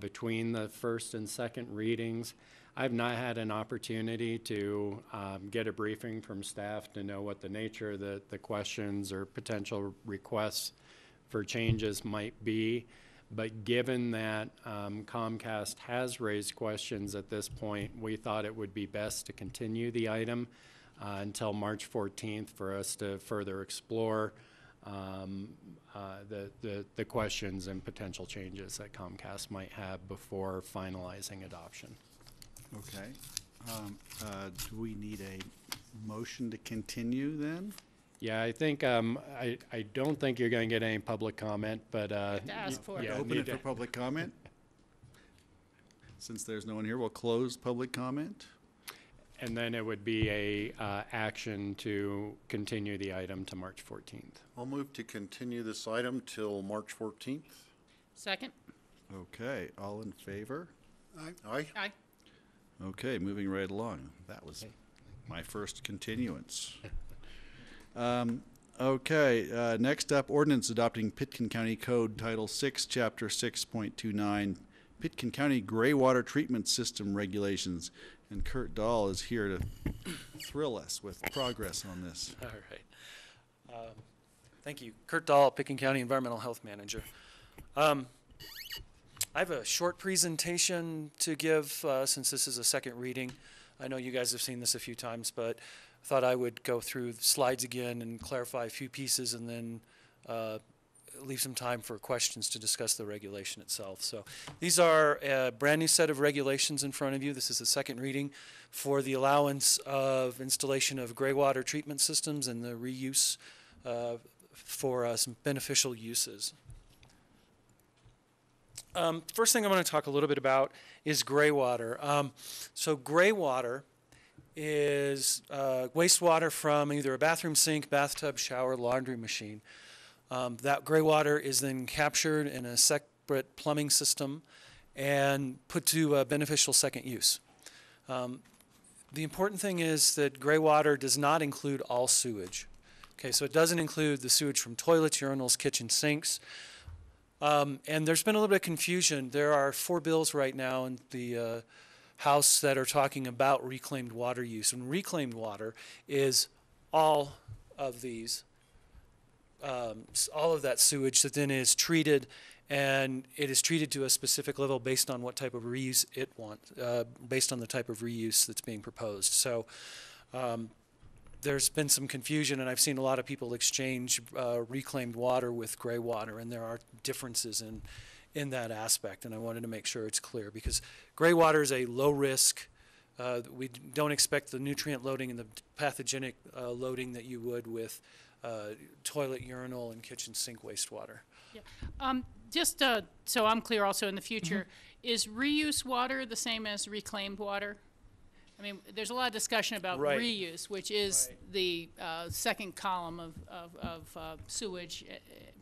between the first and second readings. I've not had an opportunity to get a briefing from staff to know what the nature of the questions or potential requests for changes might be. But given that Comcast has raised questions at this point, we thought it would be best to continue the item until March 14th for us to further explore the questions and potential changes that Comcast might have before finalizing adoption. Okay. Do we need a motion to continue then? Yeah, I think, I don't think you're going to get any public comment, but. To ask for it. yeah, Open need it for to- public comment? Since there's no one here, we'll close public comment. And then it would be a action to continue the item to March 14th. I'll move to continue this item till March 14th. Second? Okay, all in favor? Aye? Aye. Okay, moving right along. That was my first continuance. Okay, next up, ordinance adopting Pitkin County Code Title 6, Chapter 6.29, Pitkin County Gray Water Treatment System Regulations. And Kurt Dahl is here to thrill us with progress on this. All right. Thank you. Kurt Dahl, Pitkin County Environmental Health Manager. I have a short presentation to give since this is a second reading. I know you guys have seen this a few times, but I thought I would go through the slides again and clarify a few pieces and then leave some time for questions to discuss the regulation itself. So these are a brand new set of regulations in front of you. This is the second reading for the allowance of installation of gray water treatment systems and the reuse for some beneficial uses. First thing I want to talk a little bit about is gray water. So gray water is wastewater from either a bathroom sink, bathtub, shower, laundry machine. That gray water is then captured in a separate plumbing system and put to a beneficial second use. The important thing is that gray water does not include all sewage. Okay, so it doesn't include the sewage from toilets, urinals, kitchen sinks. And there's been a little bit of confusion. There are 4 bills right now in the House that are talking about reclaimed water use. And reclaimed water is all of these. All of that sewage that then is treated, and it is treated to a specific level based on what type of reuse it wants, based on the type of reuse that's being proposed. So there's been some confusion, and I've seen a lot of people exchange reclaimed water with gray water, and there are differences in that aspect, and I wanted to make sure it's clear because gray water is a low risk. We don't expect the nutrient loading and the pathogenic loading that you would with toilet, urinal, and kitchen sink wastewater. Yeah. Just so I'm clear also in the future, is reuse water the same as reclaimed water? I mean, there's a lot of discussion about reuse, which is the second column of sewage.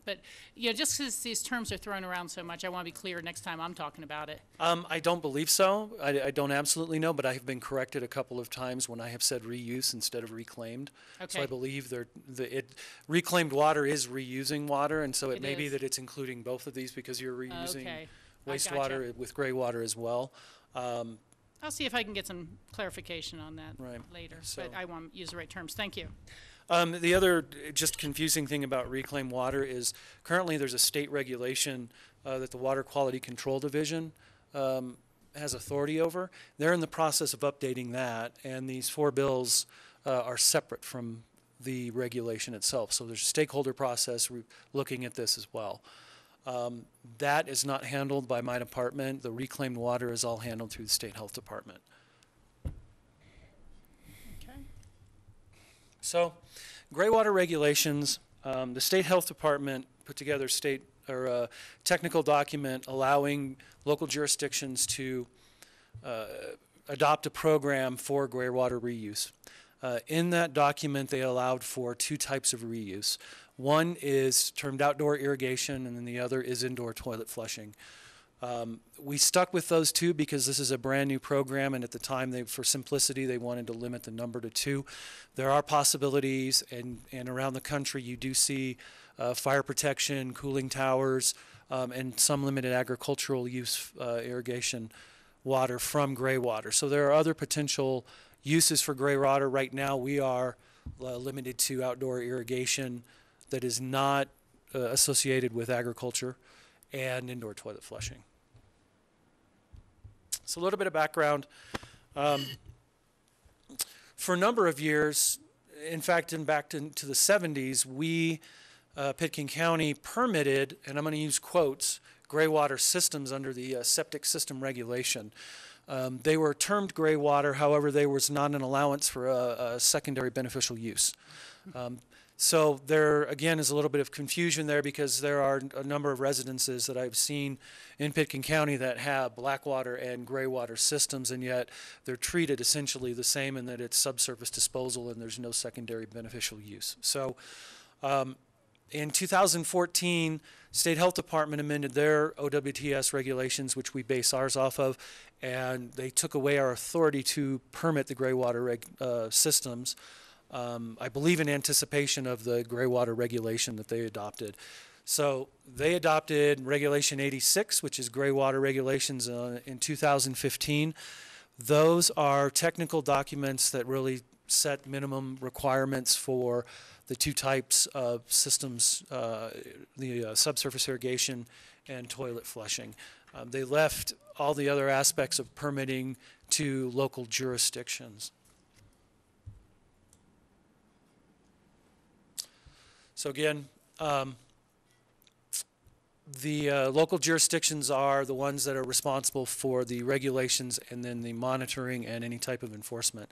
But you know, just because these terms are thrown around so much, I want to be clear next time I'm talking about it. I don't believe so. I don't absolutely know, but I have been corrected a couple of times when I have said reuse instead of reclaimed. Okay. So I believe reclaimed water is reusing water, and so it may be that it's including both of these because you're reusing wastewater with gray water as well. I'll see if I can get some clarification on that later, but I want to use the right terms. Thank you. The other just confusing thing about reclaimed water is currently there's a state regulation that the Water Quality Control Division has authority over. They're in the process of updating that, and these 4 bills are separate from the regulation itself. So there's a stakeholder process looking at this as well. That is not handled by my department. The reclaimed water is all handled through the State Health Department. Okay. So, gray water regulations, the State Health Department put together a technical document allowing local jurisdictions to adopt a program for gray water reuse. In that document, they allowed for 2 types of reuse. One is termed outdoor irrigation, and then the other is indoor toilet flushing. We stuck with those 2 because this is a brand new program, and at the time, for simplicity, they wanted to limit the number to 2. There are possibilities, and around the country, you do see fire protection, cooling towers, and some limited agricultural use irrigation water from gray water. So there are other potential uses for gray water. Right now, we are limited to outdoor irrigation that is not associated with agriculture and indoor toilet flushing. So a little bit of background. For a number of years, in fact, back into the 70s, we, Pitkin County, permitted, and I'm going to use quotes, gray water systems under the septic system regulation. They were termed gray water, however, there was not an allowance for a secondary beneficial use. So there, again, is a little bit of confusion there because there are a number of residences that I've seen in Pitkin County that have black water and gray water systems, and yet they're treated essentially the same in that it's subsurface disposal and there's no secondary beneficial use. So in 2014, State Health Department amended their OWTS regulations, which we base ours off of, and they took away our authority to permit the gray water systems. I believe in anticipation of the gray water regulation that they adopted. So they adopted Regulation 86, which is gray water regulations in 2015. Those are technical documents that really set minimum requirements for the two types of systems, the subsurface irrigation and toilet flushing. They left all the other aspects of permitting to local jurisdictions. So again, the local jurisdictions are the ones that are responsible for the regulations and then the monitoring and any type of enforcement.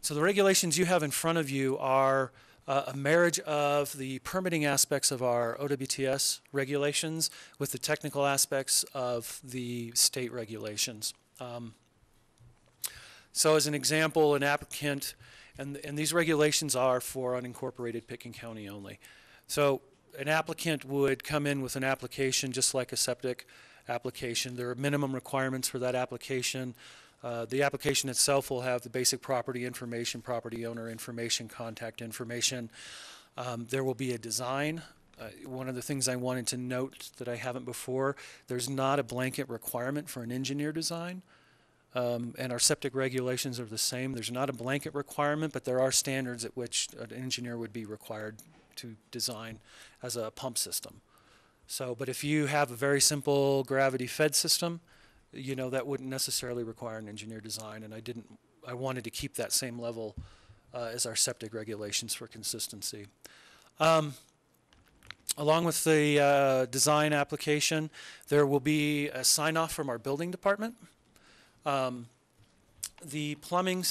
So the regulations you have in front of you are a marriage of the permitting aspects of our OWTS regulations with the technical aspects of the state regulations. So as an example, an applicant, and these regulations are for unincorporated Pitkin County only. So an applicant would come in with an application just like a septic application. There are minimum requirements for that application. The application itself will have the basic property information, property owner information, contact information. There will be a design. One of the things I wanted to note that I haven't before, there's not a blanket requirement for an engineer design. And our septic regulations are the same. There's not a blanket requirement, but there are standards at which an engineer would be required to design as a pump system. So, but if you have a very simple gravity fed system, you know, that wouldn't necessarily require an engineer design, and I wanted to keep that same level as our septic regulations for consistency. Along with the design application, there will be a sign-off from our building department. The plumbing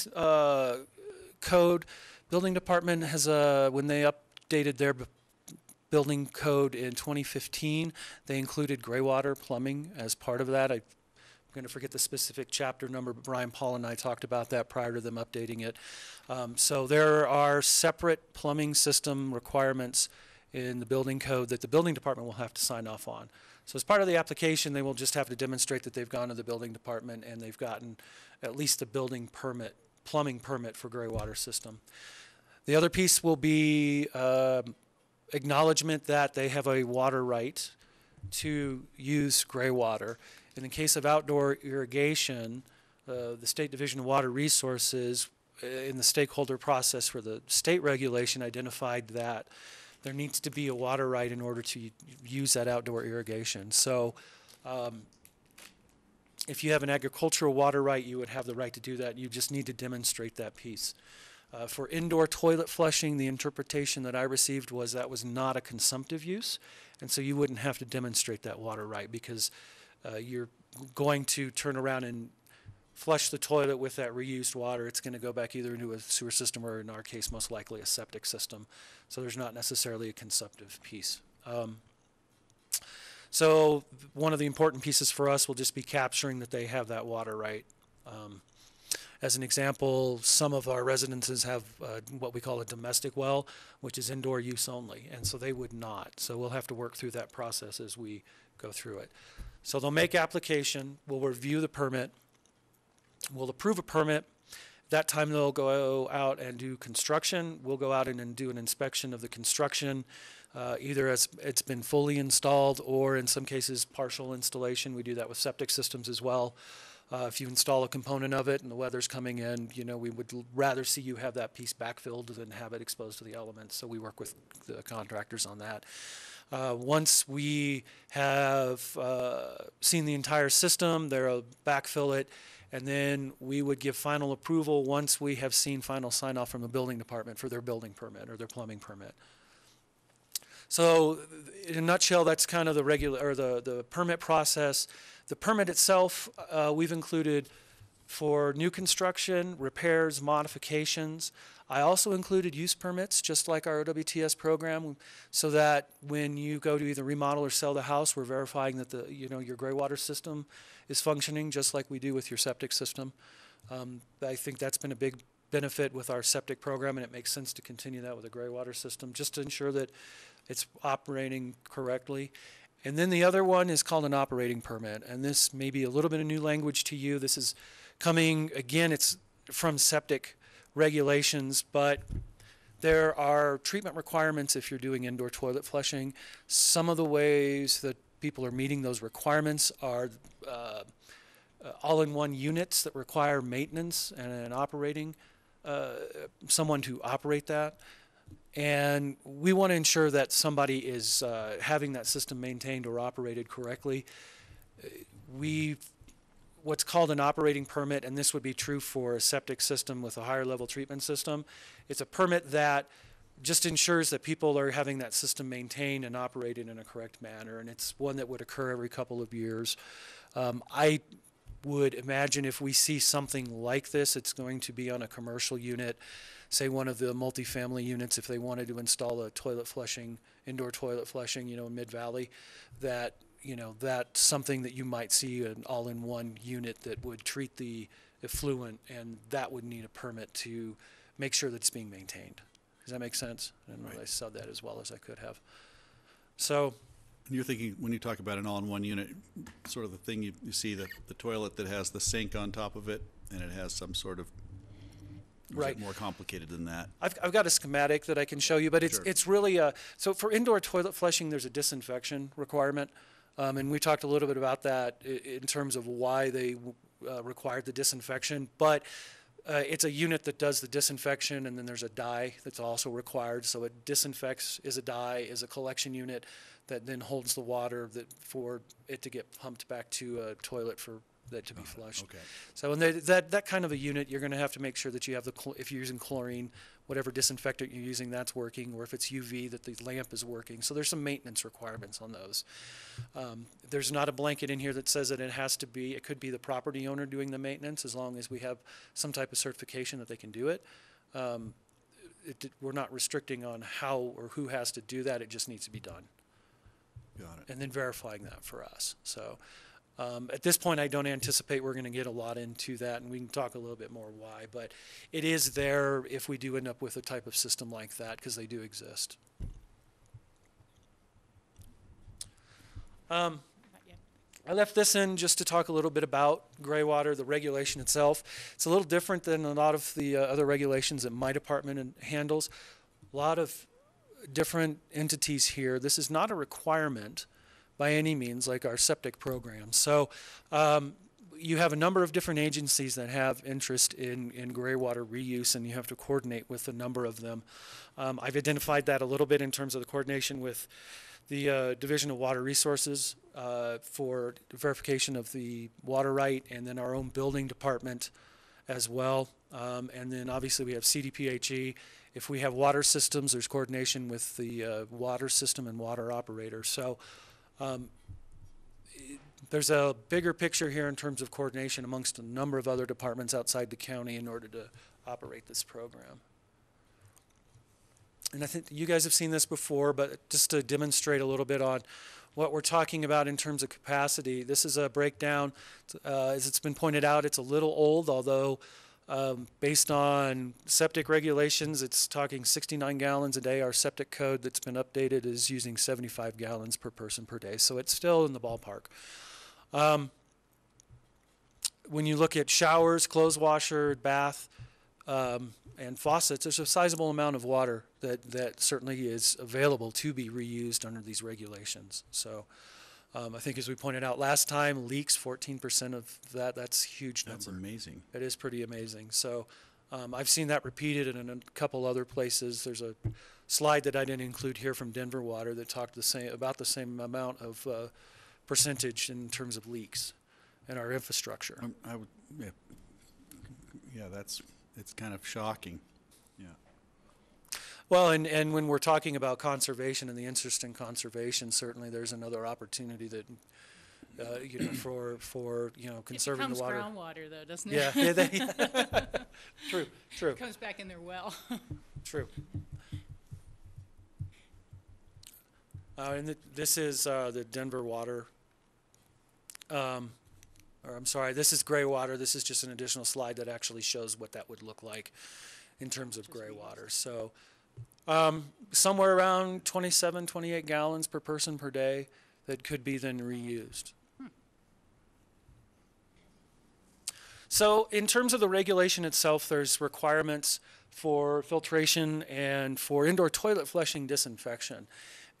code, building department has when they updated their building code in 2015, they included gray water plumbing as part of that. I'm going to forget the specific chapter number, but Brian, Paul, and I talked about that prior to them updating it. So there are separate plumbing system requirements in the building code that the building department will have to sign off on. So as part of the application, they will just have to demonstrate that they've gone to the building department and they've gotten at least a building permit, plumbing permit for gray water system. The other piece will be acknowledgement that they have a water right to use gray water. In the case of outdoor irrigation, the State Division of Water Resources in the stakeholder process for the state regulation identified that there needs to be a water right in order to use that outdoor irrigation. So if you have an agricultural water right, you would have the right to do that. You just need to demonstrate that piece. For indoor toilet flushing, the interpretation that I received was that was not a consumptive use, and so you wouldn't have to demonstrate that water right because you're going to turn around and flush the toilet with that reused water. It's going to go back either into a sewer system or, in our case, most likely a septic system. So there's not necessarily a consumptive piece. So one of the important pieces for us will just be capturing that they have that water right. As an example, some of our residences have what we call a domestic well, which is indoor use only, and so they would not. So we'll have to work through that process as we go through it. So they'll make application, we'll review the permit, we'll approve a permit. That time they'll go out and do construction. We'll go out and do an inspection of the construction, either as it's been fully installed or in some cases partial installation. We do that with septic systems as well. If you install a component of it and the weather's coming in, you know, we would rather see you have that piece backfilled than have it exposed to the elements. So we work with the contractors on that. Once we have seen the entire system, they'll backfill it, and then we would give final approval once we have seen final sign-off from the building department for their building permit or their plumbing permit. So in a nutshell, that's kind of the regular, or the permit process. The permit itself, we've included for new construction, repairs, modifications. I also included use permits, just like our OWTS program, so that when you go to either remodel or sell the house, we're verifying that your gray water system is functioning just like we do with your septic system. I think that's been a big benefit with our septic program, and it makes sense to continue that with a gray water system, just to ensure that it's operating correctly. And then the other one is called an operating permit, and this may be a little bit of new language to you. This is coming, again, it's from septic regulations, but there are treatment requirements if you're doing indoor toilet flushing. Some of the ways that people are meeting those requirements are all-in-one units that require maintenance and an operating, someone to operate that. And we want to ensure that somebody is having that system maintained or operated correctly. What's called an operating permit, and this would be true for a septic system with a higher level treatment system, it's a permit that just ensures that people are having that system maintained and operated in a correct manner, and it's one that would occur every couple of years. I would imagine if we see something like this, it's going to be on a commercial unit, say one of the multifamily units, if they wanted to install a toilet flushing, indoor toilet flushing, in Mid-Valley, that, that's something that you might see an all-in-one unit that would treat the effluent, and that would need a permit to make sure that it's being maintained. Does that make sense? I don't know if I said that as well as I could have. So, you're thinking, when you talk about an all-in-one unit, sort of the thing you see, the toilet that has the sink on top of it, and it has some sort of, right, more complicated than that? I've got a schematic that I can show you, but it's really so for indoor toilet flushing, there's a disinfection requirement, and we talked a little bit about that in terms of why they required the disinfection, but it's a unit that does the disinfection, and then there's a dye that's also required. So it disinfects, is a dye, is a collection unit that then holds the water for it to get pumped back to a toilet for that to be flushed. Okay. So in that kind of a unit, you're going to have to make sure that you have if you're using chlorine, whatever disinfectant you're using, that's working, or if it's UV, that the lamp is working. So there's some maintenance requirements on those. There's not a blanket in here that says that it could be the property owner doing the maintenance, as long as we have some type of certification that they can do it. We're not restricting on how or who has to do that. It just needs to be done. Got it. And then verifying that for us. So at this point, I don't anticipate we're going to get a lot into that, and we can talk a little bit more why. But it is there if we do end up with a type of system like that, because they do exist. I left this in just to talk a little bit about gray water, the regulation itself. It's a little different than a lot of the other regulations that my department handles. A lot of different entities here. This is not a requirement by any means like our septic program. So you have a number of different agencies that have interest in gray water reuse, and you have to coordinate with a number of them. I've identified that a little bit in terms of the coordination with the Division of Water Resources for verification of the water right, and then our own building department as well. And then obviously we have CDPHE. If we have water systems, there's coordination with the water system and water operator. So there's a bigger picture here in terms of coordination amongst a number of other departments outside the county in order to operate this program. And I think you guys have seen this before, but just to demonstrate a little bit on what we're talking about in terms of capacity, this is a breakdown. As it's been pointed out, it's a little old, although based on septic regulations, it's talking 69 gallons a day. Our septic code that's been updated is using 75 gallons per person per day, so it's still in the ballpark. When you look at showers, clothes washer, bath, and faucets, there's a sizable amount of water that certainly is available to be reused under these regulations. So I think as we pointed out last time, leaks, 14% of that's a huge number. That's amazing. It is pretty amazing. So I've seen that repeated in a couple other places. There's a slide that I didn't include here from Denver Water that talked about the same amount of percentage in terms of leaks in our infrastructure. It's kind of shocking. Yeah. Well, and when we're talking about conservation and the interest in conservation, certainly there's another opportunity that It conserving the becomes water. groundwater though, doesn't it? Yeah, true. It comes back in their well. True. And this is the Denver water. Or I'm sorry, this is gray water. This is just an additional slide that actually shows what that would look like in terms of gray water. So somewhere around 27, 28 gallons per person per day that could be then reused. So in terms of the regulation itself, there's requirements for filtration and for indoor toilet flushing disinfection.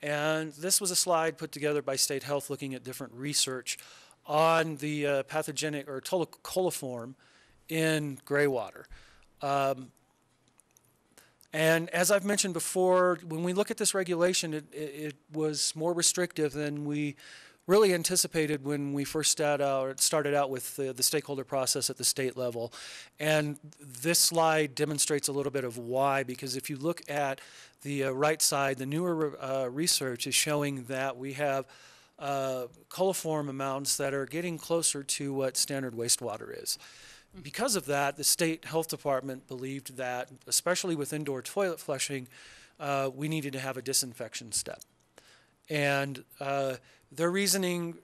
And this was a slide put together by State Health looking at different research on the pathogenic or coliform in gray water. And as I've mentioned before, when we look at this regulation, it was more restrictive than we really anticipated when we first started out with the stakeholder process at the state level. And this slide demonstrates a little bit of why, because if you look at the right side, the newer research is showing that we have coliform amounts that are getting closer to what standard wastewater is. Because of that, the state health department believed that, especially with indoor toilet flushing, we needed to have a disinfection step. And their reasoning,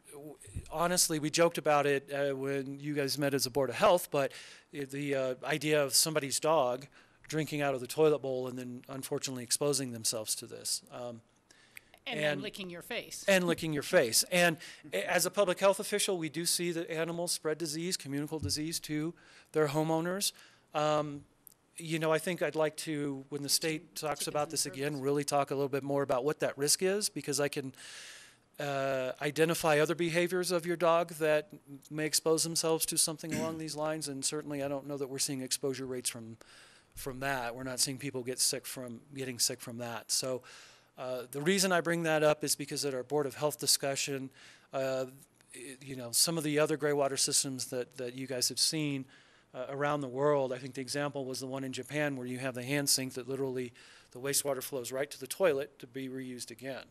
honestly, we joked about it when you guys met as a Board of Health, but the idea of somebody's dog drinking out of the toilet bowl and then unfortunately exposing themselves to this. And then licking your face. And licking your face. And as a public health official, we do see that animals spread disease, communicable disease to their homeowners. I think I'd like to, when the state talks about this again, really talk a little bit more about what that risk is, because I can identify other behaviors of your dog that may expose themselves to something along these lines, and certainly I don't know that we're seeing exposure rates from that. We're not seeing people getting sick from that. So the reason I bring that up is because at our Board of Health discussion, some of the other gray water systems that you guys have seen around the world, I think the example was the one in Japan where you have the hand sink that literally the wastewater flows right to the toilet to be reused again.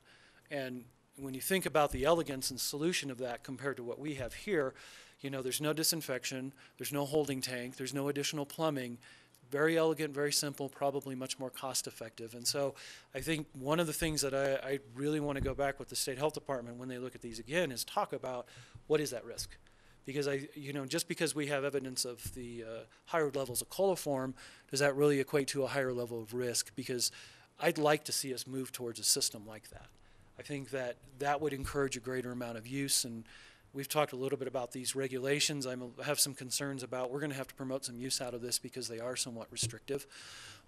And when you think about the elegance and solution of that compared to what we have here, there's no disinfection, there's no holding tank, there's no additional plumbing. Very elegant, very simple, probably much more cost effective. And so I think one of the things that I really want to go back with the state health department when they look at these again is talk about what is that risk. Because just because we have evidence of the higher levels of coliform, does that really equate to a higher level of risk? Because I'd like to see us move towards a system like that. I think that would encourage a greater amount of use, and we've talked a little bit about these regulations. I have some concerns about we're going to have to promote some use out of this because they are somewhat restrictive.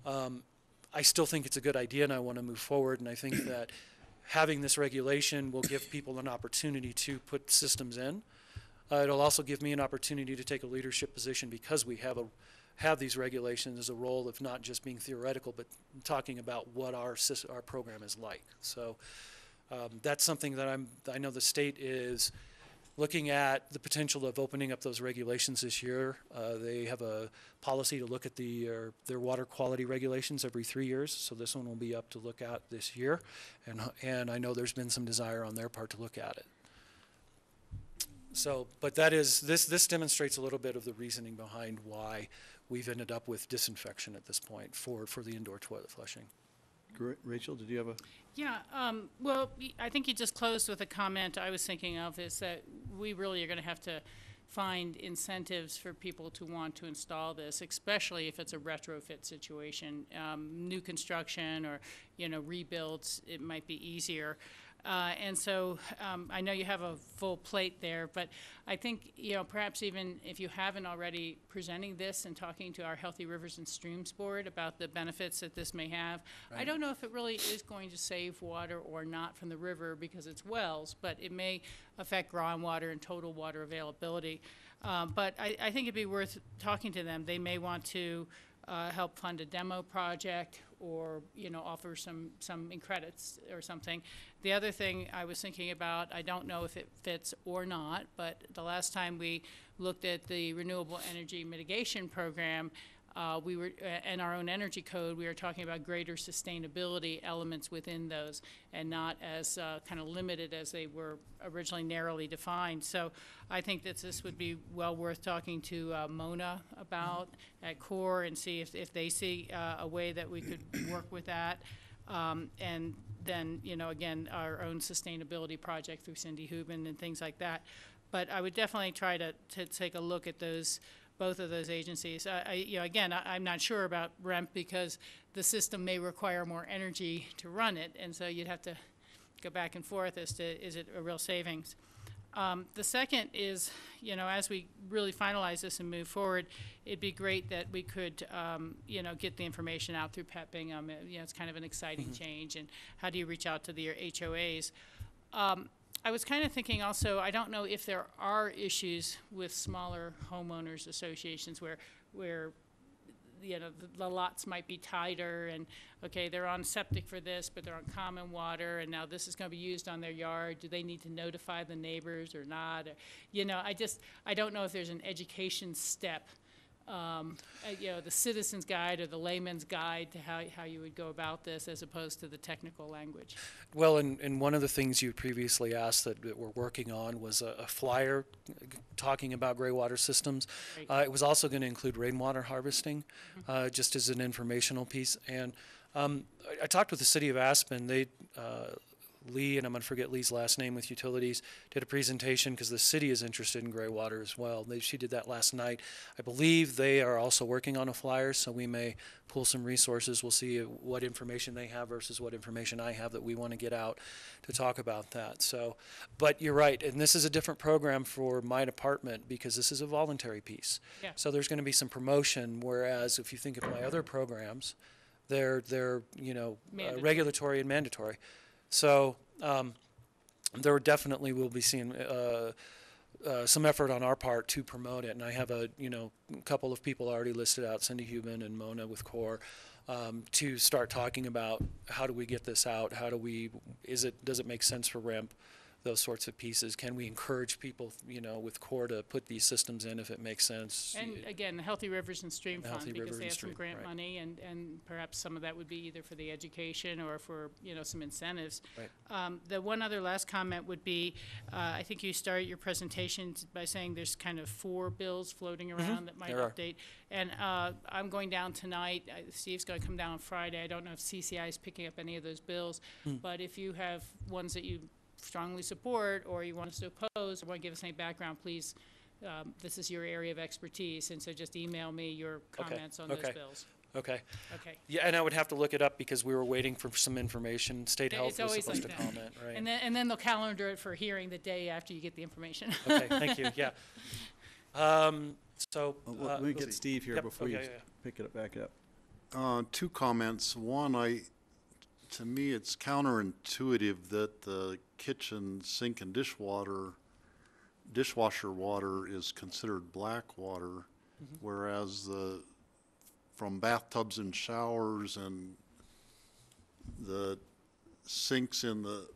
I still think it's a good idea and I want to move forward, and I think that having this regulation will give people an opportunity to put systems in. It'll also give me an opportunity to take a leadership position because we have these regulations as a role of not just being theoretical but talking about what our program is like. So that's something that I know the state is looking at the potential of opening up those regulations this year. They have a policy to look at their water quality regulations every 3 years, so this one will be up to look at this year, and I know there's been some desire on their part to look at it. So, but this demonstrates a little bit of the reasoning behind why we've ended up with disinfection at this point for the indoor toilet flushing. Great. Rachel, did you have a? Yeah, well, I think you just closed with a comment I was thinking of, is that we really are going to have to find incentives for people to want to install this, especially if it's a retrofit situation. New construction or, rebuilds, it might be easier. And so I know you have a full plate there, but I think, perhaps even if you haven't already, presenting this and talking to our Healthy Rivers and Streams Board about the benefits that this may have. Right. I don't know if it really is going to save water or not from the river because it's wells, but it may affect groundwater and total water availability. But I think it'd be worth talking to them. They may want to help fund a demo project or, offer some credits or something. The other thing I was thinking about, I don't know if it fits or not, but the last time we looked at the Renewable Energy Mitigation Program, and our own energy code, we were talking about greater sustainability elements within those, and not as kind of limited as they were originally narrowly defined. So I think that this would be well worth talking to Mona about at CORE and see if they see a way that we could work with that. And then, you know, again, our own sustainability project through Cindy Hubin and things like that. But I would definitely try to take a look at both of those agencies. You know, again, I'm not sure about REMP because the system may require more energy to run it, and so you'd have to go back and forth as to is it a real savings. The second is, you know, as we really finalize this and move forward, it'd be great that we could, you know, get the information out through Pitkin. You know, it's kind of an exciting change, and how do you reach out to the HOAs? I was kind of thinking also, I don't know if there are issues with smaller homeowners associations where you know, the lots might be tighter and, okay, they're on septic for this, but they're on common water, and now this is going to be used on their yard. Do they need to notify the neighbors or not? Or, you know, I don't know if there's an education step, you know, the citizen's guide or the layman's guide to how you would go about this as opposed to the technical language. Well, and one of the things you previously asked that we're working on was a flyer talking about gray water systems. Right. It was also going to include rainwater harvesting, just as an informational piece. And I talked with the city of Aspen. They Lee, and I'm going to forget Lee's last name with utilities, did a presentation because the city is interested in gray water as well. She did that last night. I believe they are also working on a flyer, so we may pull some resources. We'll see what information they have versus what information I have that we want to get out to talk about that. So, but you're right, and this is a different program for my department because this is a voluntary piece. Yeah. So there's going to be some promotion, whereas if you think of my other programs, they're you know, regulatory and mandatory. So there definitely will be seeing some effort on our part to promote it, and I have a couple of people already listed out, Cindy Hubin and Mona with CORE, to start talking about how do we get this out, how do we, does it make sense for REMP, those sorts of pieces. Can we encourage people, with CORE to put these systems in if it makes sense? And again, the Healthy Rivers and Stream Fund, Healthy because River they and have some Stream, grant right. money, and perhaps some of that would be either for the education or for, some incentives. Right. The one other last comment would be, I think you started your presentation by saying there's kind of 4 bills floating around that might There are. update. And I'm going down tonight. Steve's going to come down on Friday. I don't know if CCI is picking up any of those bills, but if you have ones that you strongly support, or you want us to oppose, or want to give us any background, please, this is your area of expertise, and so just email me your comments on those bills. Okay. Okay. Yeah, and I would have to look it up because we were waiting for some information. State Health It's was always supposed like to that. comment, right? And then they'll calendar it for hearing the day after you get the information. Okay, thank you, yeah. So. Let me get Steve here yep, before you okay, yeah. pick it back up. 2 comments. One, to me, it's counterintuitive that the kitchen sink and dishwasher water is considered black water, whereas from bathtubs and showers and the sinks in the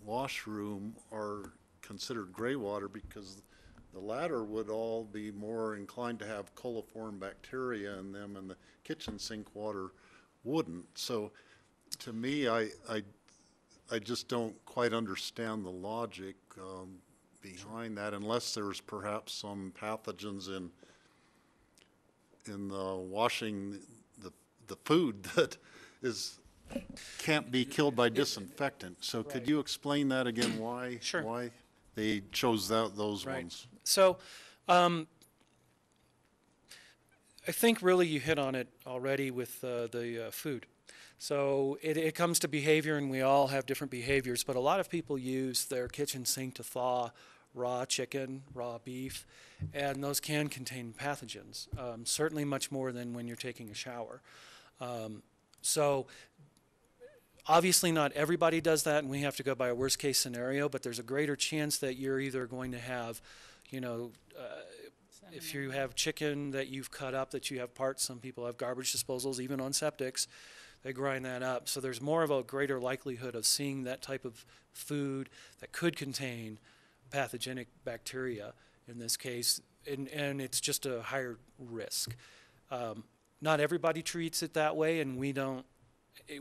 washroom are considered gray water, because the latter would all be more inclined to have coliform bacteria in them, and the kitchen sink water wouldn't. So to me, I just don't quite understand the logic behind that, unless there's perhaps some pathogens in the washing the food that can't be killed by disinfectant. So could you explain that again? Why? Sure. Why they chose those Right. ones? So, I think really you hit on it already with the food. So it comes to behavior, and we all have different behaviors, but a lot of people use their kitchen sink to thaw raw chicken, raw beef, and those can contain pathogens, certainly much more than when you're taking a shower. So obviously not everybody does that, and we have to go by a worst case scenario, but there's a greater chance that you're either going to have, if you have chicken that you've cut up, that you have parts, some people have garbage disposals, even on septics, they grind that up. So there's more of a greater likelihood of seeing that type of food that could contain pathogenic bacteria in this case, and it's just a higher risk. Not everybody treats it that way, and we don't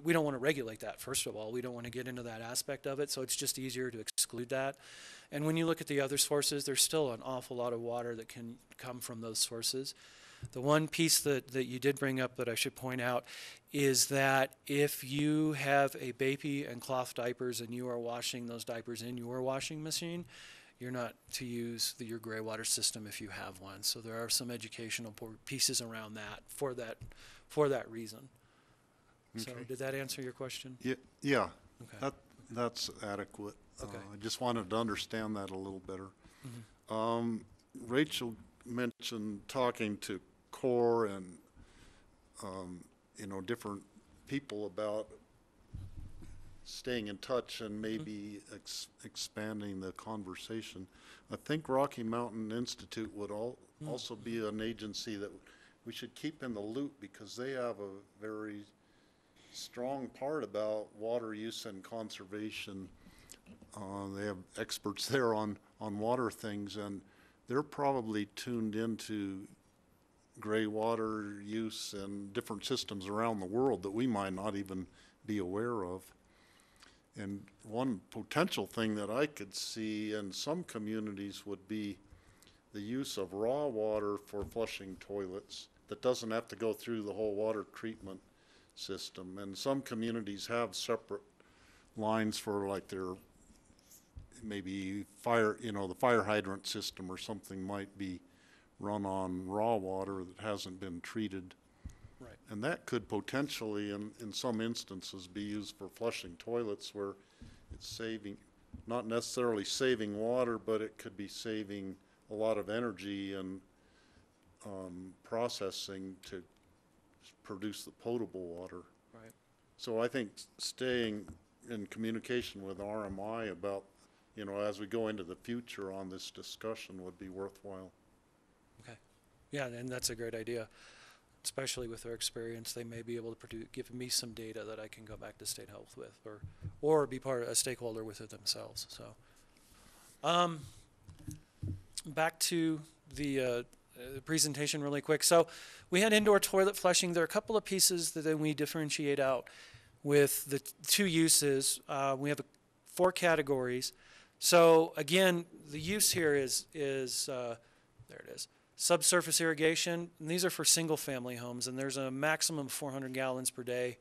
want to regulate that, first of all. We don't want to get into that aspect of it, so it's just easier to exclude that. And when you look at the other sources, there's still an awful lot of water that can come from those sources. The one piece that you did bring up that I should point out is that if you have a baby and cloth diapers and you are washing those diapers in your washing machine, you're not to use your gray water system if you have one. So there are some educational pieces around that for that reason. So Okay. did that answer your question? Yeah, Okay. that's adequate. Okay. I just wanted to understand that a little better. Rachel mentioned talking to CORE and, different people about staying in touch and maybe expanding the conversation. I think Rocky Mountain Institute would also be an agency that we should keep in the loop, because they have a very strong part about water use and conservation. They have experts there on water things, and they're probably tuned into gray water use and different systems around the world that we might not even be aware of. And one potential thing that I could see in some communities would be the use of raw water for flushing toilets that doesn't have to go through the whole water treatment system. And some communities have separate lines for, like, their maybe fire, the fire hydrant system or something might be run on raw water that hasn't been treated. Right. And that could potentially, in some instances, be used for flushing toilets, where it's saving, not necessarily saving water, but it could be saving a lot of energy and processing to produce the potable water. Right. So I think staying in communication with RMI about, as we go into the future on this discussion would be worthwhile. Okay. Yeah, and that's a great idea. Especially with their experience, they may be able to give me some data that I can go back to State Health with, or be a stakeholder with it themselves. So, back to the presentation really quick. So, we had indoor toilet flushing. There are a couple of pieces that then we differentiate out with the two uses. We have 4 categories. So again, the use here is there it is. Subsurface irrigation, and these are for single-family homes, and there's a maximum of 400 gallons per day.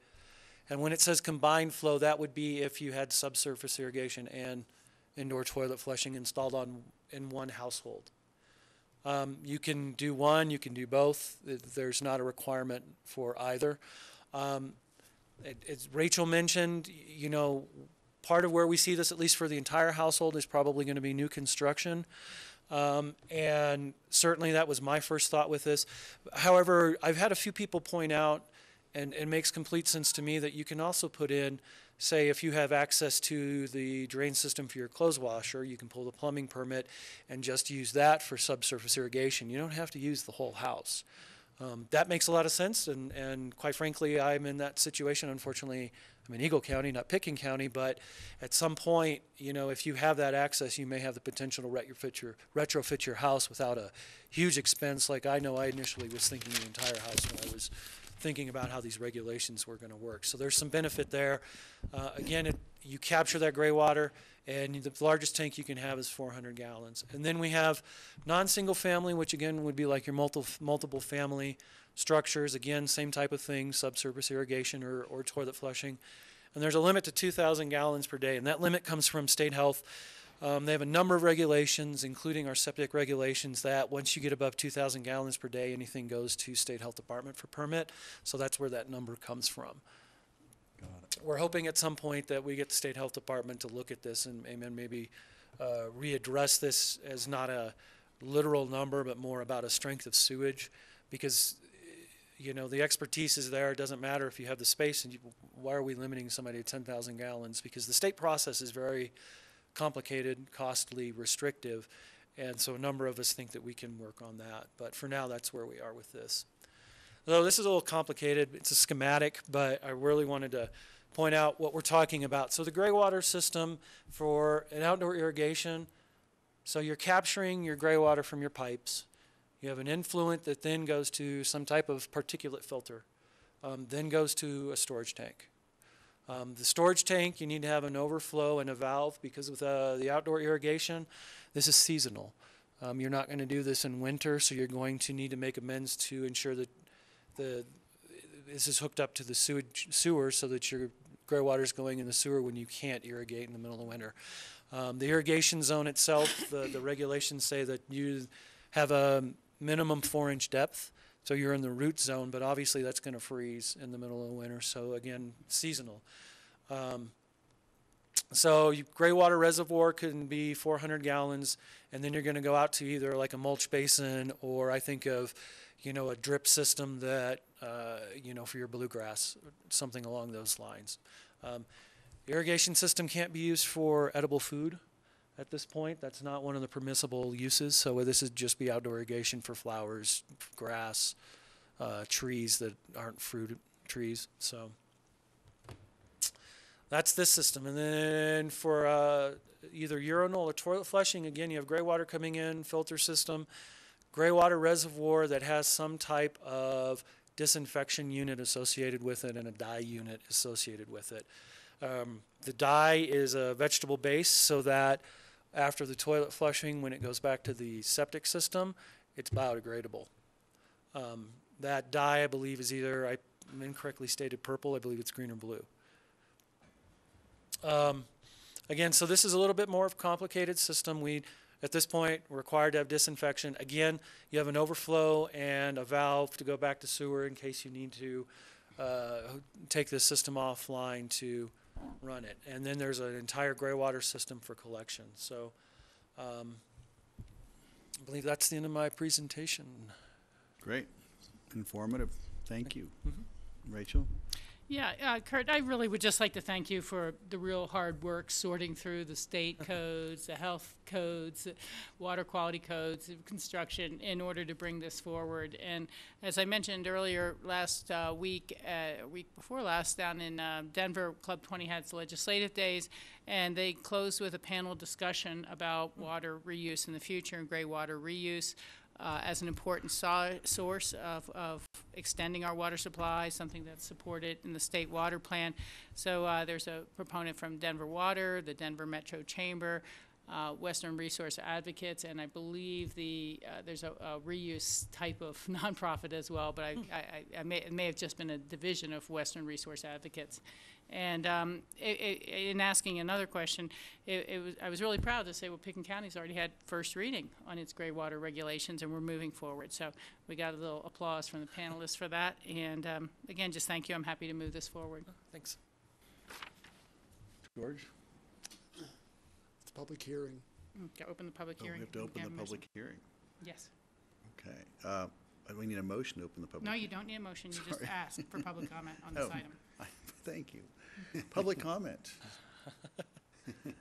And when it says combined flow, that would be if you had subsurface irrigation and indoor toilet flushing installed in one household. You can do one, you can do both. There's not a requirement for either. As Rachel mentioned, part of where we see this, at least for the entire household, is probably going to be new construction. And certainly that was my first thought with this. However, I've had a few people point out, and it makes complete sense to me, that you can also put in, say, if you have access to the drain system for your clothes washer, you can pull the plumbing permit and just use that for subsurface irrigation. You don't have to use the whole house. That makes a lot of sense, and quite frankly, I'm in that situation. Unfortunately, I'm in Eagle County, not Pitkin County, but at some point, if you have that access, you may have the potential to retrofit your house without a huge expense, like I know I initially was thinking the entire house when I was thinking about how these regulations were going to work. So there's some benefit there. Again, you capture that gray water, and the largest tank you can have is 400 gallons. And then we have non-single family, which again would be like your multiple family structures. Again, same type of thing, subsurface irrigation or toilet flushing. And there's a limit to 2,000 gallons per day, and that limit comes from State Health. They have a number of regulations, including our septic regulations, that once you get above 2,000 gallons per day, anything goes to State Health Department for permit. So that's where that number comes from. We're hoping at some point that we get the State Health Department to look at this and maybe readdress this as not a literal number, but more about a strength of sewage, because the expertise is there. It doesn't matter if you have the space, and why are we limiting somebody to 10,000 gallons? Because the state process is very complicated, costly, restrictive, and so a number of us think that we can work on that. But for now, that's where we are with this. Though this is a little complicated, it's a schematic, but I really wanted to point out what we're talking about. So the gray water system for an outdoor irrigation, so you're capturing your gray water from your pipes, You have an influent that then goes to some type of particulate filter, then goes to a storage tank. The storage tank, you need to have an overflow and a valve because with the outdoor irrigation, this is seasonal. You're not going to do this in winter, so you're going to need to make amends to ensure that this is hooked up to the sewer so that your gray water is going in the sewer when you can't irrigate in the middle of winter. The irrigation zone itself, the regulations say that you have a minimum 4-inch depth, so you're in the root zone, but obviously that's going to freeze in the middle of winter, so again, seasonal. So gray water reservoir can be 400 gallons, and then you're going to go out to either like a mulch basin or I think of, a drip system that, for your bluegrass, something along those lines. Irrigation system can't be used for edible food at this point. That's not one of the permissible uses, so this would just be outdoor irrigation for flowers, grass, trees that aren't fruit trees. So that's this system. And then for either urinal or toilet flushing, again, you have gray water coming in, filter system, gray water reservoir that has some type of disinfection unit associated with it and a dye unit associated with it. The dye is a vegetable base so that after the toilet flushing, when it goes back to the septic system, it's biodegradable. That dye, I believe, is either, I'm incorrectly stated purple, I believe it's green or blue. Again, so this is a little bit more of a complicated system. We, at this point, we're required to have disinfection. Again, you have an overflow and a valve to go back to sewer in case you need to take this system offline to run it. And then there's an entire gray water system for collection. So I believe that's the end of my presentation. Great. Informative. Thank you. Rachel? Yeah, Kurt, I really would just like to thank you for the real hard work sorting through the state codes, the health codes, the water quality codes, construction in order to bring this forward. And as I mentioned earlier, last week before last, down in Denver, Club 20 had its legislative days, and they closed with a panel discussion about water reuse in the future and gray water reuse. As an important source of extending our water supply, something that's supported in the state water plan. So there's a proponent from Denver Water, the Denver Metro Chamber, Western Resource Advocates, and I believe there's a reuse type of nonprofit as well, but it may have just been a division of Western Resource Advocates. And in asking another question, I was really proud to say, well, Pitkin County's already had first reading on its gray water regulations, and we're moving forward. So we got a little applause from the panelists for that. And again, just thank you. I'm happy to move this forward. Thanks. George? It's a public hearing. To open the public hearing. We have to open the public hearing. Yes. Okay. We need a motion to open the public No, hearing. you don't need a motion. You just ask for public comment on this item. Thank you. Public comment. Do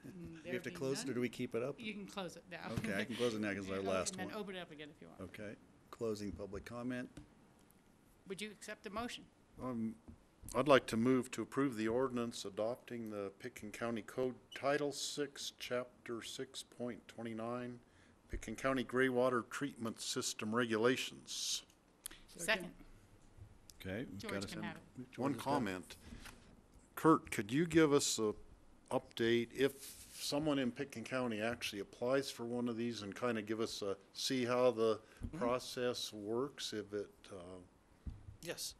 we have to close it, or do we keep it up? You can close it now. Okay, I can close it now because it's our last And one. then open it up again if you want. Okay, closing public comment. Would you accept the motion? I'd like to move to approve the ordinance adopting the Pitkin County Code Title 6, Chapter 6.29, Pitkin County Gray Water Treatment System Regulations. Second. Okay. George got a can second. have it. One comment. Kurt, could you give us a update if someone in Pitkin County actually applies for one of these and kind of give us see how the process works, if it, Yes.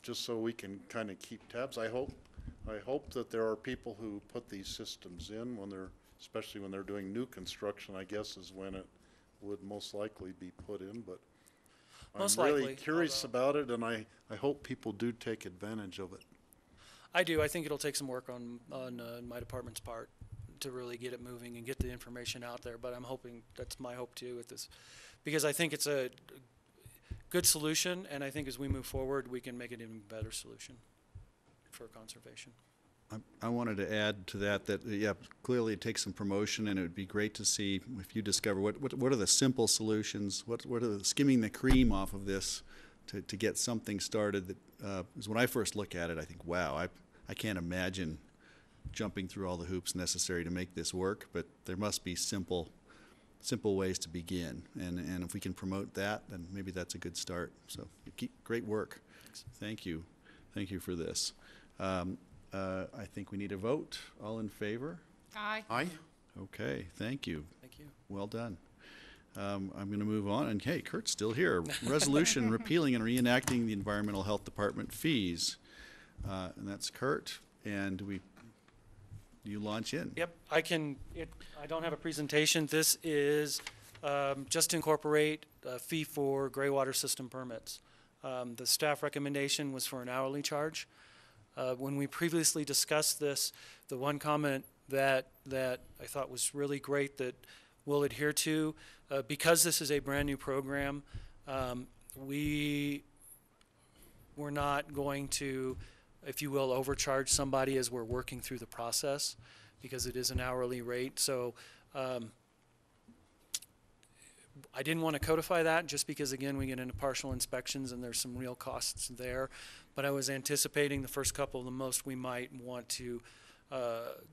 just so we can kind of keep tabs. I hope that there are people who put these systems in when they're, especially when they're doing new construction, I guess is when it would most likely be put in, but Most I'm really likely, curious about it, and I hope people do take advantage of it. I do. I think it'll take some work on my department's part to really get it moving and get the information out there. But I'm hoping, that's my hope too with this, because I think it's a good solution, and I think as we move forward, we can make it an even better solution for conservation. I wanted to add to that, yeah, clearly it takes some promotion, and it would be great to see if you discover what are the simple solutions, what are the skimming the cream off of this to get something started that, is when I first look at it, I think, wow, I can't imagine jumping through all the hoops necessary to make this work, but there must be simple simple ways to begin. And if we can promote that, then maybe that's a good start. So keep great work. Thank you. Thank you for this. I think we need a vote. All in favor? Aye. Aye? Okay, thank you. Thank you. Well done. I'm going to move on, and hey, Kurt's still here. Resolution repealing and reenacting the Environmental Health Department fees. And that's Kurt, and you launch in. Yep, I don't have a presentation. This is just to incorporate a fee for gray water system permits. The staff recommendation was for an hourly charge. When we previously discussed this, the one comment that I thought was really great that we'll adhere to, because this is a brand new program, we're not going to, if you will, overcharge somebody as we're working through the process, because it is an hourly rate. So I didn't want to codify that just because, again, we get into partial inspections and there's some real costs there. But I was anticipating the first couple, the most we might want to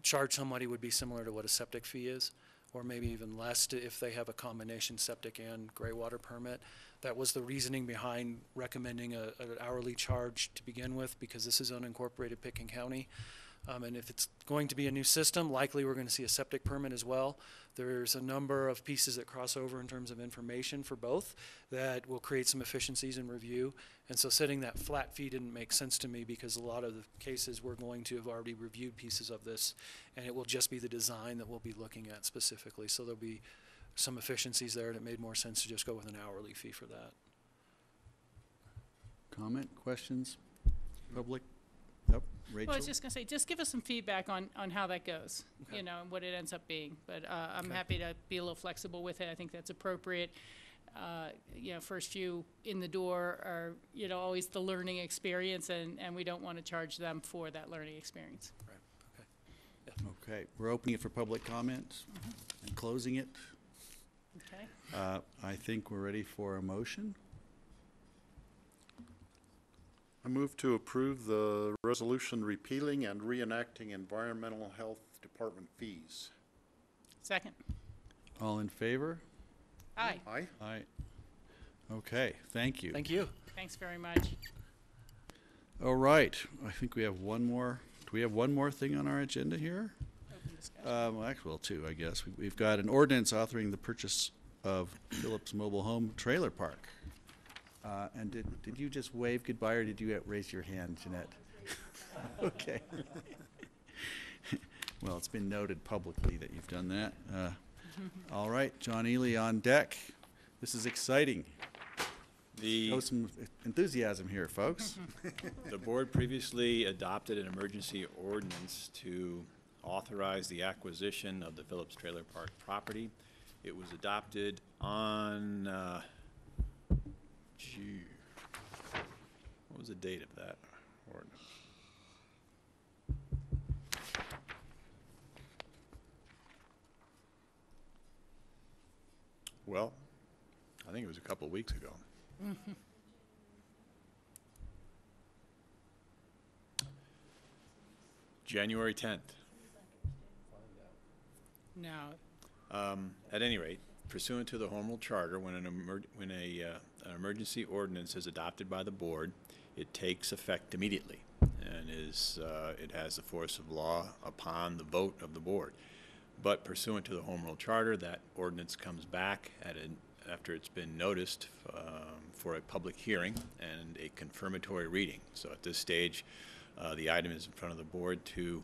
charge somebody would be similar to what a septic fee is, or maybe even less if they have a combination septic and gray water permit. That was the reasoning behind recommending an hourly charge to begin with, because this is unincorporated Pitkin County. And if it's going to be a new system, likely we're going to see a septic permit as well. There's a number of pieces that cross over in terms of information for both that will create some efficiencies in review. And so setting that flat fee didn't make sense to me, because a lot of the cases we're going to have already reviewed pieces of this, and it will just be the design that we'll be looking at specifically. So there'll be some efficiencies there, and it made more sense to just go with an hourly fee for that. Comment, questions, public? Yep, Rachel? Well, I was just going to say, just give us some feedback on how that goes, you know, and what it ends up being. But I'm happy to be a little flexible with it. I think that's appropriate. You know, first few in the door are, you know, always the learning experience, and we don't want to charge them for that learning experience. Right, okay. Yeah. Okay, we're opening it for public comment and closing it. Okay. I think we're ready for a motion. I move to approve the resolution repealing and reenacting Environmental Health Department fees. Second. All in favor? Aye. Aye? Aye. Okay, thank you. Thank you. Thanks very much. All right, I think we have one more. Do we have one more thing on our agenda here? Open discussion. Well, actually, well, two, I guess. We've got an ordinance authoring the purchase of Phillips Mobile Home Trailer Park. And did you just wave goodbye, or did you raise your hand, Jeanette? Okay. Well, it's been noted publicly that you've done that. All right, John Ely on deck. This is exciting. Show some enthusiasm here, folks. The board previously adopted an emergency ordinance to authorize the acquisition of the Phillips Trailer Park property. It was adopted on, what was the date of that ordinance? Well, I think it was a couple of weeks ago. January 10th. No. At any rate, pursuant to the Home Rule Charter, when an emergency ordinance is adopted by the board, it takes effect immediately and it has the force of law upon the vote of the board. But pursuant to the Home Rule Charter, that ordinance comes back after it's been noticed for a public hearing and a confirmatory reading. So at this stage, the item is in front of the board to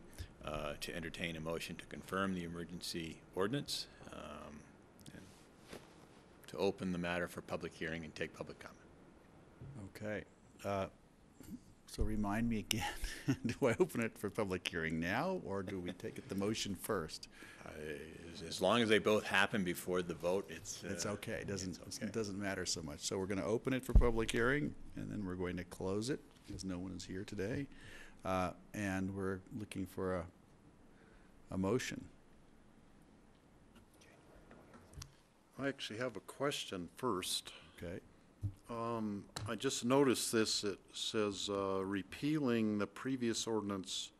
entertain a motion to confirm the emergency ordinance, and to open the matter for public hearing and take public comment. Okay. So remind me again, do I open it for public hearing now, or do we take it the motion first? As long as they both happen before the vote, it's okay. It doesn't matter so much. So we're going to open it for public hearing, and then we're going to close it, because no one is here today. And we're looking for a motion. I actually have a question first. Okay. I just noticed this. It says repealing the previous ordinance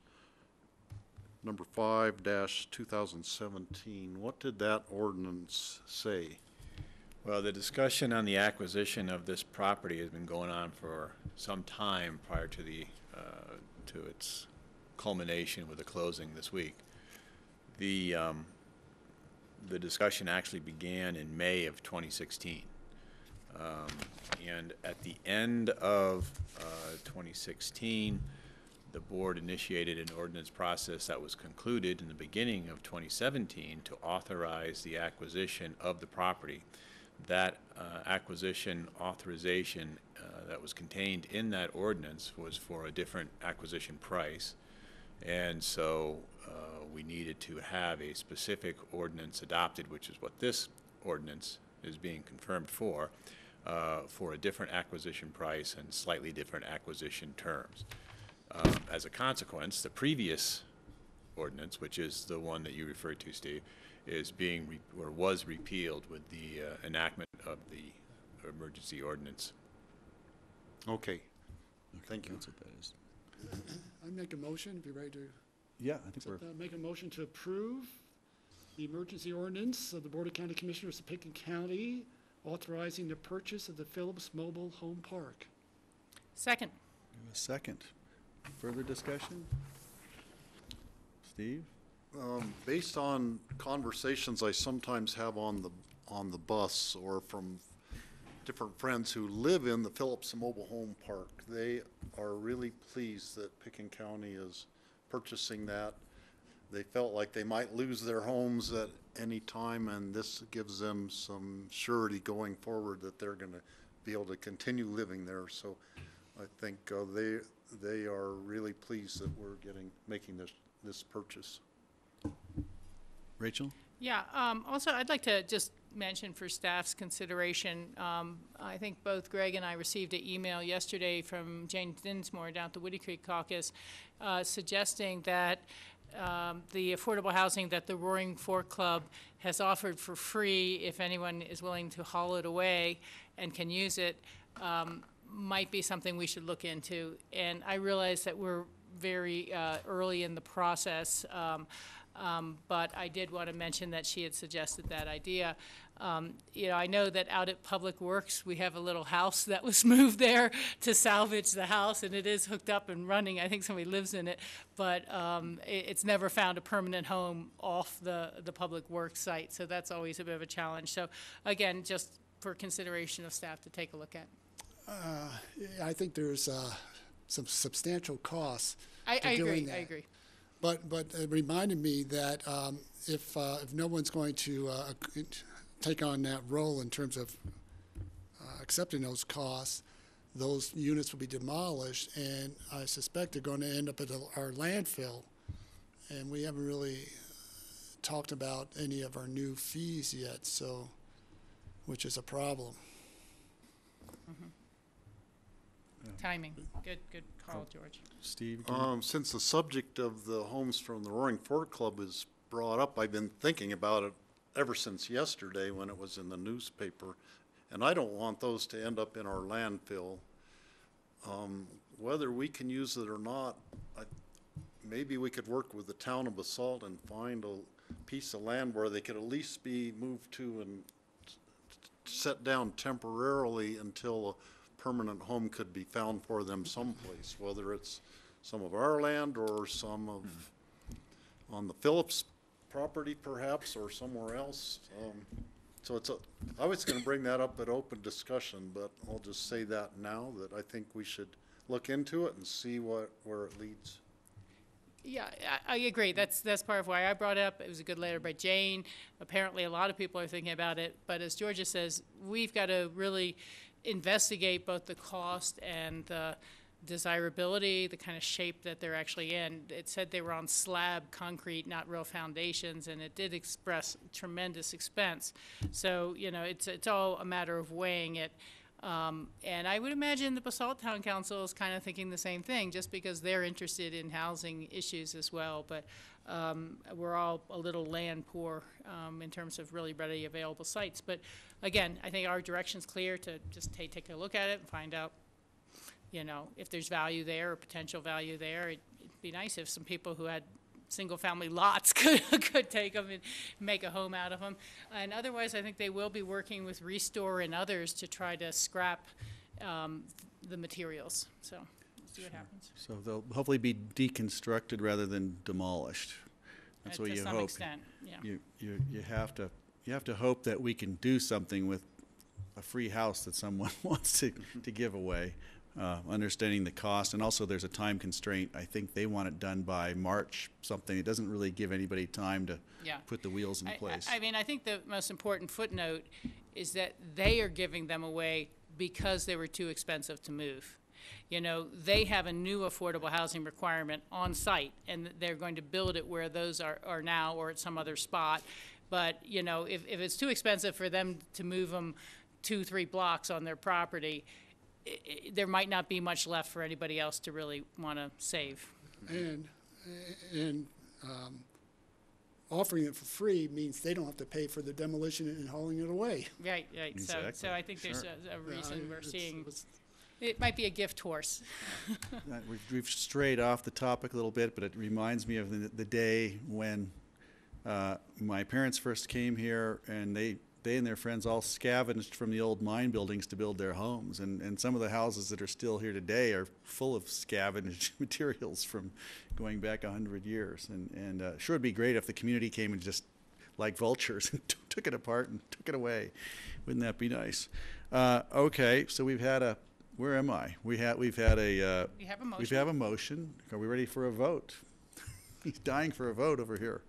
number 5-2017. What did that ordinance say? Well, the discussion on the acquisition of this property has been going on for some time prior to to its culmination with the closing this week. The discussion actually began in May of 2016. And at the end of 2016, the board initiated an ordinance process that was concluded in the beginning of 2017 to authorize the acquisition of the property. That acquisition authorization that was contained in that ordinance was for a different acquisition price. And so we needed to have a specific ordinance adopted, which is what this ordinance is being confirmed for a different acquisition price and slightly different acquisition terms. As a consequence, the previous ordinance, which is the one that you referred to, Steve, is was repealed with the enactment of the emergency ordinance. Okay. Thank you. That's what that is. I make a motion, if you're ready to. Yeah, I think we're. Make a motion to approve the emergency ordinance of the Board of County Commissioners of Pitkin County authorizing the purchase of the Phillips Mobile Home Park. Second. A second. Further discussion? Steve? Based on conversations I sometimes have on the bus or from different friends who live in the Phillips Mobile Home Park, they are really pleased that Pitkin County is purchasing that. They felt like they might lose their homes at any time, and this gives them some surety going forward that they're going to be able to continue living there. So I think they are really pleased that we're making this purchase. Rachel? Yeah, also, I'd like to just mention for staff's consideration, I think both Greg and I received an email yesterday from Jane Dinsmore down at the Woody Creek Caucus suggesting that the affordable housing that the Roaring Fork Club has offered for free, if anyone is willing to haul it away and can use it, might be something we should look into. And I realize that we're very early in the process, but I did want to mention that she had suggested that idea. I know that out at Public Works, we have a little house that was moved there to salvage the house, and it is hooked up and running. I think somebody lives in it, but it's never found a permanent home off the Public Works site, so that's always a bit of a challenge. So again, just for consideration of staff to take a look at. I think there's some substantial costs I to doing that. I agree. But it reminded me that if no one's going to take on that role in terms of accepting those costs, those units will be demolished, and I suspect they're going to end up at our landfill. And we haven't really talked about any of our new fees yet, so which is a problem. Timing. Good call, George. Steve? Since the subject of the homes from the Roaring Fork Club is brought up, I've been thinking about it ever since yesterday when it was in the newspaper, and I don't want those to end up in our landfill. Whether we can use it or not, maybe we could work with the town of Basalt and find a piece of land where they could at least be moved to and set down temporarily until a permanent home could be found for them someplace, whether it's some of our land or some of on the Phillips property perhaps, or somewhere else. So I was going to bring that up at open discussion, but I'll just say that now, that I think we should look into it and see where it leads. Yeah, I agree. That's part of why I brought it up. It was a good letter by Jane. Apparently, a lot of people are thinking about it. But as Georgia says, we've got to really investigate both the cost and the desirability, the kind of shape that they're actually in. It said they were on slab concrete, not real foundations, and it did express tremendous expense. So, it's all a matter of weighing it. And I would imagine the Basalt Town Council is kind of thinking the same thing, just because they're interested in housing issues as well. But we're all a little land poor in terms of really readily available sites. But again, I think our direction's clear to just take a look at it and find out, if there's value there or potential value there. It'd be nice if some people who had single-family lots could take them and make a home out of them. And otherwise, I think they will be working with Restore and others to try to scrap the materials. So we'll see what happens. So they'll hopefully be deconstructed rather than demolished. That's what you hope. To some extent, yeah. You have to hope that we can do something with a free house that someone wants to give away, understanding the cost. And also there's a time constraint. I think they want it done by March something. It doesn't really give anybody time to put the wheels in place. I mean, I think the most important footnote is that they are giving them away because they were too expensive to move. You know, they have a new affordable housing requirement on site, and they're going to build it where those are now or at some other spot. But, you know, if it's too expensive for them to move them 2-3 blocks on their property, there might not be much left for anybody else to really want to save. And offering it for free means they don't have to pay for the demolition and hauling it away. Right. Exactly. So I think there's Sure. a reason we're seeing. It's- It might be a gift horse. We've strayed off the topic a little bit, but it reminds me of the day when my parents first came here, and they and their friends all scavenged from the old mine buildings to build their homes. And some of the houses that are still here today are full of scavenged materials from going back 100 years. And sure, it'd be great if the community came and just, like vultures, and took it apart and took it away. Wouldn't that be nice? Okay, so we've had a, where am I? We've had a, We have a motion. we have a motion. Are we ready for a vote? He's dying for a vote over here.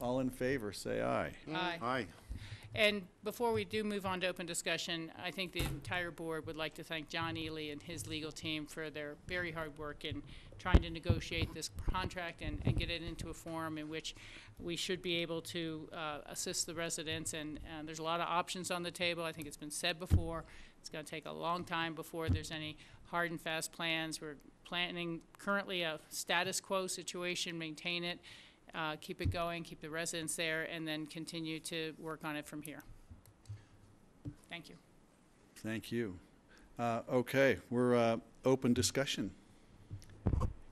All in favor, say aye. Aye. Aye. And before we do move on to open discussion, I think the entire board would like to thank John Ely and his legal team for their very hard work in trying to negotiate this contract and get it into a form in which we should be able to assist the residents. And there's a lot of options on the table. I think it's been said before. It's going to take a long time before there's any hard and fast plans. We're planning currently a status quo situation, maintain it, keep it going, keep the residents there, and then continue to work on it from here. Thank you. Thank you. Okay, we're open discussion.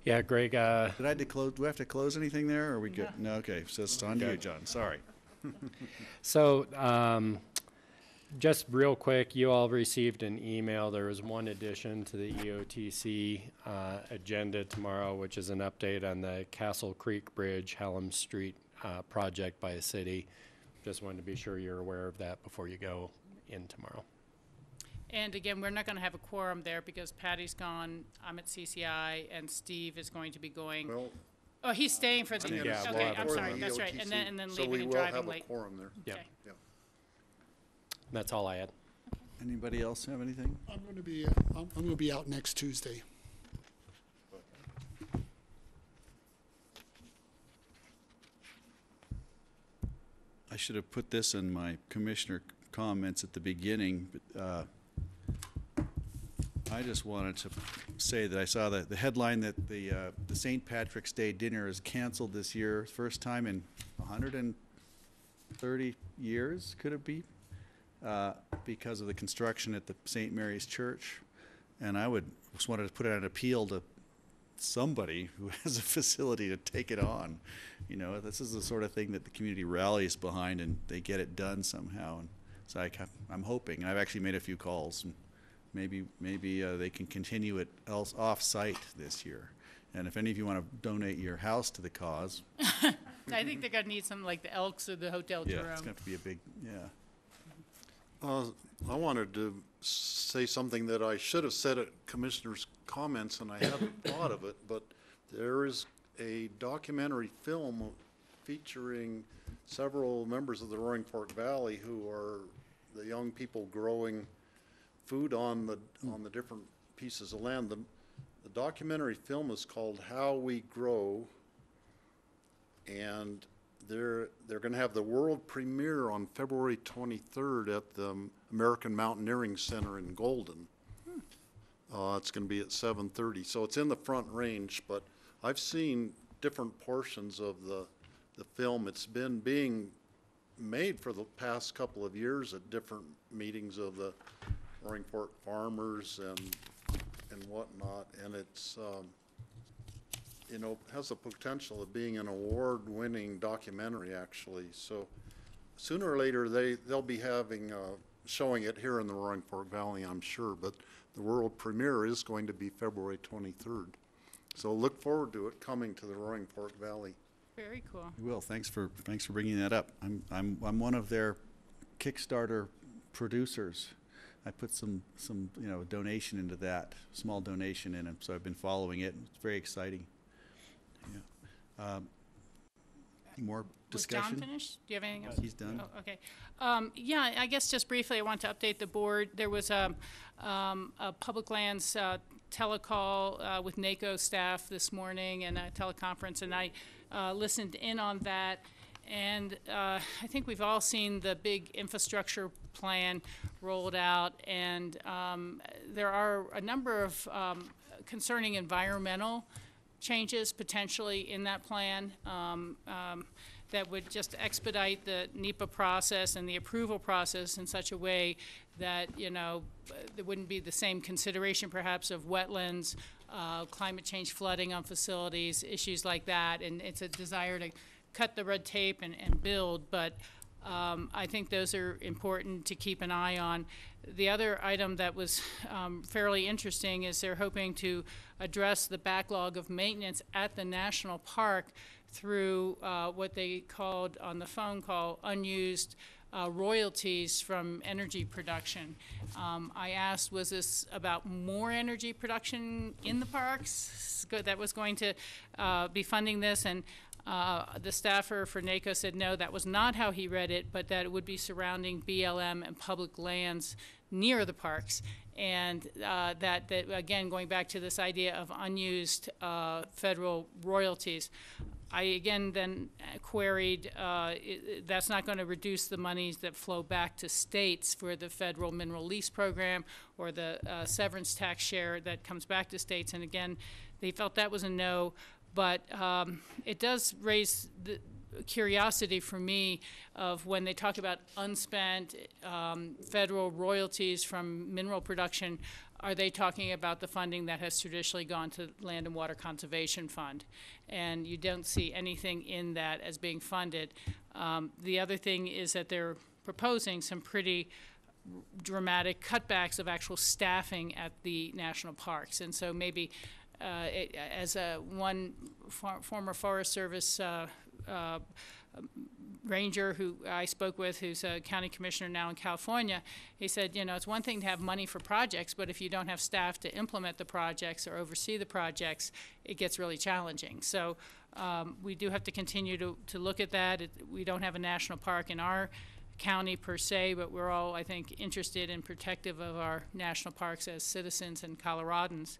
Yeah, Greg, Did I have to close, do I have to close anything there, or are we good? No, okay, so it's on to you, John, sorry. so just real quick, you all received an email. There was one addition to the EOTC agenda tomorrow, which is an update on the Castle Creek Bridge, Hallam Street project by the city. Just wanted to be sure you're aware of that before you go in tomorrow. And again, we're not going to have a quorum there because Patty's gone, I'm at CCI, and Steve is going to be going. Well, Oh, he's staying for the, Yeah, we'll okay, have a I'm sorry, quorum. that's right, EOTC, and then so leaving and we will driving have a late. quorum there. Yeah. Okay. Yeah. That's all I had. Anybody else have anything? I'm going to be out next Tuesday. I should have put this in my commissioner comments at the beginning, but I just wanted to say that I saw the headline that the St. Patrick's Day dinner is canceled this year, first time in 130 years, could it be? Because of the construction at the St. Mary's Church. And I just wanted to put out an appeal to somebody who has a facility to take it on. You know, this is the sort of thing that the community rallies behind and they get it done somehow. And so I'm hoping, and I've actually made a few calls, and maybe they can continue it off-site this year. And if any of you want to donate your house to the cause. I think they're going to need something like the Elks or the Hotel Yeah, Jerome. it's going to have to be a big, yeah. I wanted to say something that I should have said at Commissioner's comments, and I haven't thought of it, but there is a documentary film featuring several members of the Roaring Fork Valley who are the young people growing food on the different pieces of land. The documentary film is called How We Grow, and they're going to have the world premiere on February 23rd at the American Mountaineering Center in Golden. It's going to be at 7:30, so it's in the Front Range, but I've seen different portions of the film. It's been being made for the past couple of years at different meetings of the Roaring Fork farmers and whatnot, and it's you know, has the potential of being an award-winning documentary, actually. So sooner or later, they'll be having, showing it here in the Roaring Fork Valley, I'm sure, but the world premiere is going to be February 23rd. So look forward to it coming to the Roaring Fork Valley. Very cool. We will. Thanks for bringing that up. I'm one of their Kickstarter producers. I put some donation into that, small donation in it. So I've been following it. It's very exciting. Yeah. More discussion? Was John finished? Do you have anything else? He's done. Oh, okay. Yeah, I guess just briefly, I want to update the board. There was a public lands telecall with NACO staff this morning and a teleconference, and I listened in on that. And I think we've all seen the big infrastructure plan rolled out, and there are a number of concerning environmental changes potentially in that plan that would just expedite the NEPA process and the approval process in such a way that, there wouldn't be the same consideration perhaps of wetlands, climate change flooding on facilities, issues like that, and it's a desire to cut the red tape and build, but I think those are important to keep an eye on. The other item that was fairly interesting is they're hoping to address the backlog of maintenance at the national park through what they called on the phone call unused royalties from energy production. I asked, was this about more energy production in the parks that was going to be funding this? And the staffer for NACO said no, that was not how he read it, but that it would be surrounding BLM and public lands near the parks. And that again, going back to this idea of unused federal royalties, I again then queried, that's not going to reduce the monies that flow back to states for the federal mineral lease program or the severance tax share that comes back to states. And again, they felt that was a no. But it does raise the curiosity for me of when they talk about unspent federal royalties from mineral production, are they talking about the funding that has traditionally gone to Land and Water Conservation Fund? And you don't see anything in that as being funded. The other thing is that they're proposing some pretty dramatic cutbacks of actual staffing at the national parks. And so maybe as one former Forest Service ranger who I spoke with, who's a county commissioner now in California, he said, it's one thing to have money for projects, but if you don't have staff to implement the projects or oversee the projects, it gets really challenging. So we do have to continue to look at that. We don't have a national park in our county per se, but we're all, I think, interested and protective of our national parks as citizens and Coloradans.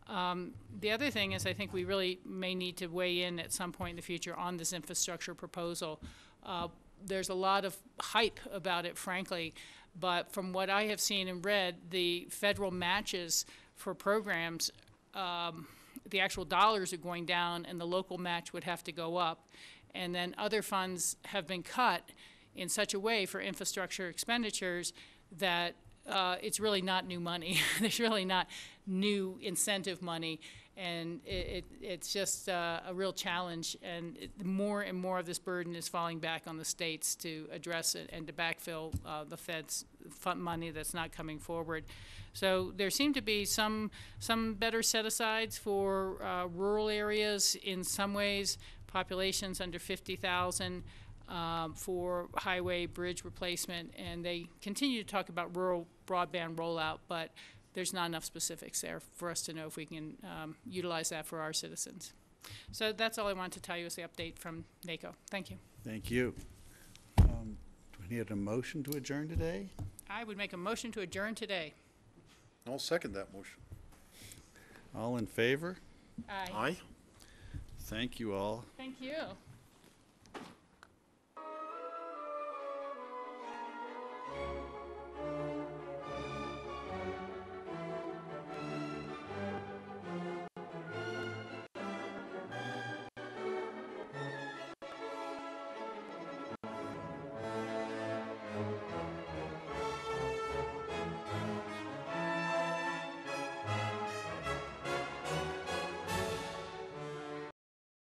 The other thing is I think we really may need to weigh in at some point in the future on this infrastructure proposal. There's a lot of hype about it, frankly, but from what I have seen and read, the federal matches for programs, the actual dollars are going down and the local match would have to go up. And then other funds have been cut in such a way for infrastructure expenditures that it's really not new money. There's really not new incentive money, and it's just a real challenge. And more and more of this burden is falling back on the states to address it and to backfill the Fed's fund money that's not coming forward. So there seem to be some better set-asides for rural areas in some ways, populations under 50,000. For highway bridge replacement, and they continue to talk about rural broadband rollout, but there's not enough specifics there for us to know if we can utilize that for our citizens. So that's all I wanted to tell you is the update from NACO. Thank you. Thank you. Do we need a motion to adjourn today? I would make a motion to adjourn today. I'll second that motion. All in favor? Aye. Aye. Thank you all. Thank you.